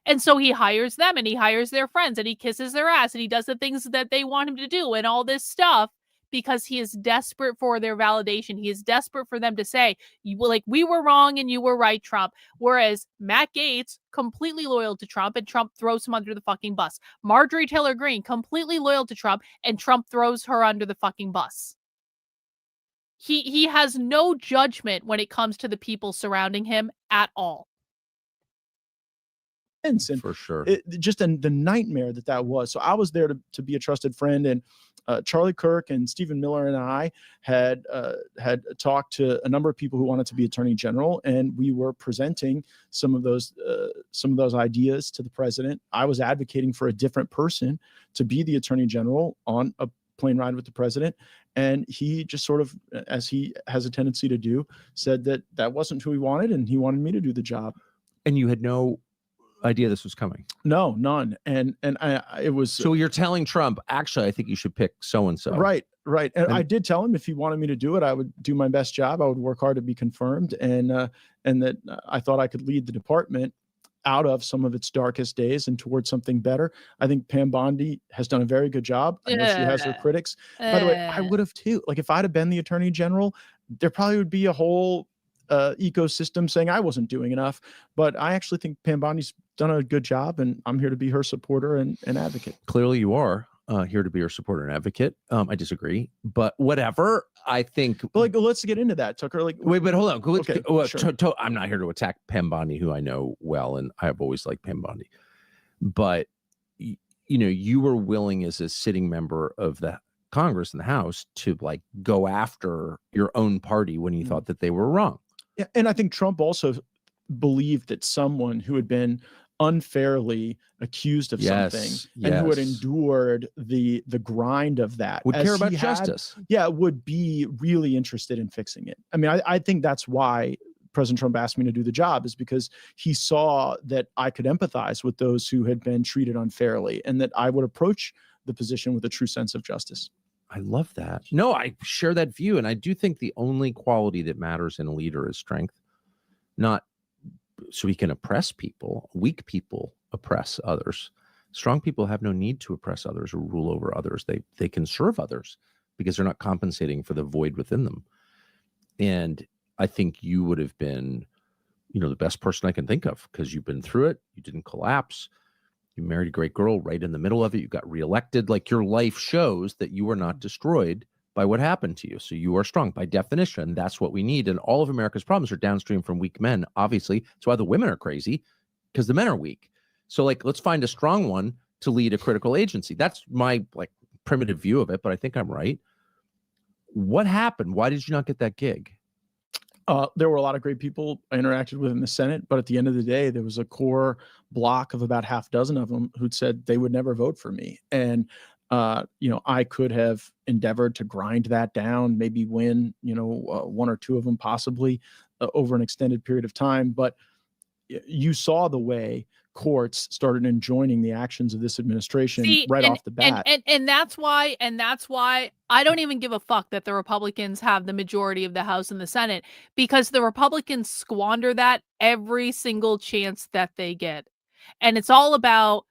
And so he hires them, and he hires their friends, and he kisses their ass, and he does the things that they want him to do and all this stuff, because he is desperate for their validation. He is desperate for them to say, we were wrong and you were right, Trump. Whereas Matt Gaetz, completely loyal to Trump, and Trump throws him under the fucking bus. Marjorie Taylor Greene, completely loyal to Trump, and Trump throws her under the fucking bus. He has no judgment when it comes to the people surrounding him at all. And for sure, just the nightmare that was. So I was there to be a trusted friend, and Charlie Kirk and Stephen Miller and I had talked to a number of people who wanted to be attorney general, and we were presenting some of those ideas to the president. I was advocating for a different person to be the attorney general on a plane ride with the president, and he just sort of, as he has a tendency to do, said that wasn't who he wanted, and he wanted me to do the job. And you had no idea this was coming? No, none. And it was. So you're telling Trump, actually, I think you should pick so and so. Right. And I did tell him if he wanted me to do it, I would do my best job. I would work hard to be confirmed, and that I thought I could lead the department out of some of its darkest days and towards something better. I think Pam Bondi has done a very good job. I know she has her critics. By the way, I would have too. If I'd have been the attorney general, there probably would be a whole ecosystem saying I wasn't doing enough. But I actually think Pam Bondi's done a good job, and I'm here to be her supporter and advocate. Clearly, you are here to be her supporter and advocate. I disagree, but whatever. I think. But like, let's get into that, Tucker. Like, wait, but hold on. Okay, sure. I'm not here to attack Pam Bondi, who I know well, and I have always liked Pam Bondi. But you were willing as a sitting member of the Congress and the House to like go after your own party when you thought that they were wrong. Yeah, and I think Trump also believed that someone who had been unfairly accused of something and who had endured the grind of that would care about justice. Yeah, would be really interested in fixing it. I mean, I think that's why President Trump asked me to do the job, is because he saw that I could empathize with those who had been treated unfairly and that I would approach the position with a true sense of justice. I love that. No, I share that view. And I do think the only quality that matters in a leader is strength, not so he can oppress people. Weak people oppress others. Strong people have no need to oppress others or rule over others. They can serve others because they're not compensating for the void within them. And I think you would have been, the best person I can think of, because you've been through it. You didn't collapse. You married a great girl right in the middle of it. You got reelected. Like, your life shows that you were not destroyed by what happened to you. So you are strong by definition. That's what we need. And all of America's problems are downstream from weak men. Obviously, that's why the women are crazy, because the men are weak. So let's find a strong one to lead a critical agency. That's my primitive view of it, but I think I'm right. What happened? Why did you not get that gig? There were a lot of great people I interacted with in the Senate, but at the end of the day, there was a core block of about half dozen of them who'd said they would never vote for me. And, I could have endeavored to grind that down, maybe win, one or two of them possibly over an extended period of time. But you saw the way courts started enjoining the actions of this administration off the bat. And that's why I don't even give a fuck that the Republicans have the majority of the House and the Senate, because the Republicans squander that every single chance that they get. And it's all about,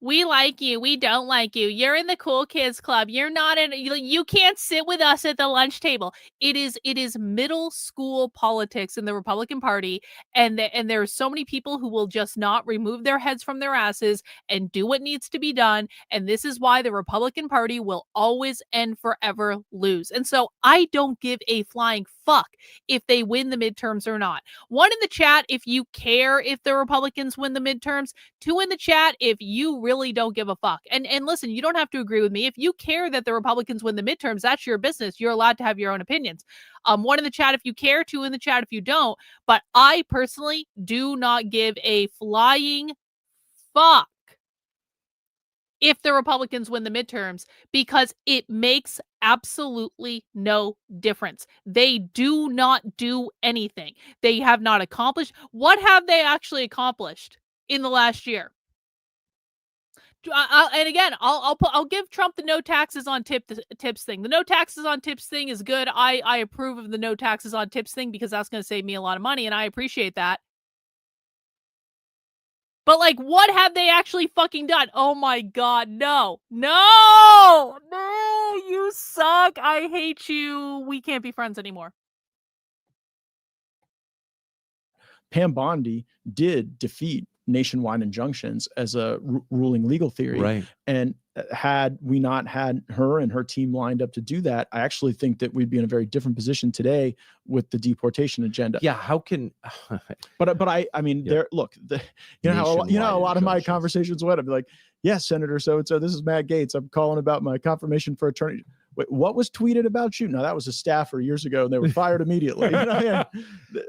we like you, we don't like you, you're in the cool kids club, you're not in, you can't sit with us at the lunch table. It is middle school politics in the Republican Party, and there are so many people who will just not remove their heads from their asses and do what needs to be done. And this is why the Republican Party will always and forever lose. And so I don't give a flying fuck if they win the midterms or not. 1 in the chat if you care if the Republicans win the midterms. 2 in the chat if you really don't give a fuck. And listen, you don't have to agree with me. If you care that the Republicans win the midterms, that's your business. You're allowed to have your own opinions. 1 in the chat if you care, 2 in the chat if you don't. But I personally do not give a flying fuck if the Republicans win the midterms, because it makes absolutely no difference. They do not do anything. They have not accomplished. What have they actually accomplished in the last year? And again, I'll give Trump the no taxes on tips thing. The no taxes on tips thing is good. I approve of the no taxes on tips thing, because that's going to save me a lot of money, and I appreciate that. But what have they actually fucking done? Oh my God, no, you suck. I hate you. We can't be friends anymore. Pam Bondi did defeat nationwide injunctions as a ruling legal theory. Right. And had we not had her and her team lined up to do that, I actually think that we'd be in a very different position today with the deportation agenda. Yeah. How can, but I mean, there, look, how a lot of my conversations went, I'd be like, yes, Senator so-and-so, this is Matt Gaetz. I'm calling about my confirmation for attorney. Wait, what was tweeted about you? No, that was a staffer years ago, and they were fired immediately.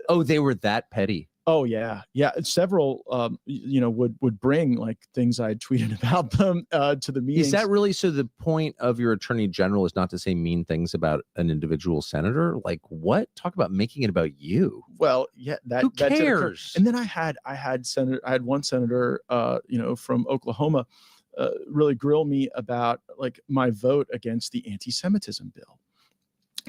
Oh, they were that petty. Oh yeah. Several, would bring things I had tweeted about them to the meetings. Is that really so? The point of your attorney general is not to say mean things about an individual senator. What? Talk about making it about you. Well, yeah. Who cares? And then I had one senator, from Oklahoma, really grill me about my vote against the anti-Semitism bill.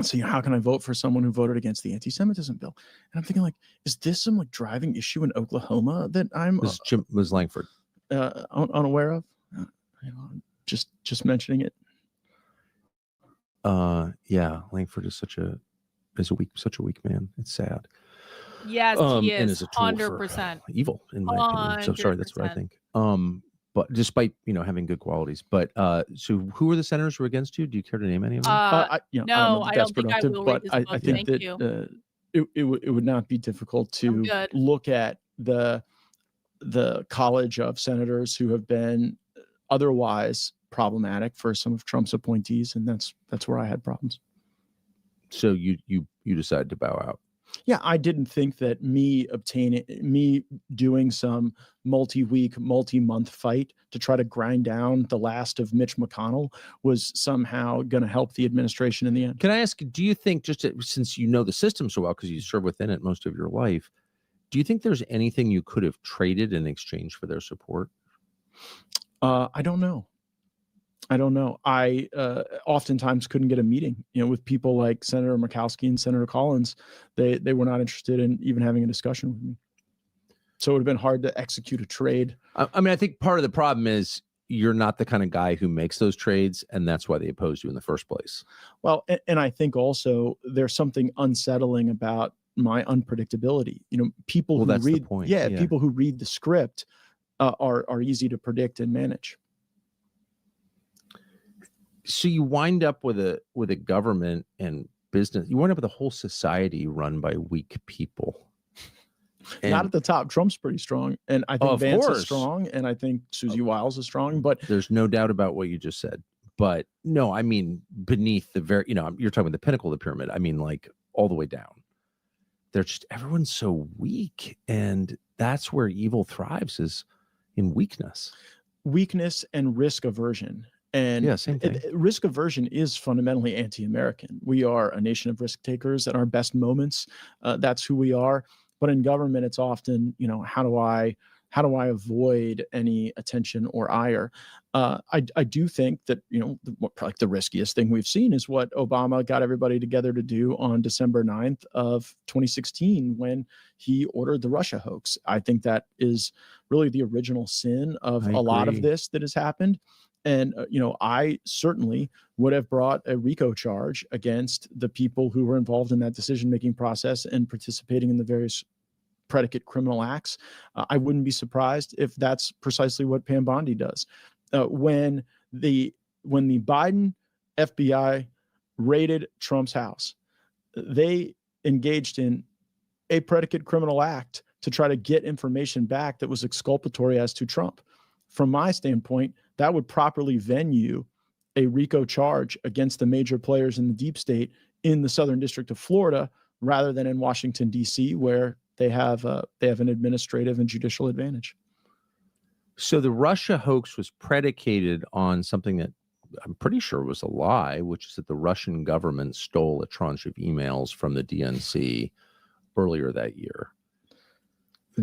So, how can I vote for someone who voted against the anti-Semitism bill? And I'm thinking, is this some driving issue in Oklahoma that I'm was Langford unaware of? Just mentioning it. Yeah, Langford is such a such a weak man. It's sad. Yes, he And is as a tool for 100%. evil, in my opinion. So sorry, that's what I 100%. think. But despite having good qualities, but so who are the senators who are against you? Do you care to name any of them? No, know I that that's don't think I productive, will but read this book. I think Thank that you. it would not be difficult to good. look at the college of senators who have been otherwise problematic for some of Trump's appointees, and that's where I had problems. So you decided to bow out. Yeah, I didn't think that me doing some multi-week, multi-month fight to try to grind down the last of Mitch McConnell was somehow going to help the administration in the end. Can I ask, do you think, since you know the system so well, because you served within it most of your life, do you think there's anything you could have traded in exchange for their support? I don't know. I oftentimes couldn't get a meeting, with people like Senator Murkowski and Senator Collins. They were not interested in even having a discussion with me. So it would have been hard to execute a trade. I mean, I think part of the problem is you're not the kind of guy who makes those trades, and that's why they opposed you in the first place. Well, and I think also there's something unsettling about my unpredictability. People who that's the read, point. People who read the script are easy to predict and manage. So you wind up with a government and business. You wind up with a whole society run by weak people. And not at the top. Trump's pretty strong, and I think Vance course. is strong, and I think Susie Wiles is strong. But there's no doubt about what you just said. But no, I mean beneath the very, you're talking about the pinnacle of the pyramid. I mean, like all the way down. They're just everyone's so weak, and that's where evil thrives, is in weakness and risk aversion. And same thing. Risk aversion is fundamentally anti-American. We are a nation of risk takers at our best moments. That's who we are. But in government, it's often, how do I avoid any attention or ire? I do think that, probably the riskiest thing we've seen is what Obama got everybody together to do on December 9th of 2016 when he ordered the Russia hoax. I think that is really the original sin of a lot of this that has happened. And, I certainly would have brought a RICO charge against the people who were involved in that decision-making process and participating in the various predicate criminal acts. I wouldn't be surprised if that's precisely what Pam Bondi does. When the Biden FBI raided Trump's house, they engaged in a predicate criminal act to try to get information back that was exculpatory as to Trump. From my standpoint, that would properly venue a RICO charge against the major players in the deep state in the Southern District of Florida, rather than in Washington, D.C., where they have an administrative and judicial advantage. So the Russia hoax was predicated on something that I'm pretty sure was a lie, which is that the Russian government stole a tranche of emails from the DNC earlier that year.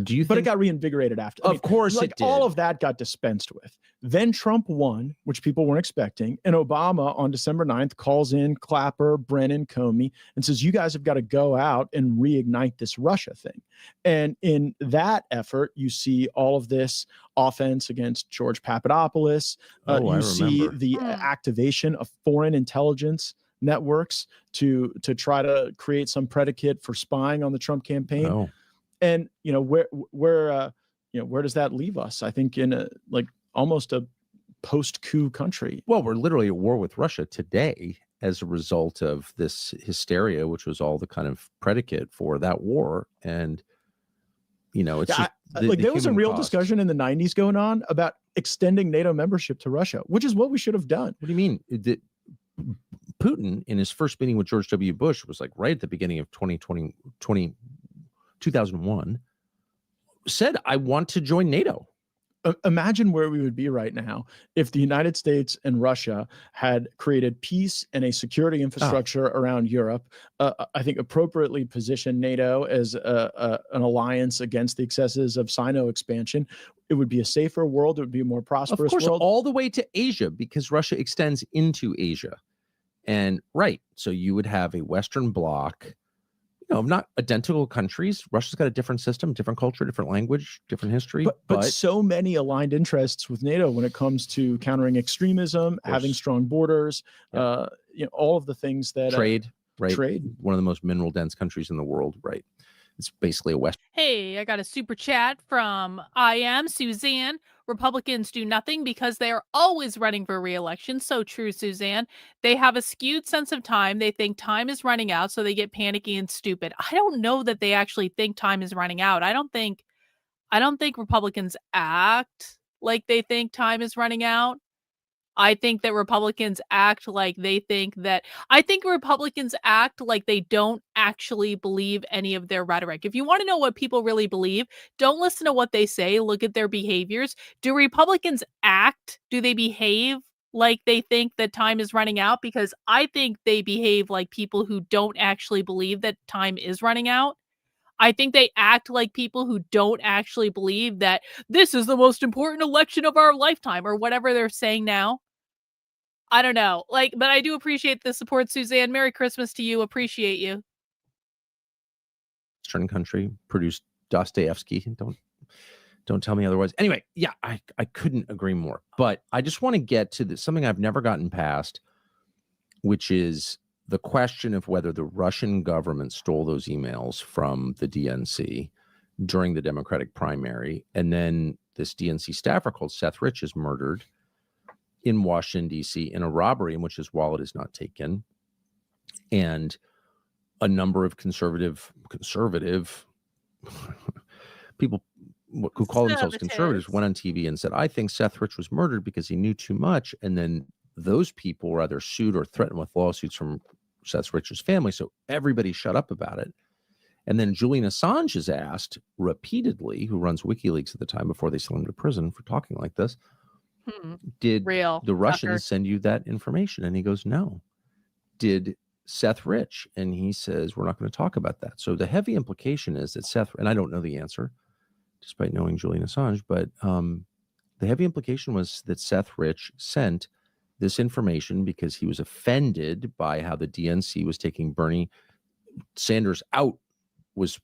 Do you think? But it got reinvigorated after. Of course it did. All of that got dispensed with. Then Trump won, which people weren't expecting. And Obama on December 9th calls in Clapper, Brennan, Comey, and says, you guys have got to go out and reignite this Russia thing. And in that effort, you see all of this offense against George Papadopoulos. You see the activation of foreign intelligence networks to try to create some predicate for spying on the Trump campaign. Oh. And where does that leave us? I think in almost a post-coup country. Well, we're literally at war with Russia today as a result of this hysteria, which was all the kind of predicate for that war. And it's just there was a real cost. Discussion in the 90s going on about extending NATO membership to Russia, which is what we should have done. What do you mean? Putin, in his first meeting with George W. Bush, was like right at the beginning of 2001, said, I want to join NATO. Imagine where we would be right now if the United States and Russia had created peace and a security infrastructure around Europe. I think appropriately positioned NATO as an alliance against the excesses of Sino expansion. It would be a safer world. It would be a more prosperous world. All the way to Asia, because Russia extends into Asia. And so you would have a Western bloc, not identical countries. Russia's got a different system, different culture, different language, different history. But so many aligned interests with NATO when it comes to countering extremism, having strong borders, all of the things that trade. right? Trade. One of the most mineral dense countries in the world, right? It's basically a West. Hey, I got a super chat from I am Suzanne. Republicans do nothing because they are always running for re-election. So true, Suzanne. They have a skewed sense of time. They think time is running out, so they get panicky and stupid. I don't know that they actually think time is running out. I don't think Republicans act like they think time is running out. I think that Republicans act like they think that I think Republicans act like they don't actually believe any of their rhetoric. If you want to know what people really believe, don't listen to what they say, look at their behaviors. Do Republicans act? Do they behave like they think that time is running out? Because I think they behave like people who don't actually believe that time is running out. I think they act like people who don't actually believe that this is the most important election of our lifetime or whatever they're saying now. I don't know. But I do appreciate the support, Suzanne. Merry Christmas to you. Appreciate you. Western country produced Dostoevsky. Don't tell me otherwise. Anyway, yeah, I couldn't agree more. But I just want to get to something I've never gotten past, which is the question of whether the Russian government stole those emails from the DNC during the Democratic primary, and then this DNC staffer called Seth Rich is murdered in Washington, D.C. in a robbery in which his wallet is not taken. And a number of conservative people who call themselves conservatives went on TV and said, I think Seth Rich was murdered because he knew too much. And then those people were either sued or threatened with lawsuits from Seth Rich's family. So everybody shut up about it. And then Julian Assange is asked repeatedly, who runs WikiLeaks at the time before they sent him to prison for talking like this, did the Russians send you that information? And he goes, no. Did Seth Rich? And he says, we're not going to talk about that. So the heavy implication is that Seth, and I don't know the answer, despite knowing Julian Assange, but the heavy implication was that Seth Rich sent this information because he was offended by how the DNC was taking Bernie Sanders out, was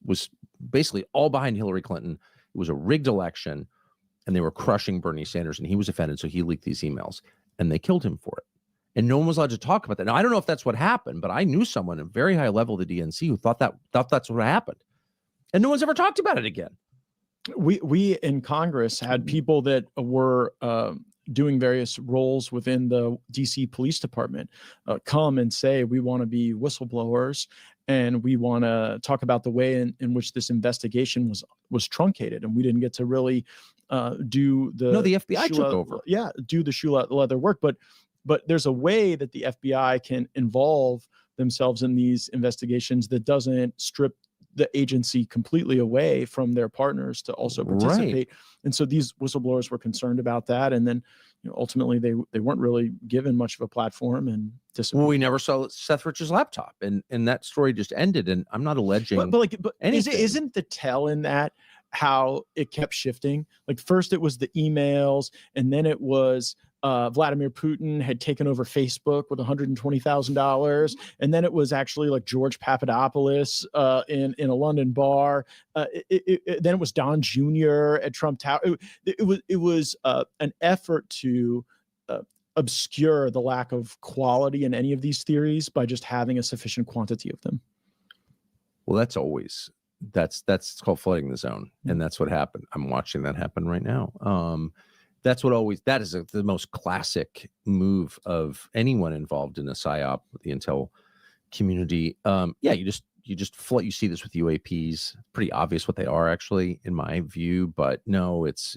basically all behind Hillary Clinton. It was a rigged election, and they were crushing Bernie Sanders, and he was offended, so he leaked these emails, and they killed him for it. And no one was allowed to talk about that. Now, I don't know if that's what happened, but I knew someone at a very high level of the DNC who thought that's what happened. And no one's ever talked about it again. We in Congress had people that were doing various roles within the DC Police Department come and say, we want to be whistleblowers and we want to talk about the way in which this investigation was truncated. And we didn't get to really do the... No, the FBI took over. Yeah, do the shoe leather work. But there's a way that the FBI can involve themselves in these investigations that doesn't strip the agency completely away from their partners to also participate. Right. And so these whistleblowers were concerned about that. And then ultimately they weren't really given much of a platform and disappeared. Well, we never saw Seth Rich's laptop and that story just ended. And I'm not alleging but isn't the tell in that how it kept shifting? Like first it was the emails, and then it was Vladimir Putin had taken over Facebook with $120,000, and then it was actually like George Papadopoulos in a London bar. Then it was Don Jr. at Trump Tower. It was an effort to obscure the lack of quality in any of these theories by just having a sufficient quantity of them. Well, that's called flooding the zone, and that's what happened. I'm watching that happen right now. That is the most classic move of anyone involved in a PSYOP, the intel community. You just flood. You see this with UAPs. Pretty obvious what they are, actually, in my view. But no, it's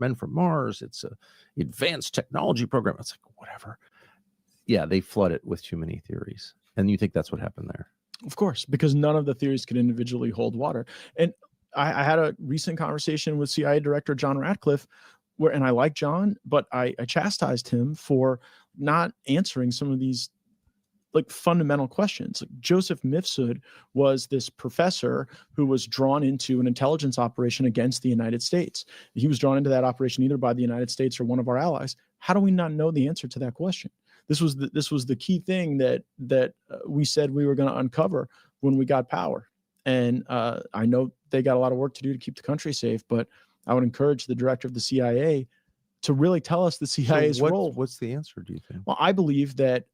men from Mars. It's a advanced technology program. It's like whatever. Yeah, they flood it with too many theories, and you think that's what happened there? Of course, because none of the theories could individually hold water. And I had a recent conversation with CIA Director John Ratcliffe, and I like John, but I chastised him for not answering some of these like fundamental questions. Like Joseph Mifsud was this professor who was drawn into an intelligence operation against the United States. He was drawn into that operation either by the United States or one of our allies. How do we not know the answer to that question? This was the key thing that we said we were going to uncover when we got power. And I know they got a lot of work to do to keep the country safe, but I would encourage the director of the CIA to really tell us the CIA's role. What's the answer, do you think? Well, I believe that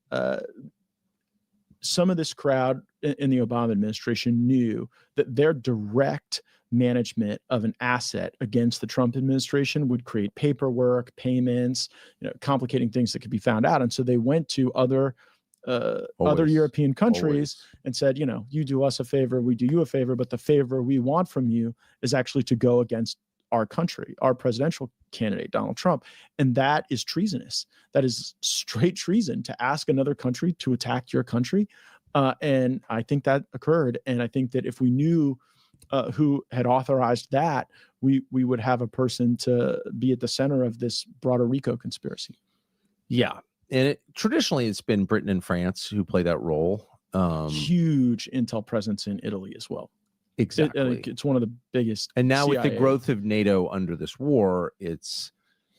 some of this crowd in the Obama administration knew that their direct management of an asset against the Trump administration would create paperwork, payments, complicating things that could be found out. And so they went to other European countries and said, you do us a favor, we do you a favor, but the favor we want from you is actually to go against our country, our presidential candidate, Donald Trump. And that is treasonous. That is straight treason to ask another country to attack your country. And I think that occurred. And I think that if we knew who had authorized that, we would have a person to be at the center of this broader RICO conspiracy. Yeah. And traditionally, it's been Britain and France who play that role. Huge intel presence in Italy as well. Exactly. It's one of the biggest. And now with the CIA. growth of NATO under this war, it's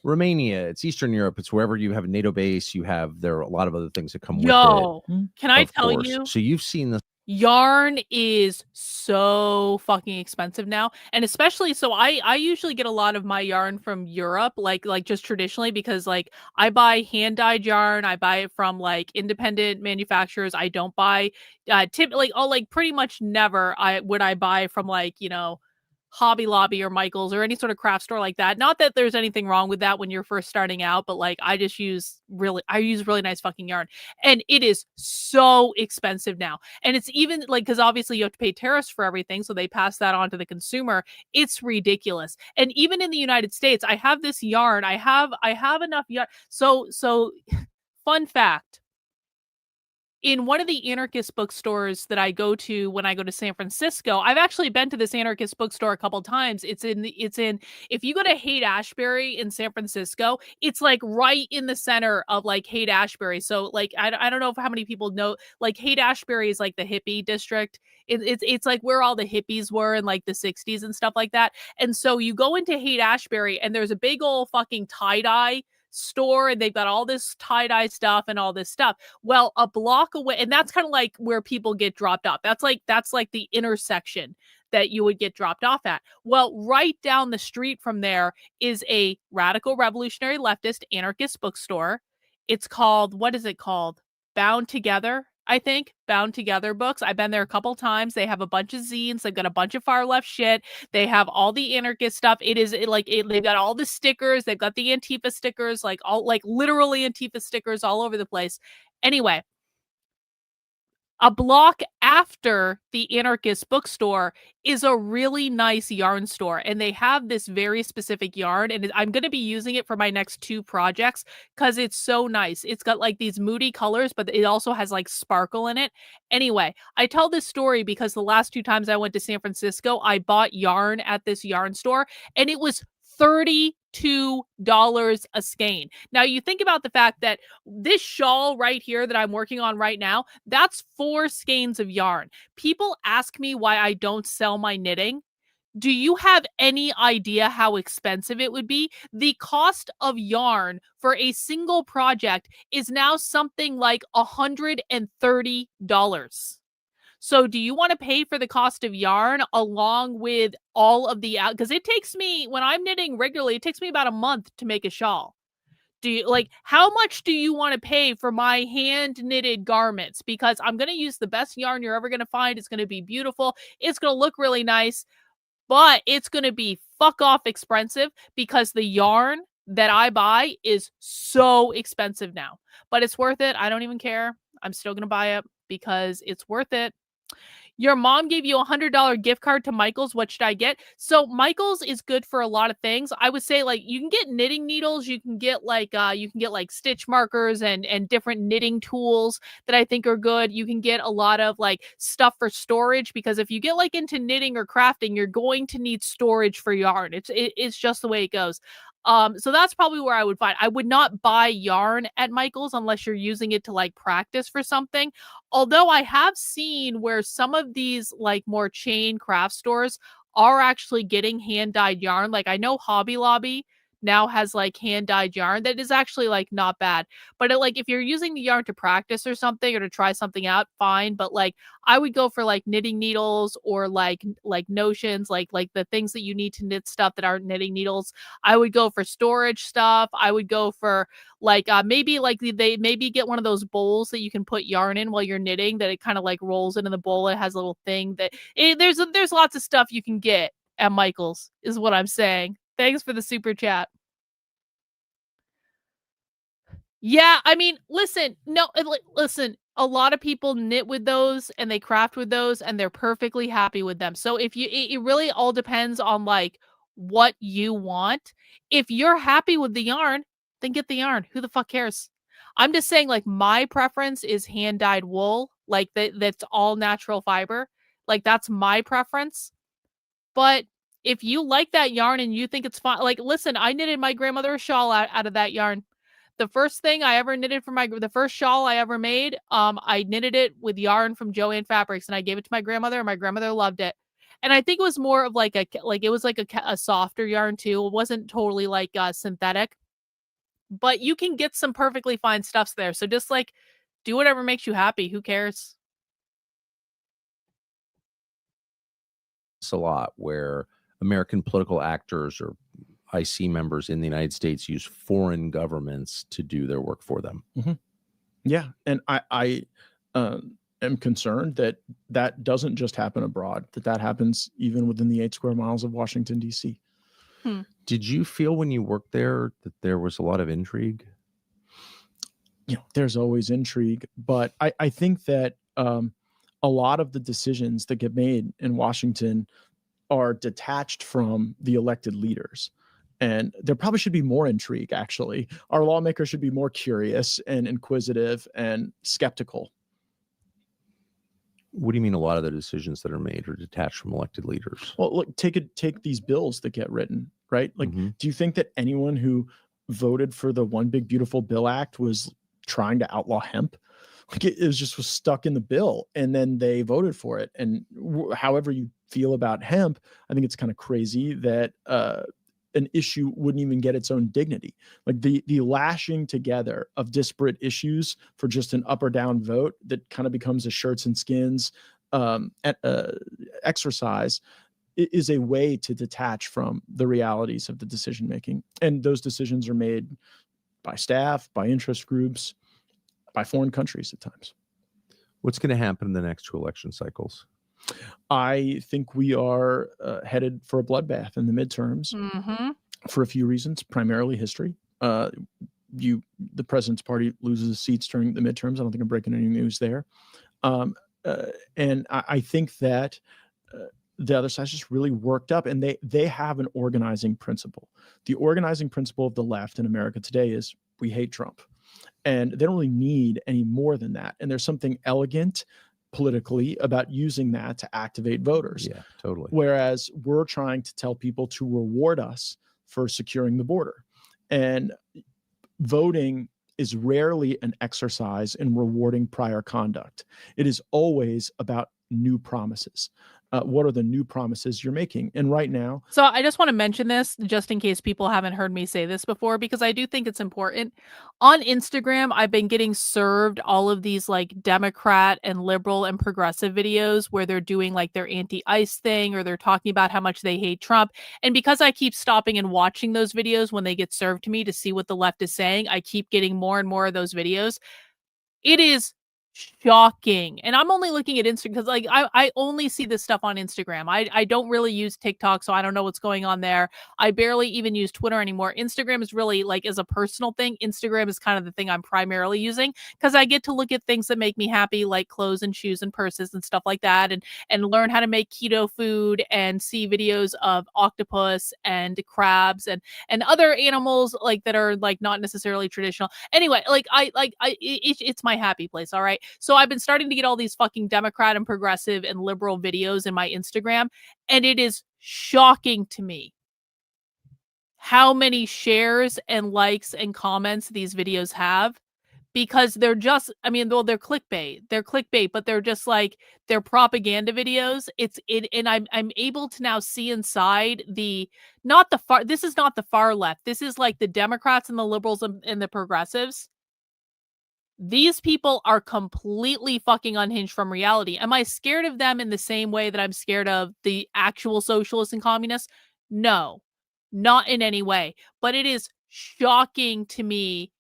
Romania, it's Eastern Europe, it's wherever you have a NATO base, there are a lot of other things that come with it. Can I tell course. you? So you've seen this. Yarn is so fucking expensive now, and especially so I usually get a lot of my yarn from Europe, like just traditionally, because like I buy hand dyed yarn, I buy it from like independent manufacturers. I don't buy pretty much never would I buy from like Hobby Lobby or Michaels or any sort of craft store like that. Not that there's anything wrong with that when you're first starting out, but like I use really nice fucking yarn, and it is so expensive now. And it's even like, because obviously you have to pay tariffs for everything, so they pass that on to the consumer. It's ridiculous. And even in the United States, I have this yarn. I have enough yarn. So fun fact. In one of the anarchist bookstores that I go to when I go to San Francisco, I've actually been to this anarchist bookstore a couple times. It's in if you go to Haight-Ashbury in San Francisco, it's like right in the center of like Haight-Ashbury. So like I don't know how many people know, like Haight-Ashbury is like the hippie district. It's like where all the hippies were in like the 60s and stuff like that. And so you go into Haight-Ashbury and there's a big old fucking tie-dye store, and they've got all this tie-dye stuff and all this stuff. Well, a block away, and that's kind of like where people get dropped off. That's like the intersection that you would get dropped off at. Well, right down the street from there is a radical revolutionary leftist anarchist bookstore. It's called, what is it called? Bound Together, I think. Bound Together Books. I've been there a couple times. They have a bunch of zines. They've got a bunch of far left shit. They have all the anarchist stuff. They've got all the stickers. They've got the Antifa stickers, literally Antifa stickers all over the place. Anyway, a block after the anarchist bookstore is a really nice yarn store, and they have this very specific yarn, and I'm going to be using it for my next 2 projects because it's so nice. It's got like these moody colors, but it also has like sparkle in it. Anyway, I tell this story because the last 2 times I went to San Francisco, I bought yarn at this yarn store, and it was $32 a skein. Now you think about the fact that this shawl right here that I'm working on right now, that's 4 skeins of yarn. People ask me why I don't sell my knitting. Do you have any idea how expensive it would be? The cost of yarn for a single project is now something like $130. So do you want to pay for the cost of yarn along with all of the because it takes me, when I'm knitting regularly, it takes me about a month to make a shawl. Do you how much do you want to pay for my hand knitted garments? Because I'm going to use the best yarn you're ever going to find. It's going to be beautiful. It's going to look really nice, but it's going to be fuck off expensive because the yarn that I buy is so expensive now, but it's worth it. I don't even care. I'm still going to buy it because it's worth it. Your mom gave you a $100 gift card to Michaels. What should I get? So Michaels is good for a lot of things. I would say like you can get knitting needles. You can get like stitch markers and different knitting tools that I think are good. You can get a lot of like stuff for storage, because if you get like into knitting or crafting, you're going to need storage for yarn. It's just the way it goes. So that's probably where I would find. I would not buy yarn at Michaels unless you're using it to like practice for something. Although I have seen where some of these like more chain craft stores are actually getting hand dyed yarn. Like I know Hobby Lobby now has like hand dyed yarn that is actually like not bad. But like if you're using the yarn to practice or something or to try something out, fine. But like I would go for like knitting needles or like notions, like the things that you need to knit stuff that aren't knitting needles. I would go for storage stuff. I would go for like maybe like they maybe get one of those bowls that you can put yarn in while you're knitting, that it kind of like rolls into the bowl. It has a little thing that there's lots of stuff you can get at Michael's, is what I'm saying. Thanks for the super chat. Yeah, I mean, listen, listen, a lot of people knit with those and they craft with those and they're perfectly happy with them. So if it really all depends on like what you want. If you're happy with the yarn, then get the yarn. Who the fuck cares? I'm just saying, like, my preference is hand dyed wool, like that's all natural fiber. Like that's my preference. But if you like that yarn and you think it's fun, like, listen, I knitted my grandmother a shawl out of that yarn. The first thing I ever knitted for the first shawl I ever made, I knitted it with yarn from Joann Fabrics, and I gave it to my grandmother, and my grandmother loved it. And I think it was more of like it was like a softer yarn too. It wasn't totally like synthetic, but you can get some perfectly fine stuffs there. So just like do whatever makes you happy. Who cares? It's a lot where American political actors or IC members in the United States use foreign governments to do their work for them. Mm-hmm. Yeah, and I am concerned that that doesn't just happen abroad, that happens even within the 8 square miles of Washington, D.C. Did you feel when you worked there that there was a lot of intrigue? You know, there's always intrigue, but I think that a lot of the decisions that get made in Washington are detached from the elected leaders. And there probably should be more intrigue, actually. Our lawmakers should be more curious and inquisitive and skeptical. What do you mean a lot of the decisions that are made are detached from elected leaders? Well, look, take these bills that get written, right? Like, do you think that anyone who voted for the One Big Beautiful Bill Act was trying to outlaw hemp? Like it was stuck in the bill, and then they voted for it. And however you feel about hemp, I think it's kind of crazy that an issue wouldn't even get its own dignity. Like the lashing together of disparate issues for just an up or down vote that kind of becomes a shirts and skins exercise is a way to detach from the realities of the decision making. And those decisions are made by staff, by interest groups, by foreign countries at times. What's going to happen in the next 2 election cycles? I think we are headed for a bloodbath in the midterms for a few reasons, primarily history. The president's party loses seats during the midterms. I don't think I'm breaking any news there. And I think that the other side's just really worked up, and they have an organizing principle. The organizing principle of the left in America today is we hate Trump. And they don't really need any more than that. And there's something elegant politically about using that to activate voters. Yeah, totally. Whereas we're trying to tell people to reward us for securing the border. And voting is rarely an exercise in rewarding prior conduct. It is always about new promises. What are the new promises you're making? And right now. So I just want to mention this just in case people haven't heard me say this before, because I do think it's important. On Instagram, I've been getting served all of these like Democrat and liberal and progressive videos where they're doing like their anti-ICE thing, or they're talking about how much they hate Trump. And because I keep stopping and watching those videos when they get served to me to see what the left is saying, I keep getting more and more of those videos. It is shocking. And I'm only looking at Instagram because like I only see this stuff on Instagram. I don't really use TikTok, so I don't know what's going on there. I barely even use Twitter anymore. Instagram is really like as a personal thing. Instagram is kind of the thing I'm primarily using because I get to look at things that make me happy, like clothes and shoes and purses and stuff like that, and learn how to make keto food and see videos of octopus and crabs and other animals like that are like not necessarily traditional. Anyway, like it's my happy place. All right. So I've been starting to get all these fucking Democrat and progressive and liberal videos in my Instagram, and it is shocking to me how many shares and likes and comments these videos have, because they're just, I mean, well, they're clickbait, but they're just like, they're propaganda videos. And I'm able to now see inside this is not the far left. This is like the Democrats and the liberals and the progressives. These people are completely fucking unhinged from reality. Am I scared of them in the same way that I'm scared of the actual socialists and communists? No, not in any way. But it is shocking to me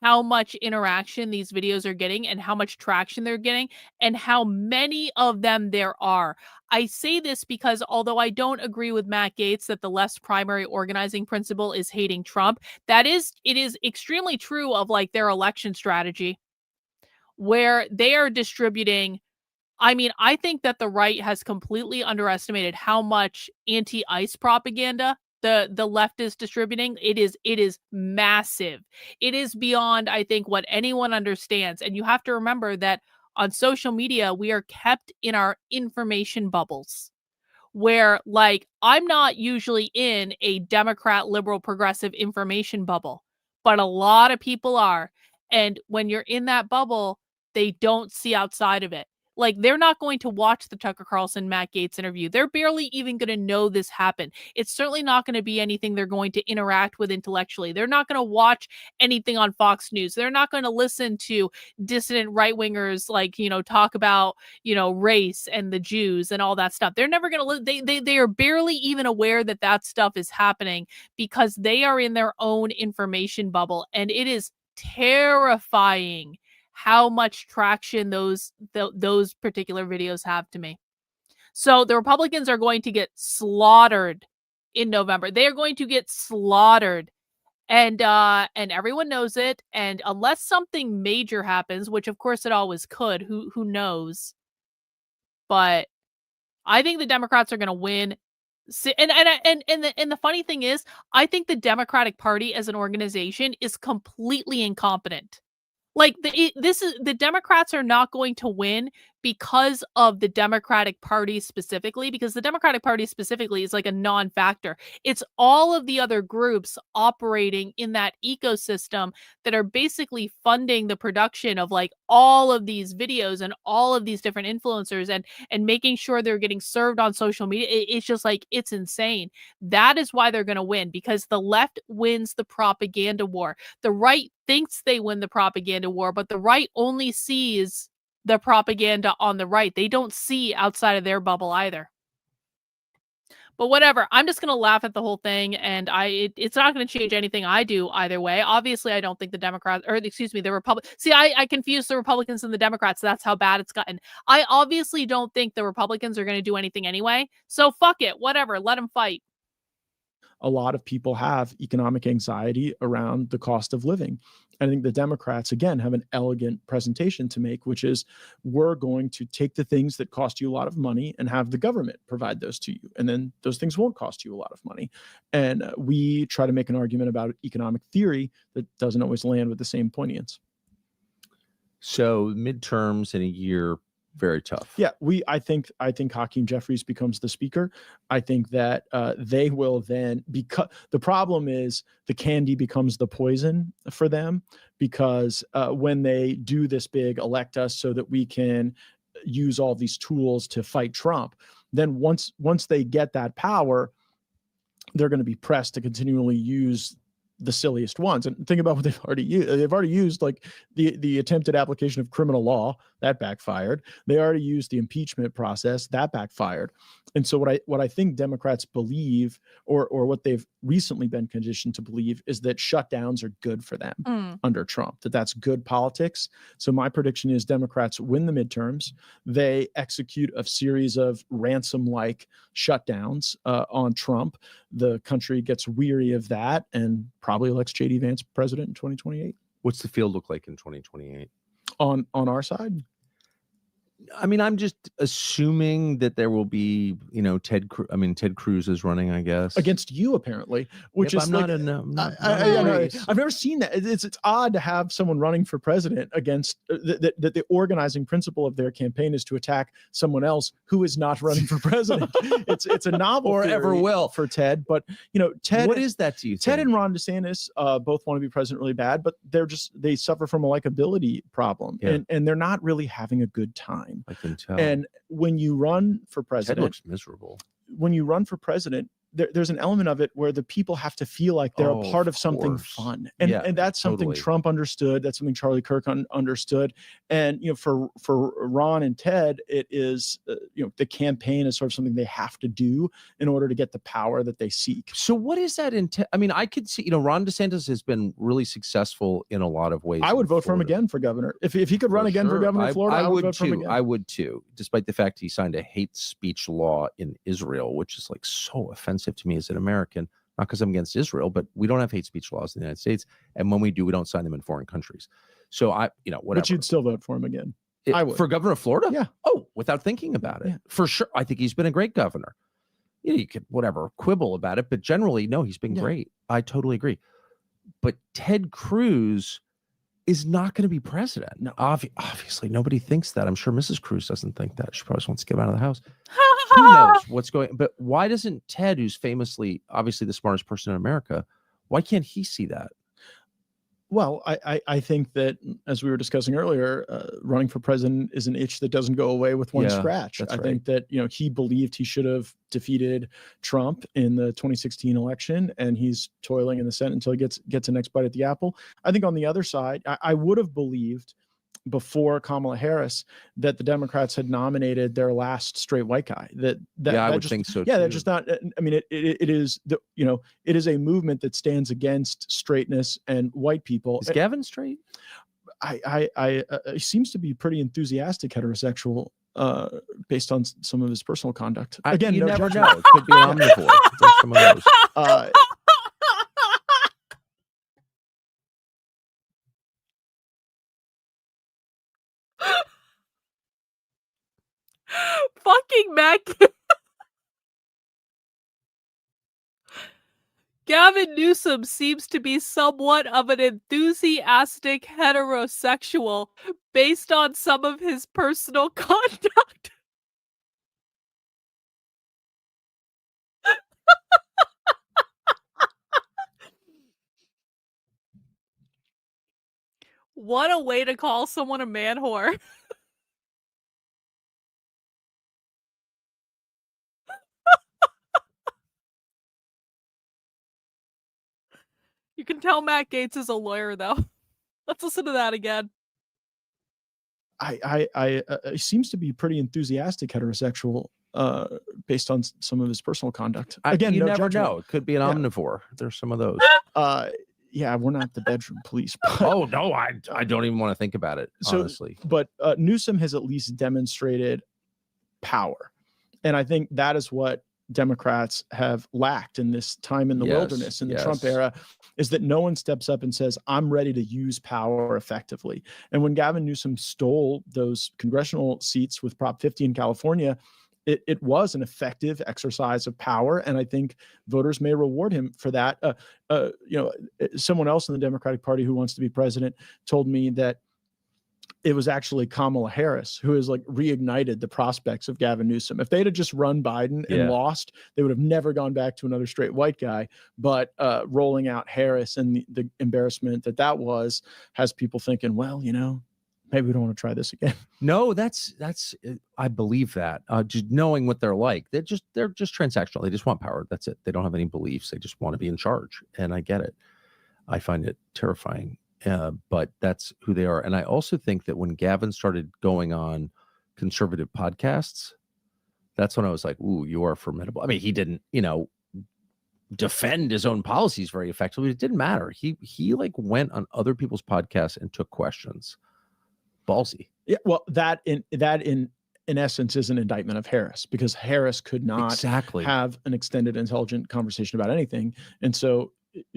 how much interaction these videos are getting and how much traction they're getting and how many of them there are. I say this because although I don't agree with Matt Gaetz that the left's primary organizing principle is hating Trump, it is extremely true of like their election strategy, where they are distributing. I mean, I think that the right has completely underestimated how much anti-ICE propaganda the left is distributing. It is massive. It is beyond, I think, what anyone understands. And you have to remember that on social media, we are kept in our information bubbles, where like I'm not usually in a Democrat, liberal, progressive information bubble, but a lot of people are. And when you're in that bubble, they don't see outside of it. Like, they're not going to watch the Tucker Carlson, Matt Gaetz interview. They're barely even going to know this happened. It's certainly not going to be anything they're going to interact with intellectually. They're not going to watch anything on Fox News. They're not going to listen to dissident right-wingers, like, talk about, race and the Jews and all that stuff. They're never going to, they are barely even aware that that stuff is happening because they are in their own information bubble. And it is terrifying how much traction those particular videos have to me. So the Republicans are going to get slaughtered in November. They are going to get slaughtered. And everyone knows it. And unless something major happens, which of course it always could, who knows? But I think the Democrats are going to win. And the funny thing is, I think the Democratic Party as an organization is completely incompetent. Like, the Democrats are not going to win because of the Democratic Party specifically, because the Democratic Party specifically is like a non-factor. It's all of the other groups operating in that ecosystem that are basically funding the production of like all of these videos and all of these different influencers and making sure they're getting served on social media. It's just like, it's insane. That is why they're going to win, because the left wins the propaganda war. The right thinks they win the propaganda war, but the right only sees the propaganda on the right. They don't see outside of their bubble either. But whatever, I'm just going to laugh at the whole thing, and it's not going to change anything I do either way. Obviously, I don't think the Democrats, or excuse me, the Republicans. See, I confuse the Republicans and the Democrats. That's how bad it's gotten. I obviously don't think the Republicans are going to do anything anyway. So fuck it, whatever, let them fight. A lot of people have economic anxiety around the cost of living. I think the Democrats, again, have an elegant presentation to make, which is, we're going to take the things that cost you a lot of money and have the government provide those to you. And then those things won't cost you a lot of money. And we try to make an argument about economic theory that doesn't always land with the same poignance. So midterms in a year, very tough. Yeah, I think Hakeem Jeffries becomes the speaker. I think that they will then, because the problem is the candy becomes the poison for them, because when they do this big elect us so that we can use all these tools to fight Trump, then once they get that power, they're going to be pressed to continually use the silliest ones. And think about what they've already used. They've already used like the attempted application of criminal law, that backfired. They already used the impeachment process, that backfired. And so what I think Democrats believe, or what they've recently been conditioned to believe, is that shutdowns are good for them under Trump, that's good politics. So my prediction is Democrats win the midterms. They execute a series of ransom-like shutdowns on Trump. The country gets weary of that and probably elects J.D. Vance president in 2028. What's the field look like in 2028? On our side? I mean, I'm just assuming that there will be, Ted Cruz is running, I guess. Against you, apparently, which Yeah, is but like, I'm not in a I know. race. I've never seen that. It's odd to have someone running for president against that the organizing principle of their campaign is to attack someone else who is not running for president. It's a novel Or ever theory will. for Ted, but Ted. What is that to you? Ted and Ron DeSantis both want to be president really bad, but they suffer from a likability problem, and they're not really having a good time. I can tell. And when you run for president, Ted looks miserable. when you run for president, there's an element of it where the people have to feel like they're a part of something course. fun, and Yeah, and that's something totally. Trump understood. That's something Charlie Kirk understood, and for Ron and Ted, it is the campaign is sort of something they have to do in order to get the power that they seek. So what is that intent? I mean, I could see, Ron DeSantis has been really successful in a lot of ways. I would in vote for him Florida. again for governor. If he could run again for governor of Florida, I would vote for him too. again. I would too, despite the fact he signed a hate speech law in Israel, which is like so offensive to me as an American. Not because I'm against Israel, but we don't have hate speech laws in the United States, and when we do, we don't sign them in foreign countries. So whatever. But you'd still vote for him again. I would. For governor of Florida. Yeah. Oh, without thinking about it, for sure. I think he's been a great governor. You could quibble about it, but generally, no, he's been great. I totally agree. But Ted Cruz is not going to be president. No, obviously, nobody thinks that. I'm sure Mrs. Cruz doesn't think that. She probably wants to get out of the house. Who knows what's going on? But why doesn't Ted, who's famously, obviously the smartest person in America, why can't he see that? Well, I think that, as we were discussing earlier, running for president is an itch that doesn't go away with one scratch. that's I right. think that he believed he should have defeated Trump in the 2016 election, and he's toiling in the Senate until he gets a next bite at the apple. I think on the other side, I would have believed before Kamala Harris that the Democrats had nominated their last straight white guy. I would think so. Yeah, too. they're just not. I mean, it is it is a movement that stands against straightness and white people. Is Gavin straight? He seems to be pretty enthusiastic heterosexual, based on some of his personal conduct. Again, you no never judgment. know. It could be an omnivore. There's some of those. Fucking Mac. Gavin Newsom seems to be somewhat of an enthusiastic heterosexual based on some of his personal conduct. What a way to call someone a man whore. You can tell Matt Gaetz is a lawyer, though. Let's listen to that again. He seems to be pretty enthusiastic heterosexual, based on some of his personal conduct. Again, you no never judgment. know. It could be an omnivore. There's some of those. Yeah, we're not the bedroom police. But, Oh no, I don't even want to think about it. Honestly, but Newsom has at least demonstrated power, and I think that is what Democrats have lacked in this time in the wilderness in the Trump era, is that no one steps up and says, I'm ready to use power effectively. And when Gavin Newsom stole those congressional seats with Prop 50 in California, it was an effective exercise of power. And I think voters may reward him for that. Someone else in the Democratic Party who wants to be president told me that it was actually Kamala Harris who has reignited the prospects of Gavin Newsom. If they'd have just run Biden and lost, they would have never gone back to another straight white guy. But rolling out Harris and the embarrassment that was has people thinking, well, maybe we don't want to try this again. no, that's I believe that. Just knowing what they're like, they're just transactional. They just want power. That's it. They don't have any beliefs. They just want to be in charge. And I get it. I find it terrifying. But that's who they are. And I also think that when Gavin started going on conservative podcasts, that's when I was like, ooh, you are formidable. I mean, he didn't, defend his own policies very effectively. It didn't matter. He went on other people's podcasts and took questions. Ballsy. Yeah, well, that in essence is an indictment of Harris, because Harris could not have an extended, intelligent conversation about anything. And so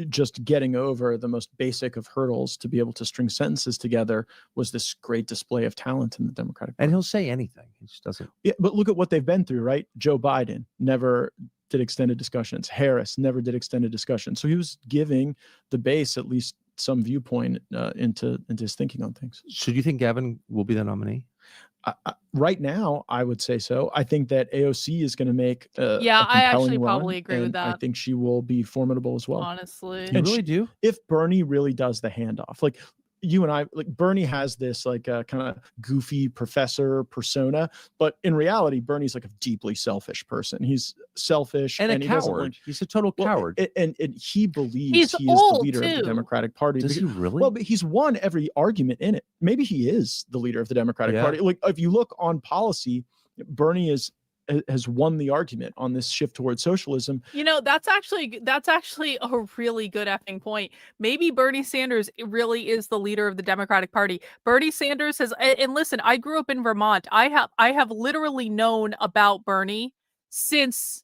just getting over the most basic of hurdles to be able to string sentences together was this great display of talent in the Democratic Party. And he'll say anything. He just doesn't. Yeah, but look at what they've been through, right? Joe Biden never did extended discussions. Harris never did extended discussions. So he was giving the base at least some viewpoint into his thinking on things. So do you think Gavin will be the nominee? Right now, I would say so. I think that AOC is going to make a I actually compelling run, probably agree with and I that. think she will be formidable as well. Honestly. You really do? If Bernie really does the handoff, like you and I, like Bernie has this like kind of goofy professor persona, but in reality, Bernie's like a deeply selfish person. He's selfish And a he doesn't coward. like- He's a total coward. And he believes He's he is the old, leader of too. the Democratic Party. Does he really? Well, but he's won every argument in it. Maybe he is the leader of the Democratic Yeah. Party. Like if you look on policy, Bernie has won the argument on this shift towards socialism. You know, that's actually a really good effing point. Maybe Bernie Sanders really is the leader of the Democratic Party. Bernie Sanders has, and listen, I grew up in Vermont. I have literally known about Bernie since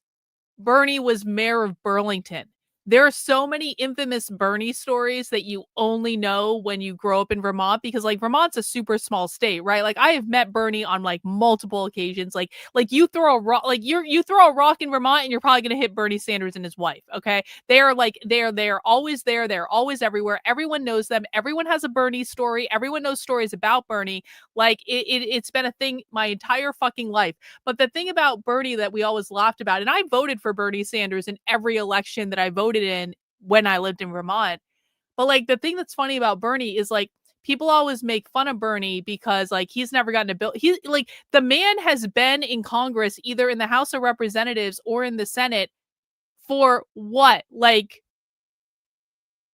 Bernie was mayor of Burlington. There are so many infamous Bernie stories that you only know when you grow up in Vermont, because like Vermont's a super small state, right? Like I have met Bernie on like multiple occasions. Like you throw a rock, like you throw a rock in Vermont and you're probably going to hit Bernie Sanders and his wife. Okay. They're always there. They're always everywhere. Everyone knows them. Everyone has a Bernie story. Everyone knows stories about Bernie. Like it's been a thing my entire fucking life. But the thing about Bernie that we always laughed about, and I voted for Bernie Sanders in every election that I voted in when I lived in Vermont. But like the thing that's funny about Bernie is like people always make fun of Bernie because like he's never gotten a bill. He's like the man has been in Congress, either in the House of Representatives or in the Senate for what, like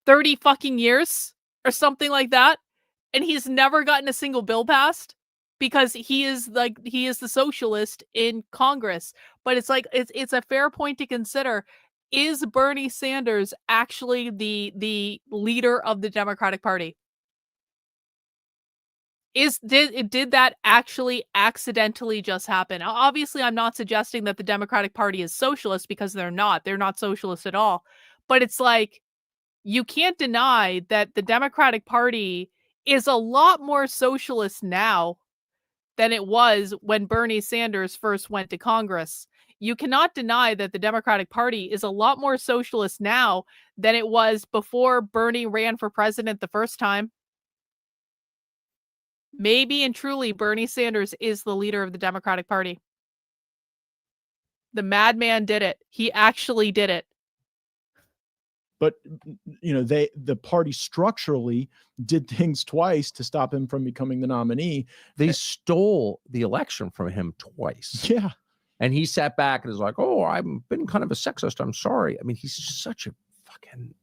30 fucking years or something like that. And he's never gotten a single bill passed because he is the socialist in Congress. But it's like, it's a fair point to consider. Is Bernie Sanders actually the leader of the Democratic Party? Did that actually accidentally just happen? Now, obviously, I'm not suggesting that the Democratic Party is socialist, because they're not. They're not socialist at all. But it's like, you can't deny that the Democratic Party is a lot more socialist now than it was when Bernie Sanders first went to Congress. You cannot deny that the Democratic Party is a lot more socialist now than it was before Bernie ran for president the first time. Maybe and truly, Bernie Sanders is the leader of the Democratic Party. The madman did it. He actually did it. But you know, the party structurally did things twice to stop him from becoming the nominee. They stole the election from him twice. Yeah. And he sat back and was like, "Oh, I've been kind of a sexist. I'm sorry." I mean, he's such a fucking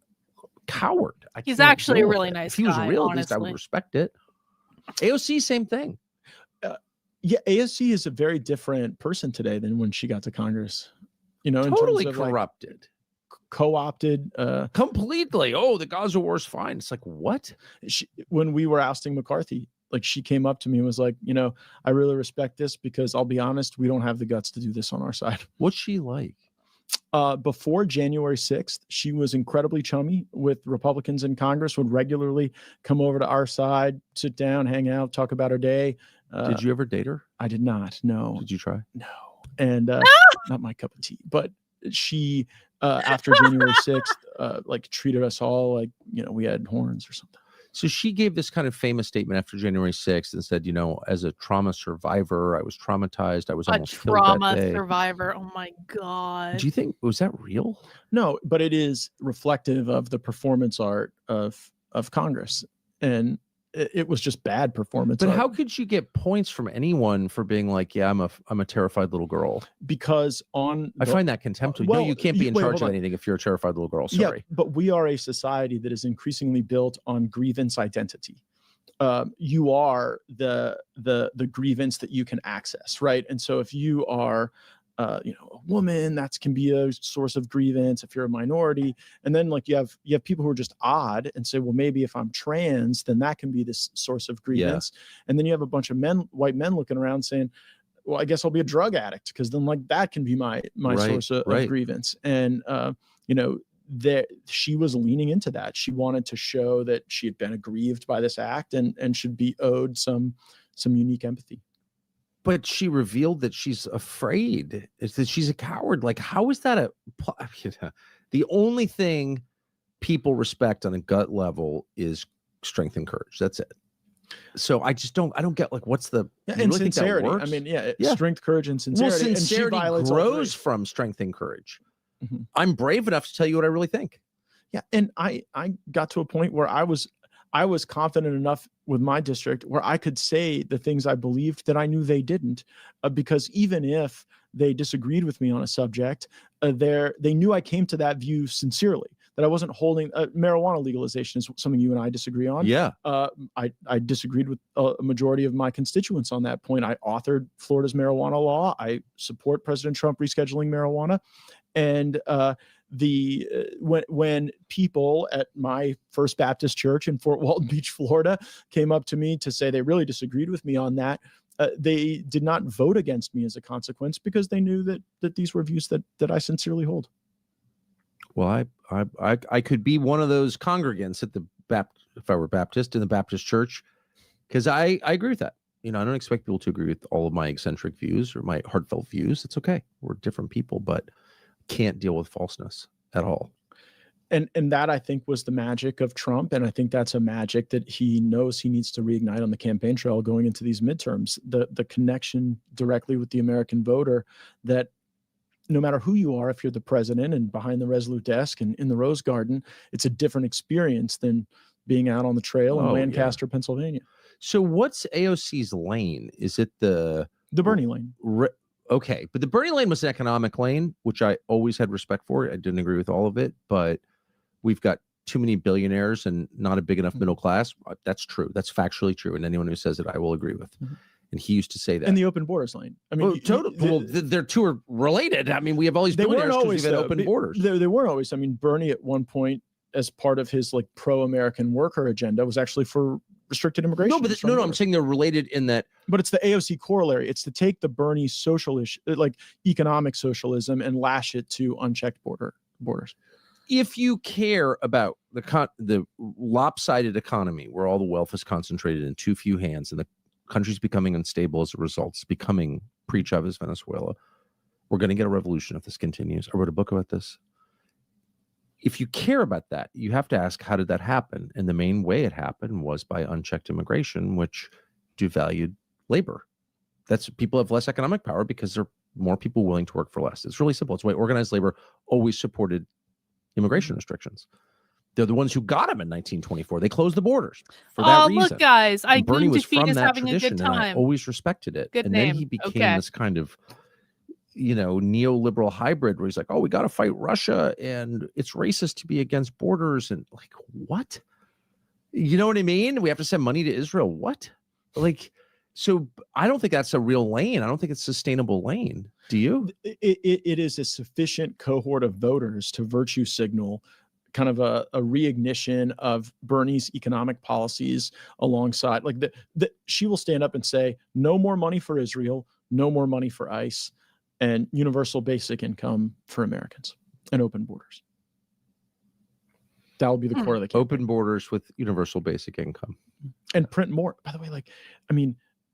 coward. He's actually a deal with really it. nice If he was guy, real, at least I honestly. would respect it. AOC, same thing. Yeah, AOC is a very different person today than when she got to Congress. You know, in Totally terms of, like, corrupted. co-opted completely. Oh, the Gaza war's fine. It's like, what? When we were ousting McCarthy, like she came up to me and was like, you know, I really respect this because I'll be honest, we don't have the guts to do this on our side. What's she like? Before January 6th, she was incredibly chummy with Republicans in Congress, would regularly come over to our side, sit down, hang out, talk about her day. Did you ever date her? I did not. No. Did you try? No. And not my cup of tea, but she, after January 6th, like treated us all like, you know, we had horns or something. So she gave this kind of famous statement after January 6th and said, you know, as a trauma survivor, I was traumatized. I was A almost killed that trauma day. survivor. Oh my God. Do you think, was that real? No, but it is reflective of the performance art of Congress. And it was just bad performance But art. how could you get points from anyone for being like, yeah, I'm a terrified little girl? Because I find that contemptible. well, No, you can't be in wait, charge hold of on. anything if you're a terrified little girl. Sorry. Yeah, but we are a society that is increasingly built on grievance identity. You are the grievance that you can access, right? And so if you are you know, a woman, that can be a source of grievance. If you're a minority, and then like you have people who are just odd and say, well, maybe if I'm trans, then that can be this source of grievance. And then you have a bunch of white men looking around saying, well, I guess I'll be a drug addict because then like that can be my Right, source of right. grievance. And you know, she was leaning into that. She wanted to show that she had been aggrieved by this act and should be owed some unique empathy. But she revealed that she's afraid. It's that she's a coward. Like, how is that the only thing people respect on a gut level is strength and courage. That's it. So I don't get, like, what's the and sincerity. I mean, strength, courage, and sincerity. Well, sincerity and grows from strength and courage. I'm brave enough to tell you what I really think. Yeah, and I got to a point where I was confident enough with my district where I could say the things I believed that I knew they didn't, because even if they disagreed with me on a subject, they knew I came to that view sincerely, that I wasn't holding marijuana legalization is something you and I disagree on. Yeah. I disagreed with a majority of my constituents on that point. I authored Florida's marijuana law. I support President Trump rescheduling marijuana. And when people at my First Baptist Church in Fort Walton Beach, Florida, came up to me to say they really disagreed with me on that, they did not vote against me as a consequence, because they knew that these were views that I sincerely hold. Well, I could be one of those congregants at the if I were Baptist in the Baptist church, because I agree with that. I don't expect people to agree with all of my eccentric views or my heartfelt views. It's okay. We're different people, but can't deal with falseness at all. And that, I think, was the magic of Trump. And I think that's a magic that he knows he needs to reignite on the campaign trail going into these midterms. The connection directly with the American voter, that no matter who you are, if you're the president and behind the Resolute desk and in the Rose Garden, it's a different experience than being out on the trail in Lancaster, Pennsylvania. So what's AOC's lane? Is it the Bernie lane? Okay, but the Bernie lane was an economic lane, which I always had respect for. I didn't agree with all of it, but we've got too many billionaires and not a big enough middle class. That's true. That's factually true. And anyone who says it, I will agree with. And he used to say that. In the open borders lane. I mean, they're two are related. I mean, we have all these billionaires because we've had open borders. They weren't always. I mean, Bernie at one point, as part of his pro-American worker agenda, was actually for restricted immigration. No, I'm saying they're related in that. But it's the AOC corollary. It's to take the Bernie socialist, like economic socialism, and lash it to unchecked borders. If you care about the lopsided economy where all the wealth is concentrated in too few hands and the country's becoming unstable as a result, it's becoming pre-Chavez Venezuela, we're going to get a revolution if this continues. I wrote a book about this. If you care about that, you have to ask, how did that happen? And the main way it happened was by unchecked immigration, which devalued labor. That's people have less economic power because there are more people willing to work for less. It's really simple. It's why organized labor always supported immigration restrictions. They're the ones who got them in 1924. They closed the borders for that reason. Look, guys, I Bernie was defeat from is that having tradition, a good and I time. always respected it. Good and name. then he became this kind of, neoliberal hybrid where he's like, oh, we got to fight Russia and it's racist to be against borders. And like, what? You know what I mean? We have to send money to Israel. What? Like, so I don't think that's a real lane. I don't think it's a sustainable lane. Do you? It is a sufficient cohort of voters to virtue signal kind of a reignition of Bernie's economic policies alongside, like, she will stand up and say, no more money for Israel, no more money for ICE, and universal basic income for Americans and open borders. That will be the core of the campaign. Open borders with universal basic income. And print more. By the way,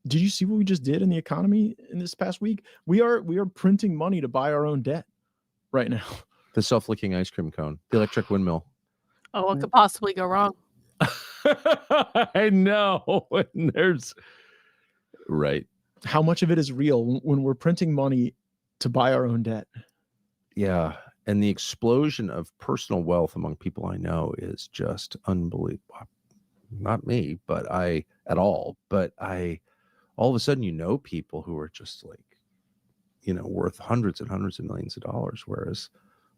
did you see what we just did in the economy in this past week? We are printing money to buy our own debt right now. The self-licking ice cream cone, the electric windmill. Oh, what could possibly go wrong? I know. And there's right. How much of it is real when we're printing money to buy our own debt? Yeah. And the explosion of personal wealth among people I know is just unbelievable. Not me, but all of a sudden, people who are just like, worth hundreds and hundreds of millions of dollars. Whereas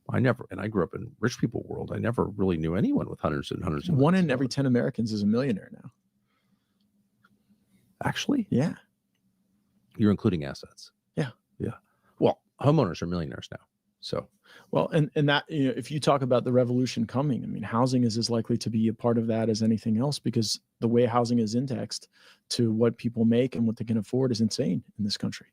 I grew up in rich people world. I never really knew anyone with hundreds and hundreds of millions. One in every 10 Americans is a millionaire now. Actually? Yeah. You're including assets. Yeah. Yeah. Well, homeowners are millionaires now. So, well, and that, if you talk about the revolution coming, I mean, housing is as likely to be a part of that as anything else, because the way housing is indexed to what people make and what they can afford is insane in this country.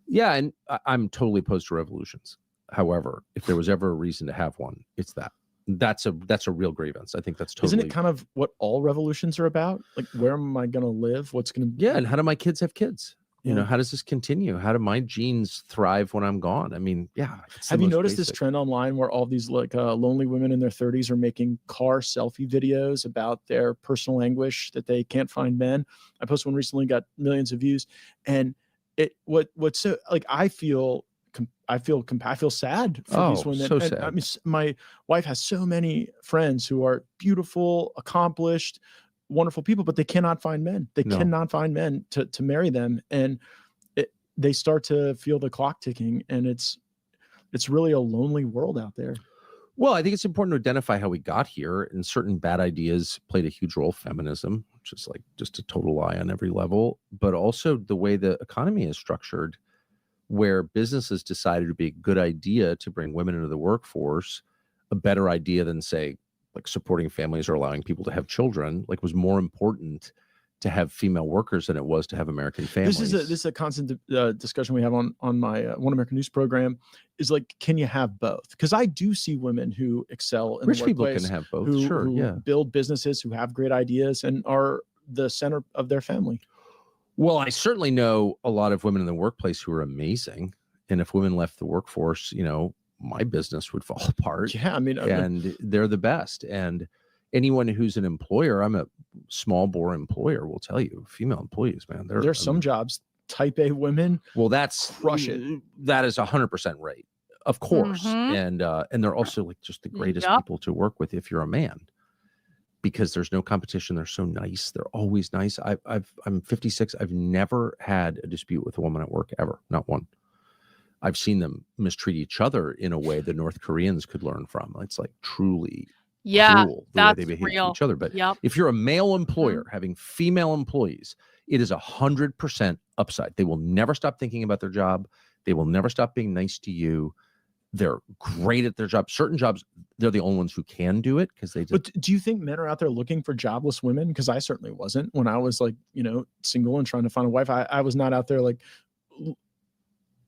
Yeah. And I'm totally opposed to revolutions. However, if there was ever a reason to have one, it's that. That's a real grievance. I think that's totally. Isn't it kind of what all revolutions are about? Like, where am I going to live? What's going to? Yeah, and how do my kids have kids? You know, Yeah. how does this continue? How do my genes thrive when I'm gone? I mean, yeah. Have you noticed this trend online where all these like lonely women in their 30s are making car selfie videos about their personal anguish that they can't find men? I posted one recently, got millions of views, and what's so like I feel sad for these women. So And, sad. I mean, my wife has so many friends who are beautiful, accomplished, wonderful people, but they cannot find men. They cannot find men to marry them, and they start to feel the clock ticking, and it's really a lonely world out there. Well, I think it's important to identify how we got here, and certain bad ideas played a huge role. Feminism, which is like just a total lie on every level, but also the way the economy is structured, where businesses decided to be a good idea to bring women into the workforce, a better idea than, say, like supporting families or allowing people to have children, like was more important to have female workers than it was to have American families. This is a constant discussion we have on my One American News program, is like, can you have both? Because I do see women who excel in Rich the people workplace, can have both, who, sure, who yeah. build businesses, who have great ideas, and are the center of their family. Well, I certainly know a lot of women in the workplace who are amazing. And if women left the workforce, you know, my business would fall apart. Yeah, I mean, and they're the best. And anyone who's an employer, I'm a small bore employer, will tell you, female employees, man, There's some jobs, type A women. Well, that's crush it. That is 100% right, of course. Mhm. And they're also like just the greatest Yup. people to work with if you're a man, because there's no competition. They're so nice. They're always nice. I'm 56. I've never had a dispute with a woman at work ever, not one. I've seen them mistreat each other in a way the North Koreans could learn from. It's like truly Yeah, cruel the way that's they behave real. to each other. But Yep. if you're a male employer having female employees, it is 100% upside. They will never stop thinking about their job. They will never stop being nice to you. They're great at their job. Certain jobs, they're the only ones who can do it because they just. But do you think men are out there looking for jobless women? Because I certainly wasn't when I was like, you know, single and trying to find a wife. I was not out there like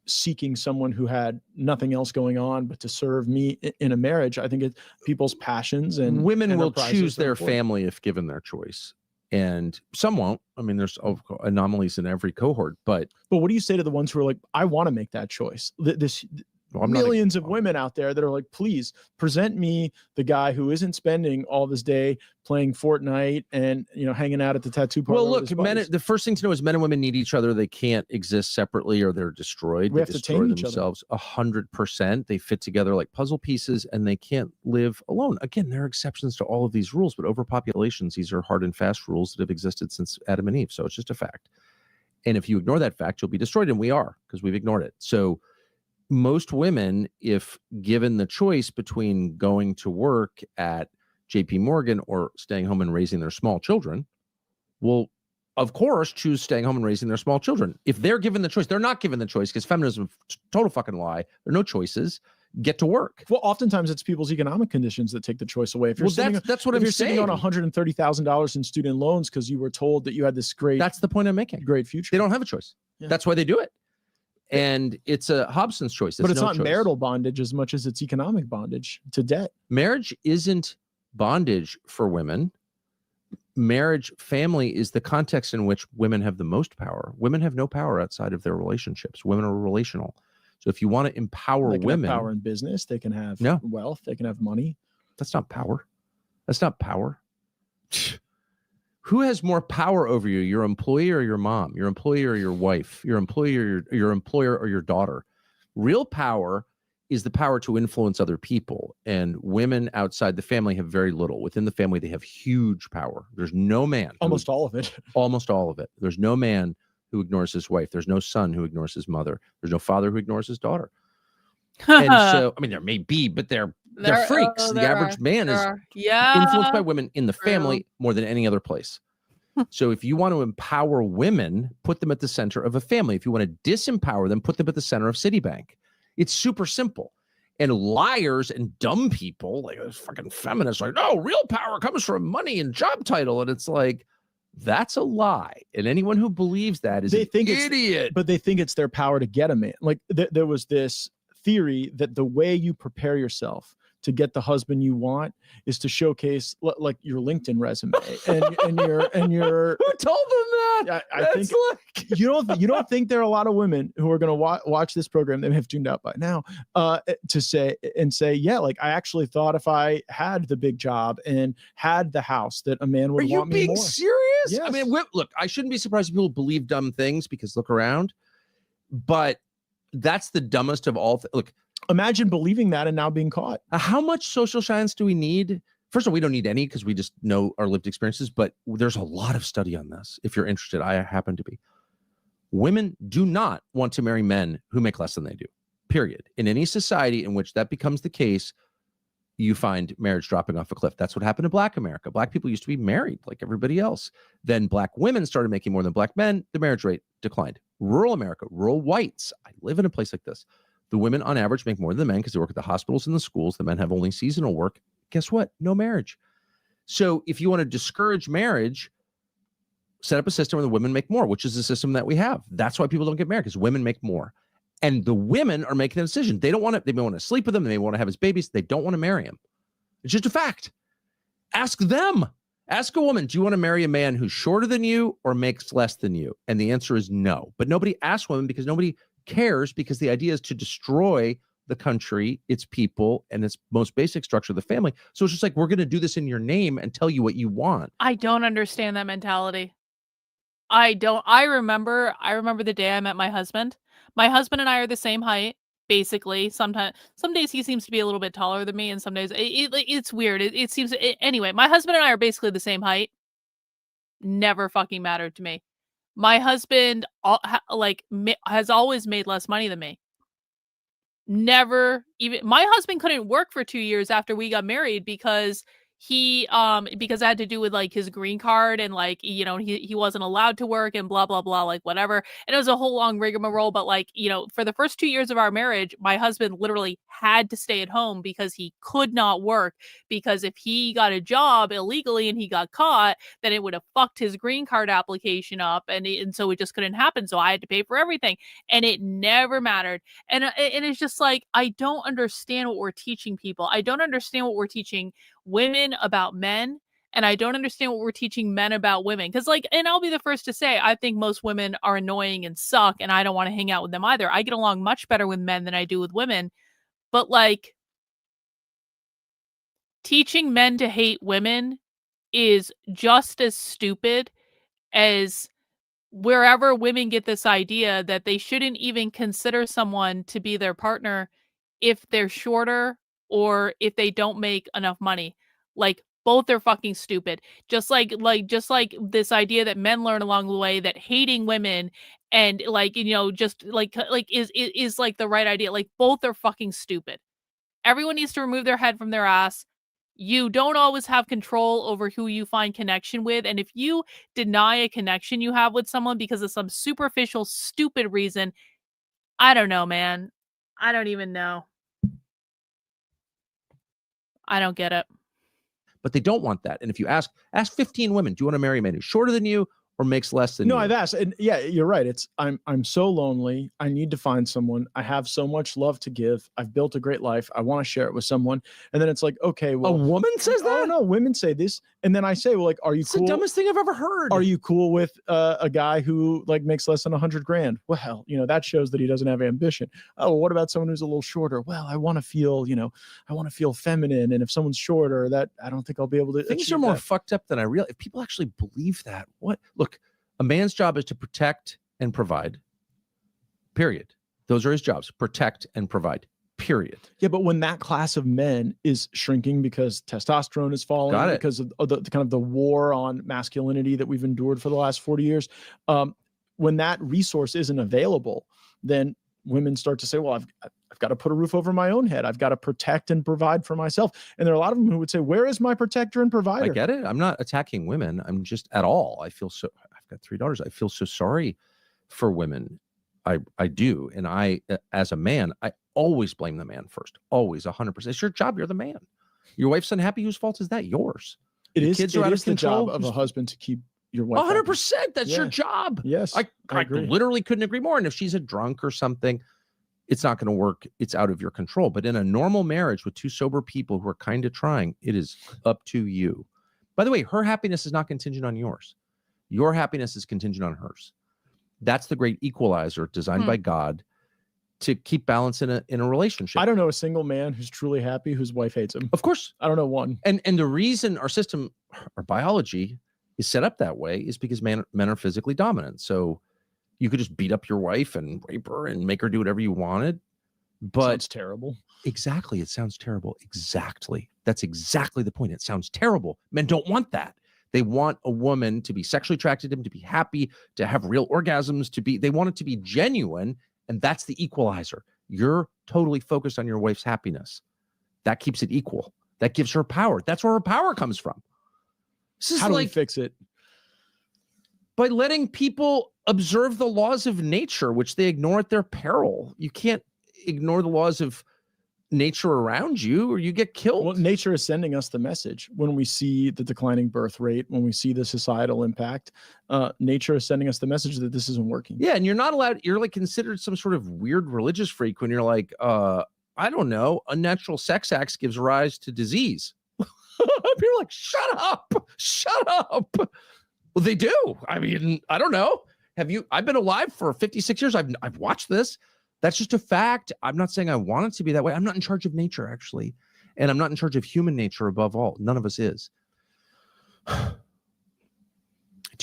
seeking someone who had nothing else going on but to serve me in a marriage. I think it's people's passions, and women will enterprises choose that are their important. family if given their choice, and some won't. I mean, there's anomalies in every cohort, but what do you say to the ones who are like, I want to make that choice? Well, I'm not millions of women out there that are like, please present me the guy who isn't spending all of his day playing Fortnite and, you know, hanging out at the tattoo parlor. Well, with look, his men. buddies. The first thing to know is men and women need each other. They can't exist separately, or they're destroyed. We They have to destroy tame each other. themselves 100%. They fit together like puzzle pieces, and they can't live alone. Again, there are exceptions to all of these rules, but overpopulations, these are hard and fast rules that have existed since Adam and Eve. So it's just a fact. And if you ignore that fact, you'll be destroyed, and we are, because we've ignored it. So most women, if given the choice between going to work at JP Morgan or staying home and raising their small children, will, of course, choose staying home and raising their small children. If they're given the choice, they're not given the choice, because feminism, total fucking lie. There are no choices. Get to work. Well, oftentimes it's people's economic conditions that take the choice away. If you're Well, sitting, that's what if I'm you're sitting on saying. $130,000 in student loans because you were told that you had this great, That's the point I'm making. great future. They don't have a choice. Yeah. That's why they do it. And it's a Hobson's choice. but There's it's no not choice. marital bondage as much as it's economic bondage to debt. Marriage isn't bondage for women. Marriage, family is the context in which women have the most power. Women have no power outside of their relationships. Women are relational. So if you want to empower They can women, have power in business. They can have No. wealth. They can have money. that's not power. That's not power. Who has more power over you, your employee or your mom, your employee or your wife, your employee or your employer or your daughter? Real power is the power to influence other people. And women outside the family have very little. Within the family, they have huge power. There's no man. Almost all of it. Almost all of it. There's no man who ignores his wife. There's no son who ignores his mother. There's no father who ignores his daughter. And so, I mean, there may be, but they're freaks. The average man is influenced by women in the family more than any other place. So if you want to empower women, put them at the center of a family. If you want to disempower them, put them at the center of Citibank. It's super simple. And liars and dumb people, like those fucking feminists, like, no, real power comes from money and job title. And it's like, that's a lie. And anyone who believes that is an idiot. But they think it's their power to get a man. Like there was this theory that the way you prepare yourself to get the husband you want is to showcase like your LinkedIn resume and your Who told them that? I think you don't think there are a lot of women who are going to watch this program, they may have tuned out by now, to say, yeah, like I actually thought if I had the big job and had the house that a man would want me more. Are you being serious? Yes. I mean, look, I shouldn't be surprised if people believe dumb things because look around, but that's the dumbest of all. Look, imagine believing that and now being caught. How much social science do we need? First of all, we don't need any because we just know our lived experiences, but there's a lot of study on this. If you're interested, I happen to be. Women do not want to marry men who make less than they do, period. In any society in which that becomes the case, you find marriage dropping off a cliff. That's what happened in Black America. Black people used to be married like everybody else. Then Black women started making more than Black men. The marriage rate declined. Rural America, rural whites. I live in a place like this. The women on average make more than the men because they work at the hospitals and the schools. The men have only seasonal work. Guess what? No marriage. So if you want to discourage marriage, set up a system where the women make more, which is the system that we have. That's why people don't get married, because women make more. And the women are making the decision. They don't want to, they may want to sleep with him. They may want to have his babies. They don't want to marry him. It's just a fact. Ask them. Ask a woman, do you want to marry a man who's shorter than you or makes less than you? And the answer is no. But nobody asks women because nobody cares, because the idea is to destroy the country, its people, and its most basic structure, the family. So it's just like, we're going to do this in your name and tell you what you want. I don't understand that mentality. I don't. I remember the day I met my husband. My husband and I are the same height, basically. Some days he seems to be a little bit taller than me, and some days it's weird. It seems anyway. My husband and I are basically the same height. Never fucking mattered to me. My husband has always made less money than me. Never even. My husband couldn't work for 2 years after we got married because because it had to do with like his green card, and like, you know, he wasn't allowed to work and blah blah blah, like whatever. And it was a whole long rigmarole. But like, you know, for the first 2 years of our marriage, my husband literally had to stay at home because he could not work, because if he got a job illegally and he got caught, then it would have fucked his green card application up, and so it just couldn't happen. So I had to pay for everything, and it never mattered. And it's just like, I don't understand what we're teaching people. I don't understand what we're teaching women about men, and I don't understand what we're teaching men about women. Because like, and I'll be the first to say, I think most women are annoying and suck, and I don't want to hang out with them either. I get along much better with men than I do with women. But like, teaching men to hate women is just as stupid as wherever women get this idea that they shouldn't even consider someone to be their partner if they're shorter or if they don't make enough money. Like, both are fucking stupid. Just like this idea that men learn along the way that hating women and like, you know, just like is like the right idea. Like, both are fucking stupid. Everyone needs to remove their head from their ass. You don't always have control over who you find connection with. And if you deny a connection you have with someone because of some superficial, stupid reason, I don't know, man. I don't even know. I don't get it. But they don't want that. And if you ask 15 women, do you want to marry a man who's shorter than you or makes less than you? No, I've asked, and yeah, you're right. I'm so lonely. I need to find someone. I have so much love to give. I've built a great life. I want to share it with someone. And then it's like, okay, well, a woman says that? Oh no, women say this. And then I say, well, like, are you cool? It's the dumbest thing I've ever heard. Are you cool with a guy who like makes less than $100,000? Well, you know, that shows that he doesn't have ambition. Oh, well, what about someone who's a little shorter? Well, I want to feel, you know, I want to feel feminine. And if someone's shorter, that I don't think I'll be able to. Things are more fucked up than I realize. If people actually believe that, what? Look, a man's job is to protect and provide, period. Those are his jobs, protect and provide, period. Yeah, but when that class of men is shrinking because testosterone is falling, because of the kind of the war on masculinity that we've endured for the last 40 years, when that resource isn't available, then women start to say, well, I've got to put a roof over my own head. I've got to protect and provide for myself. And there are a lot of them who would say, where is my protector and provider? I get it. I'm not attacking women. I'm just at all. I've got 3 daughters. I feel so sorry for women. I do. And I, as a man, I always blame the man first. Always, 100%. It's your job. You're the man. Your wife's unhappy. Whose fault is that? Yours. It is. Kids It are out is of the control. job of a husband to keep your wife 100%. That's your job. Yes, I agree. literally couldn't agree more. And if she's a drunk or something, it's not going to work. It's out of your control. But in a normal marriage with two sober people who are kind of trying, it is up to you. By the way, her happiness is not contingent on yours. Your happiness is contingent on hers. That's the great equalizer designed by God to keep balance in a relationship. I don't know a single man who's truly happy whose wife hates him. Of course. I don't know one. And the reason our system, our biology is set up that way is because men are physically dominant. So you could just beat up your wife and rape her and make her do whatever you wanted. But it's terrible. Exactly. It sounds terrible. Exactly. That's exactly the point. It sounds terrible. Men don't want that. They want a woman to be sexually attracted to them, to be happy, to have real orgasms, they want it to be genuine. And that's the equalizer. You're totally focused on your wife's happiness. That keeps it equal. That gives her power. That's where her power comes from. This is How do we fix it? By letting people observe the laws of nature, which they ignore at their peril. You can't ignore the laws of nature around you or you get killed. Well, nature is sending us the message when we see the declining birth rate, when we see the societal impact. Nature is sending us the message that this isn't working. Yeah, and you're not allowed, you're like considered some sort of weird religious freak when you're like, I don't know, unnatural sex acts gives rise to disease. People are like, shut up. Well, they do. I mean, I don't know. I've been alive for 56 years. I've watched this. That's just a fact. I'm not saying I want it to be that way. I'm not in charge of nature, actually. And I'm not in charge of human nature above all. None of us is. Do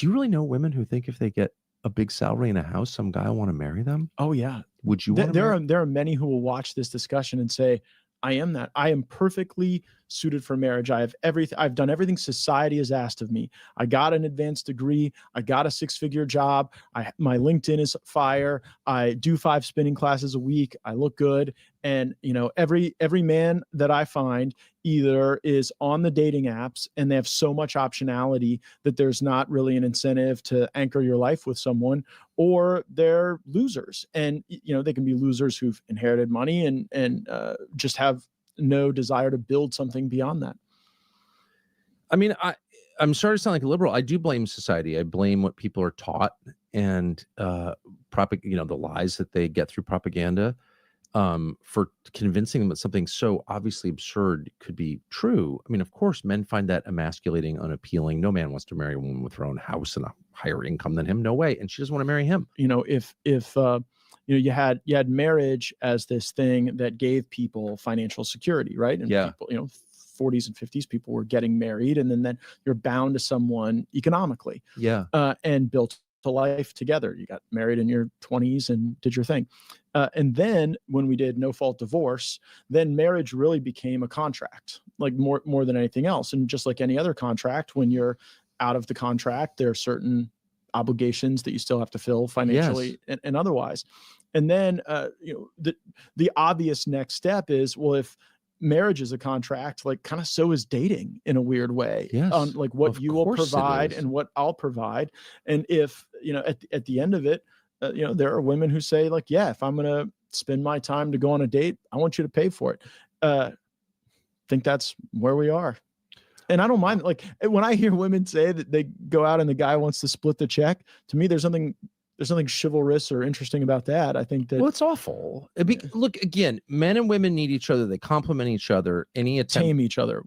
you really know women who think if they get a big salary and a house, some guy will want to marry them? Oh, yeah. Would you want to marry? There are many who will watch this discussion and say, I am that. I am perfectly suited for marriage. I have everything. I've done everything society has asked of me. I got an advanced degree. I got a 6-figure job. My LinkedIn is fire. I do 5 spinning classes a week. I look good. And every man that I find either is on the dating apps and they have so much optionality that there's not really an incentive to anchor your life with someone, or they're losers. And they can be losers who've inherited money and just have no desire to build something beyond that. I mean, I'm sorry to sound like a liberal. I do blame society. I blame what people are taught and the lies that they get through propaganda for convincing them that something so obviously absurd could be true. I mean, of course, men find that emasculating, unappealing. No man wants to marry a woman with her own house and a higher income than him. No way. And she doesn't want to marry him. If you had marriage as this thing that gave people financial security, right? And people, 40s and 50s, people were getting married, and then you're bound to someone economically. Yeah. And built a life together. You got married in your 20s and did your thing. And then when we did no fault divorce, then marriage really became a contract, like more than anything else. And just like any other contract, when you're out of the contract, there are certain obligations that you still have to fill financially and otherwise. And then, the obvious next step is, well, if marriage is a contract, like kind of so is dating in a weird way, on like what you will provide and what I'll provide. And if, at the end of it, there are women who say like, yeah, if I'm going to spend my time to go on a date, I want you to pay for it. I think that's where we are. And I don't mind, like, when I hear women say that they go out and the guy wants to split the check, to me, there's nothing chivalrous or interesting about that. I think that, well, it's awful. Look, again, men and women need each other. They complement each other. Any attempt tame each other.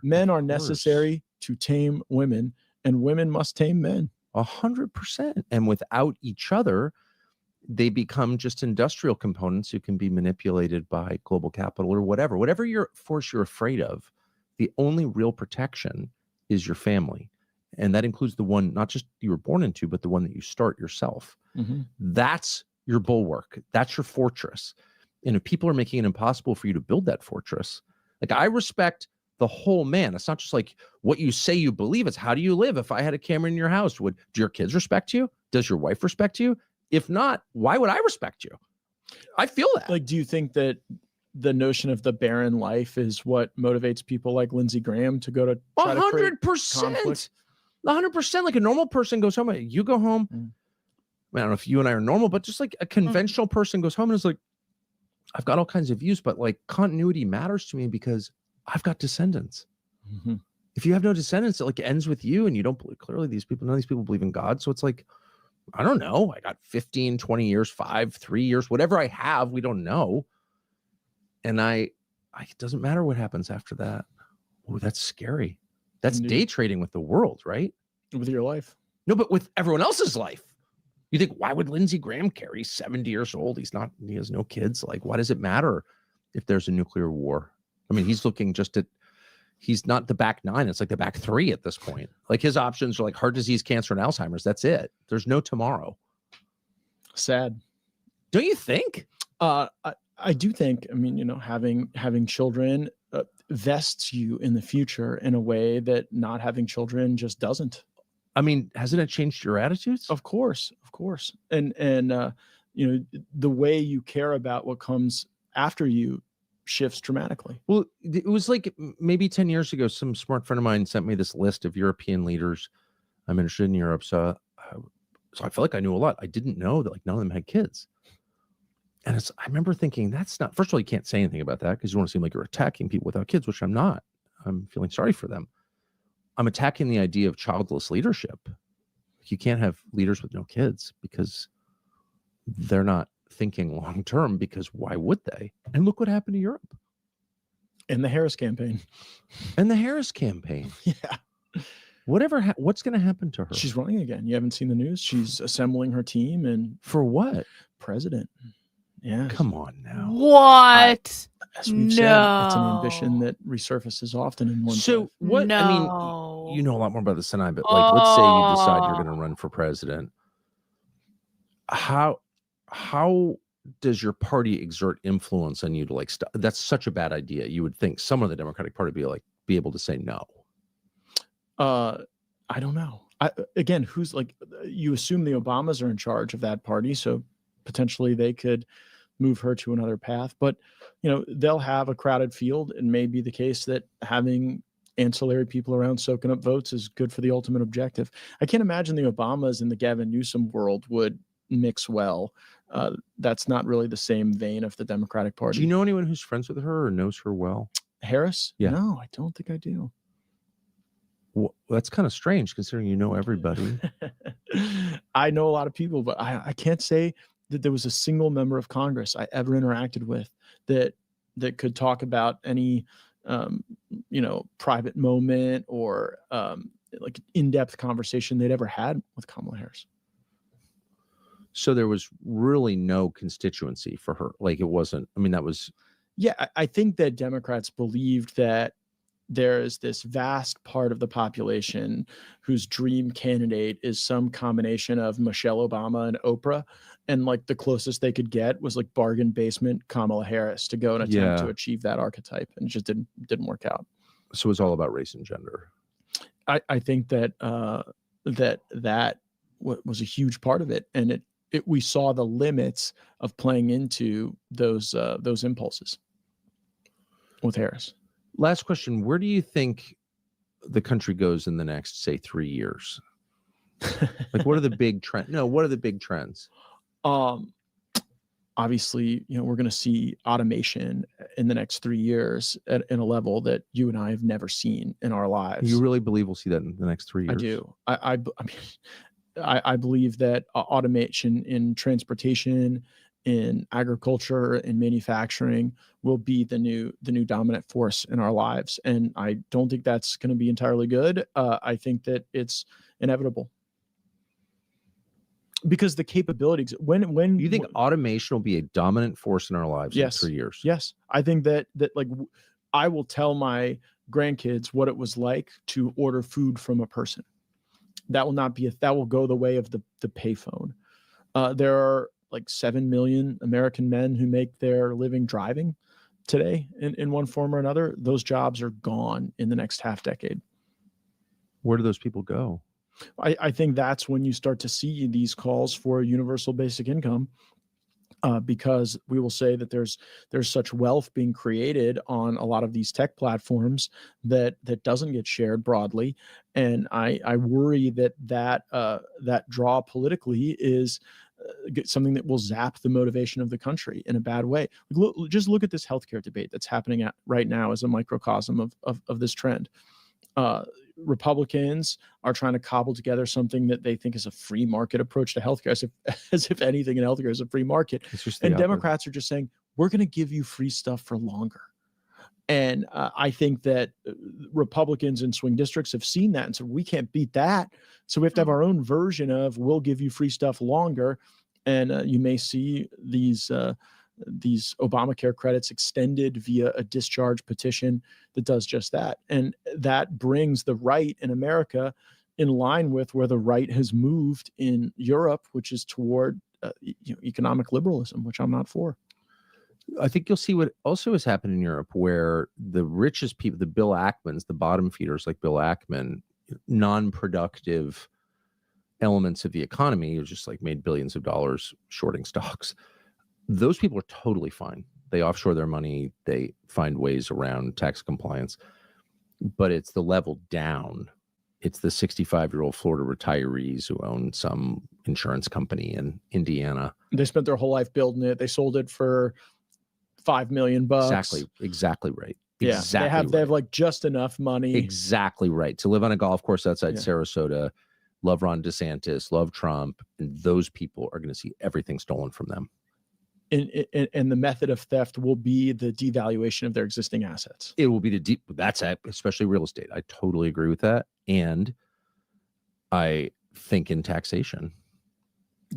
Men are necessary to tame women, and women must tame men. 100%. And without each other, they become just industrial components who can be manipulated by global capital or whatever force you're afraid of. The only real protection is your family. And that includes the one, not just you were born into, but the one that you start yourself. Mm-hmm. That's your bulwark. That's your fortress. And if people are making it impossible for you to build that fortress, like, I respect the whole man. It's not just like what you say you believe. It's how do you live? If I had a camera in your house, do your kids respect you? Does your wife respect you? If not, why would I respect you? I feel that. Like, do you think that the notion of the barren life is what motivates people like Lindsey Graham to go to try 100%. 100%. Like, a normal person goes home. You go home. I don't know if you and I are normal, but just like a conventional person goes home and is like, I've got all kinds of views, but like continuity matters to me because I've got descendants. Mm-hmm. If you have no descendants, it like ends with you, and you don't believe, clearly none of these people believe in God. So it's like, I don't know. I got 15, 20 years, 5, 3 years, whatever I have, we don't know. And it doesn't matter what happens after that. Oh, that's scary. That's day trading with the world, right? With your life. No, but with everyone else's life. You think, why would Lindsey Graham care? He's 70 years old. He has no kids. Like, why does it matter if there's a nuclear war? I mean, he's looking he's not the back 9. It's like the back 3 at this point. Like, his options are like heart disease, cancer, and Alzheimer's. That's it. There's no tomorrow. Sad. Don't you think? I do think, I mean, having children vests you in the future in a way that not having children just doesn't. I mean, hasn't it changed your attitudes? Of course. And the way you care about what comes after you shifts dramatically. Well, it was like maybe 10 years ago, some smart friend of mine sent me this list of European leaders. I'm interested in Europe. So I felt like I knew a lot. I didn't know that like none of them had kids. And I remember thinking, that's not, first of all, you can't say anything about that because you want to seem like you're attacking people without kids, which I'm not. I'm feeling sorry for them. I'm attacking the idea of childless leadership. You can't have leaders with no kids because they're not thinking long term, because why would they? And look what happened to Europe. And the Harris campaign. Yeah. What's going to happen to her? She's running again. You haven't seen the news? She's assembling her team. And for what? President. Yeah. Come on now. What? As we've said, it's an ambition that resurfaces often in one. So what? I mean, you know a lot more about this than I, but like, let's say you decide you're going to run for president. How does your party exert influence on you to like stop? That's such a bad idea. You would think someone in the Democratic Party be able to say no. I don't know. Again, who's like, you assume the Obamas are in charge of that party, so potentially they could move her to another path, but they'll have a crowded field. And may be the case that having ancillary people around soaking up votes is good for the ultimate objective. I can't imagine the Obamas and the Gavin Newsom world would mix well. That's not really the same vein of the Democratic Party. Do you know anyone who's friends with her or knows her well? Harris? Yeah. No, I don't think I do. Well, that's kind of strange considering you know everybody. I know a lot of people, but I can't say that there was a single member of Congress I ever interacted with that could talk about any, private moment or like in-depth conversation they'd ever had with Kamala Harris. So there was really no constituency for her. Like it wasn't, I mean, that was. Yeah, I think that Democrats believed that there is this vast part of the population whose dream candidate is some combination of Michelle Obama and Oprah. And like the closest they could get was like bargain basement Kamala Harris to go and attempt to achieve that archetype. And it just didn't work out. So it was all about race and gender. I think that that was a huge part of it. And we saw the limits of playing into those impulses with Harris. Last question. Where do you think the country goes in the next, say, 3 years? Like, what are the big trends? No, what are the big trends? Obviously, we're going to see automation in the next 3 years in a level that you and I have never seen in our lives. You really believe we'll see that in the next 3 years? I do. I mean, I believe that automation in transportation, in agriculture, in manufacturing will be the new dominant force in our lives. And I don't think that's going to be entirely good. I think that it's inevitable. Because the capabilities, when you think automation will be a dominant force in our lives in 3 years? Yes. I think that like I will tell my grandkids what it was like to order food from a person. That will not be that will go the way of the payphone. There are like 7 million American men who make their living driving today in one form or another. Those jobs are gone in the next half decade. Where do those people go? I think that's when you start to see these calls for universal basic income, because we will say that there's such wealth being created on a lot of these tech platforms that doesn't get shared broadly. And I worry that draw politically is something that will zap the motivation of the country in a bad way. Just look at this healthcare debate that's happening right now as a microcosm of this trend. Republicans are trying to cobble together something that they think is a free market approach to healthcare, as if anything in healthcare is a free market. And Democrats are just saying, we're going to give you free stuff for longer. And I think that Republicans in swing districts have seen that and said, we can't beat that. So we have to have our own version of, we'll give you free stuff longer. And you may see these Obamacare credits extended via a discharge petition that does just that. And that brings the right in America in line with where the right has moved in Europe, which is toward economic liberalism, which I'm not for. I think you'll see what also has happened in Europe, where the richest people, the Bill Ackmans, the bottom feeders like Bill Ackman, non-productive elements of the economy who just like made billions of dollars shorting stocks. Those people are totally fine. They offshore their money. They find ways around tax compliance. But it's the level down. It's the 65-year-old Florida retirees who own some insurance company in Indiana. They spent their whole life building it. They sold it for $5 million. Exactly right. Yeah, Exactly they have like just enough money. Exactly right. To live on a golf course outside Sarasota, love Ron DeSantis, love Trump, and those people are going to see everything stolen from them. And the method of theft will be the devaluation of their existing assets. It will be that's especially real estate. I totally agree with that. And I think in taxation.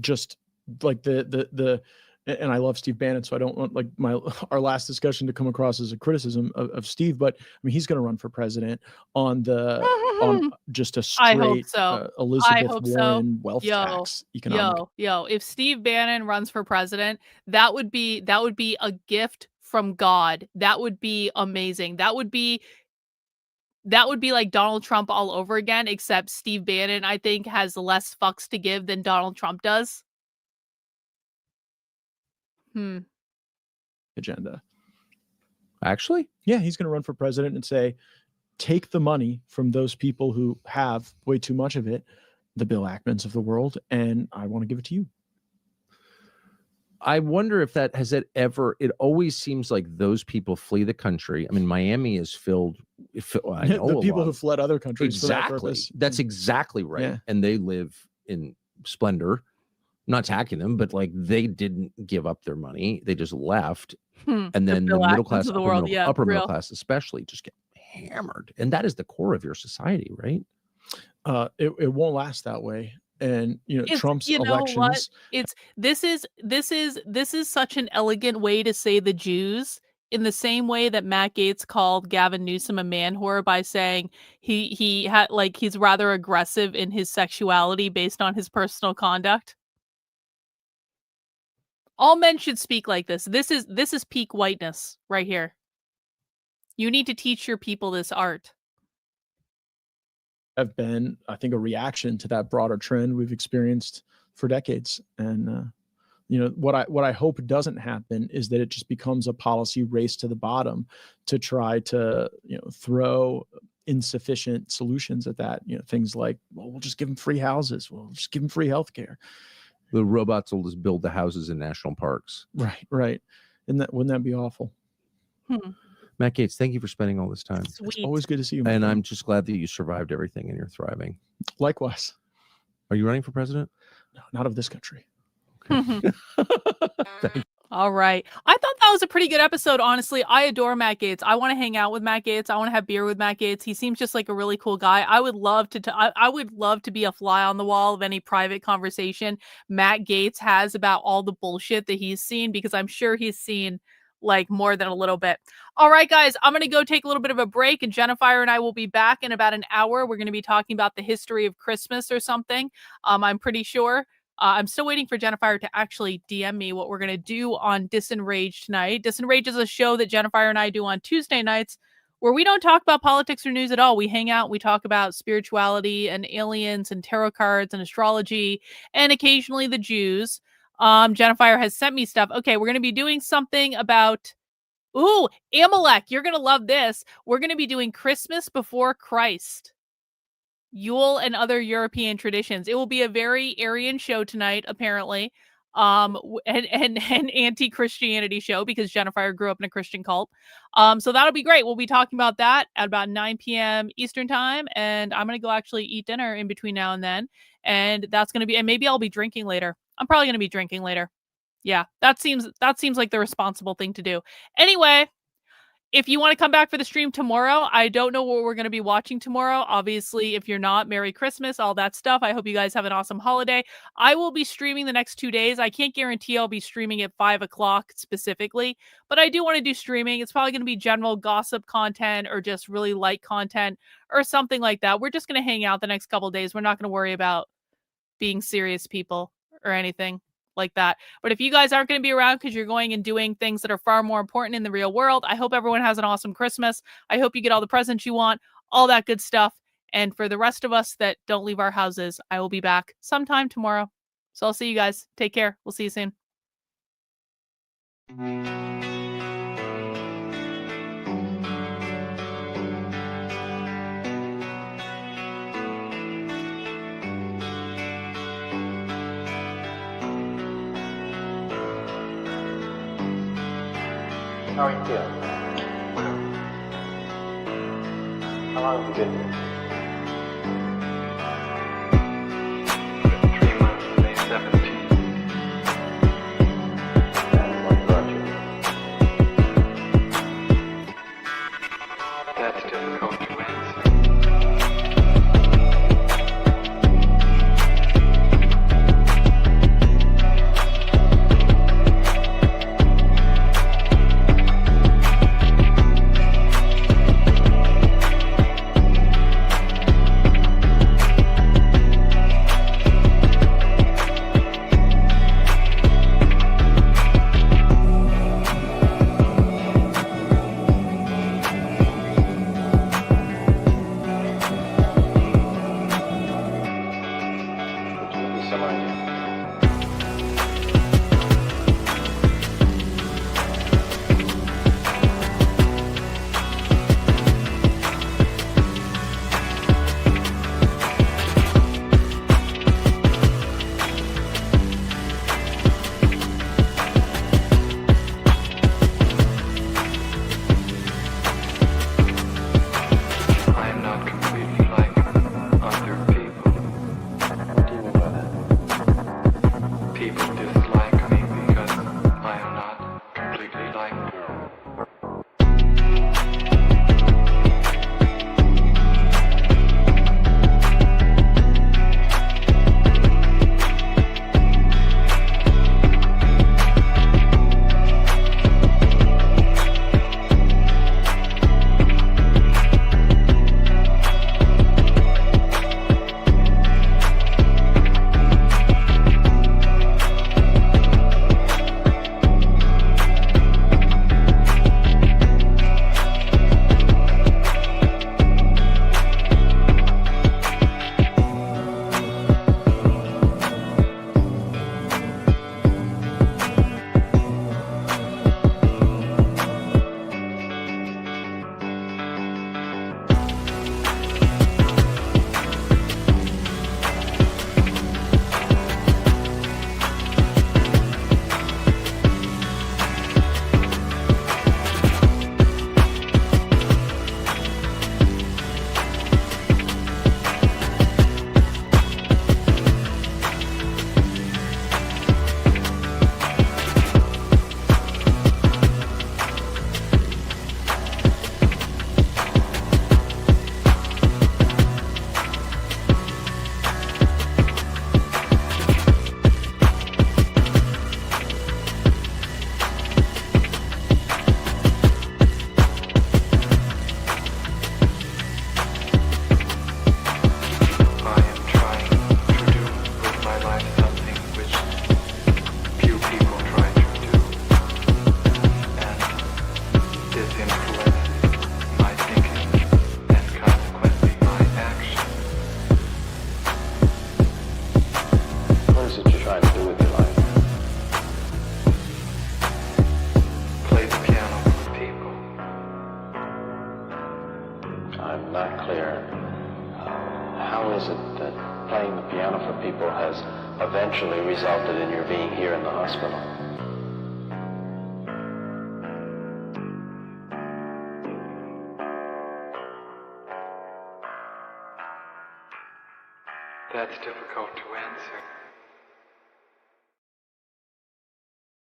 Just like and I love Steve Bannon, so I don't want like our last discussion to come across as a criticism of Steve, but I mean, he's going to run for president on just a straight Elizabeth Warren wealth tax economic. If Steve Bannon runs for president, that would be a gift from God. That would be amazing. That would be like Donald Trump all over again, except Steve Bannon, I think, has less fucks to give than Donald Trump does. Agenda. Actually? Yeah, he's going to run for president and say, take the money from those people who have way too much of it, the Bill Ackmans of the world, and I want to give it to you. I wonder if that it always seems like those people flee the country. I mean, Miami is filled. I know the people who fled other countries for that purpose. That's exactly right. Yeah. And they live in splendor. Not attacking them, but like they didn't give up their money. They just left. And then the middle class, upper middle class especially, just get hammered. And that is the core of your society, right? It won't last that way. And Trump's elections. This is such an elegant way to say the Jews, in the same way that Matt Gaetz called Gavin Newsom a man whore by saying he's rather aggressive in his sexuality based on his personal conduct. All men should speak like this. This is peak whiteness right here. You need to teach your people this art. Have been, I think, a reaction to that broader trend we've experienced for decades. And what I hope doesn't happen is that it just becomes a policy race to the bottom to try to throw insufficient solutions at that. Things like, well, we'll just give them free houses. We'll just give them free healthcare. The robots will just build the houses in national parks. Right. And wouldn't that be awful? Matt Gaetz, thank you for spending all this time. It's always good to see you. And I'm just glad that you survived everything and you're thriving. Likewise. Are you running for president? No, not of this country. Okay. All right. I thought that was a pretty good episode, honestly. I adore Matt Gaetz. I want to hang out with Matt Gaetz. I want to have beer with Matt Gaetz. He seems just like a really cool guy. I would love to I would love to be a fly on the wall of any private conversation Matt Gaetz has about all the bullshit that he's seen, because I'm sure he's seen like more than a little bit. All right, guys, I'm going to go take a little bit of a break, and Jennifer and I will be back in about an hour. We're going to be talking about the history of Christmas or something. I'm pretty sure. I'm still waiting for Jennifer to actually DM me what we're going to do on Disenraged tonight. Disenraged is a show that Jennifer and I do on Tuesday nights where we don't talk about politics or news at all. We hang out, we talk about spirituality and aliens and tarot cards and astrology and occasionally the Jews. Jennifer has sent me stuff. Okay, we're going to be doing something about, Amalek. You're going to love this. We're going to be doing Christmas before Christ. Yule and other European traditions. It will be a very Aryan show tonight, apparently. and anti-Christianity show because Jennifer grew up in a Christian cult. So that'll be great. We'll be talking about that at about 9 p.m. Eastern time, and I'm gonna go actually eat dinner in between now and then, and that's gonna be, and maybe I'll be drinking later. I'm probably gonna be drinking later. Yeah, that seems like the responsible thing to do. Anyway, if you want to come back for the stream tomorrow, I don't know what we're going to be watching tomorrow. Obviously, if you're not, Merry Christmas, all that stuff. I hope you guys have an awesome holiday. I will be streaming the next 2 days. I can't guarantee I'll be streaming at 5 o'clock specifically, but I do want to do streaming. It's probably going to be general gossip content or just really light content or something like that. We're just going to hang out the next couple of days. We're not going to worry about being serious people or anything like that. But if you guys aren't going to be around because you're going and doing things that are far more important in the real world, I hope everyone has an awesome Christmas. I hope you get all the presents you want, all that good stuff. And for the rest of us that don't leave our houses, I will be back sometime tomorrow. So I'll see you guys. Take care. We'll see you soon. How are you feeling? How long have you been here? 3 months, May 17th. And what brought you? That's difficult to answer. I'm not completely like other people. What do you mean by that? piano for people has eventually resulted in your being here in the hospital. That's difficult to answer.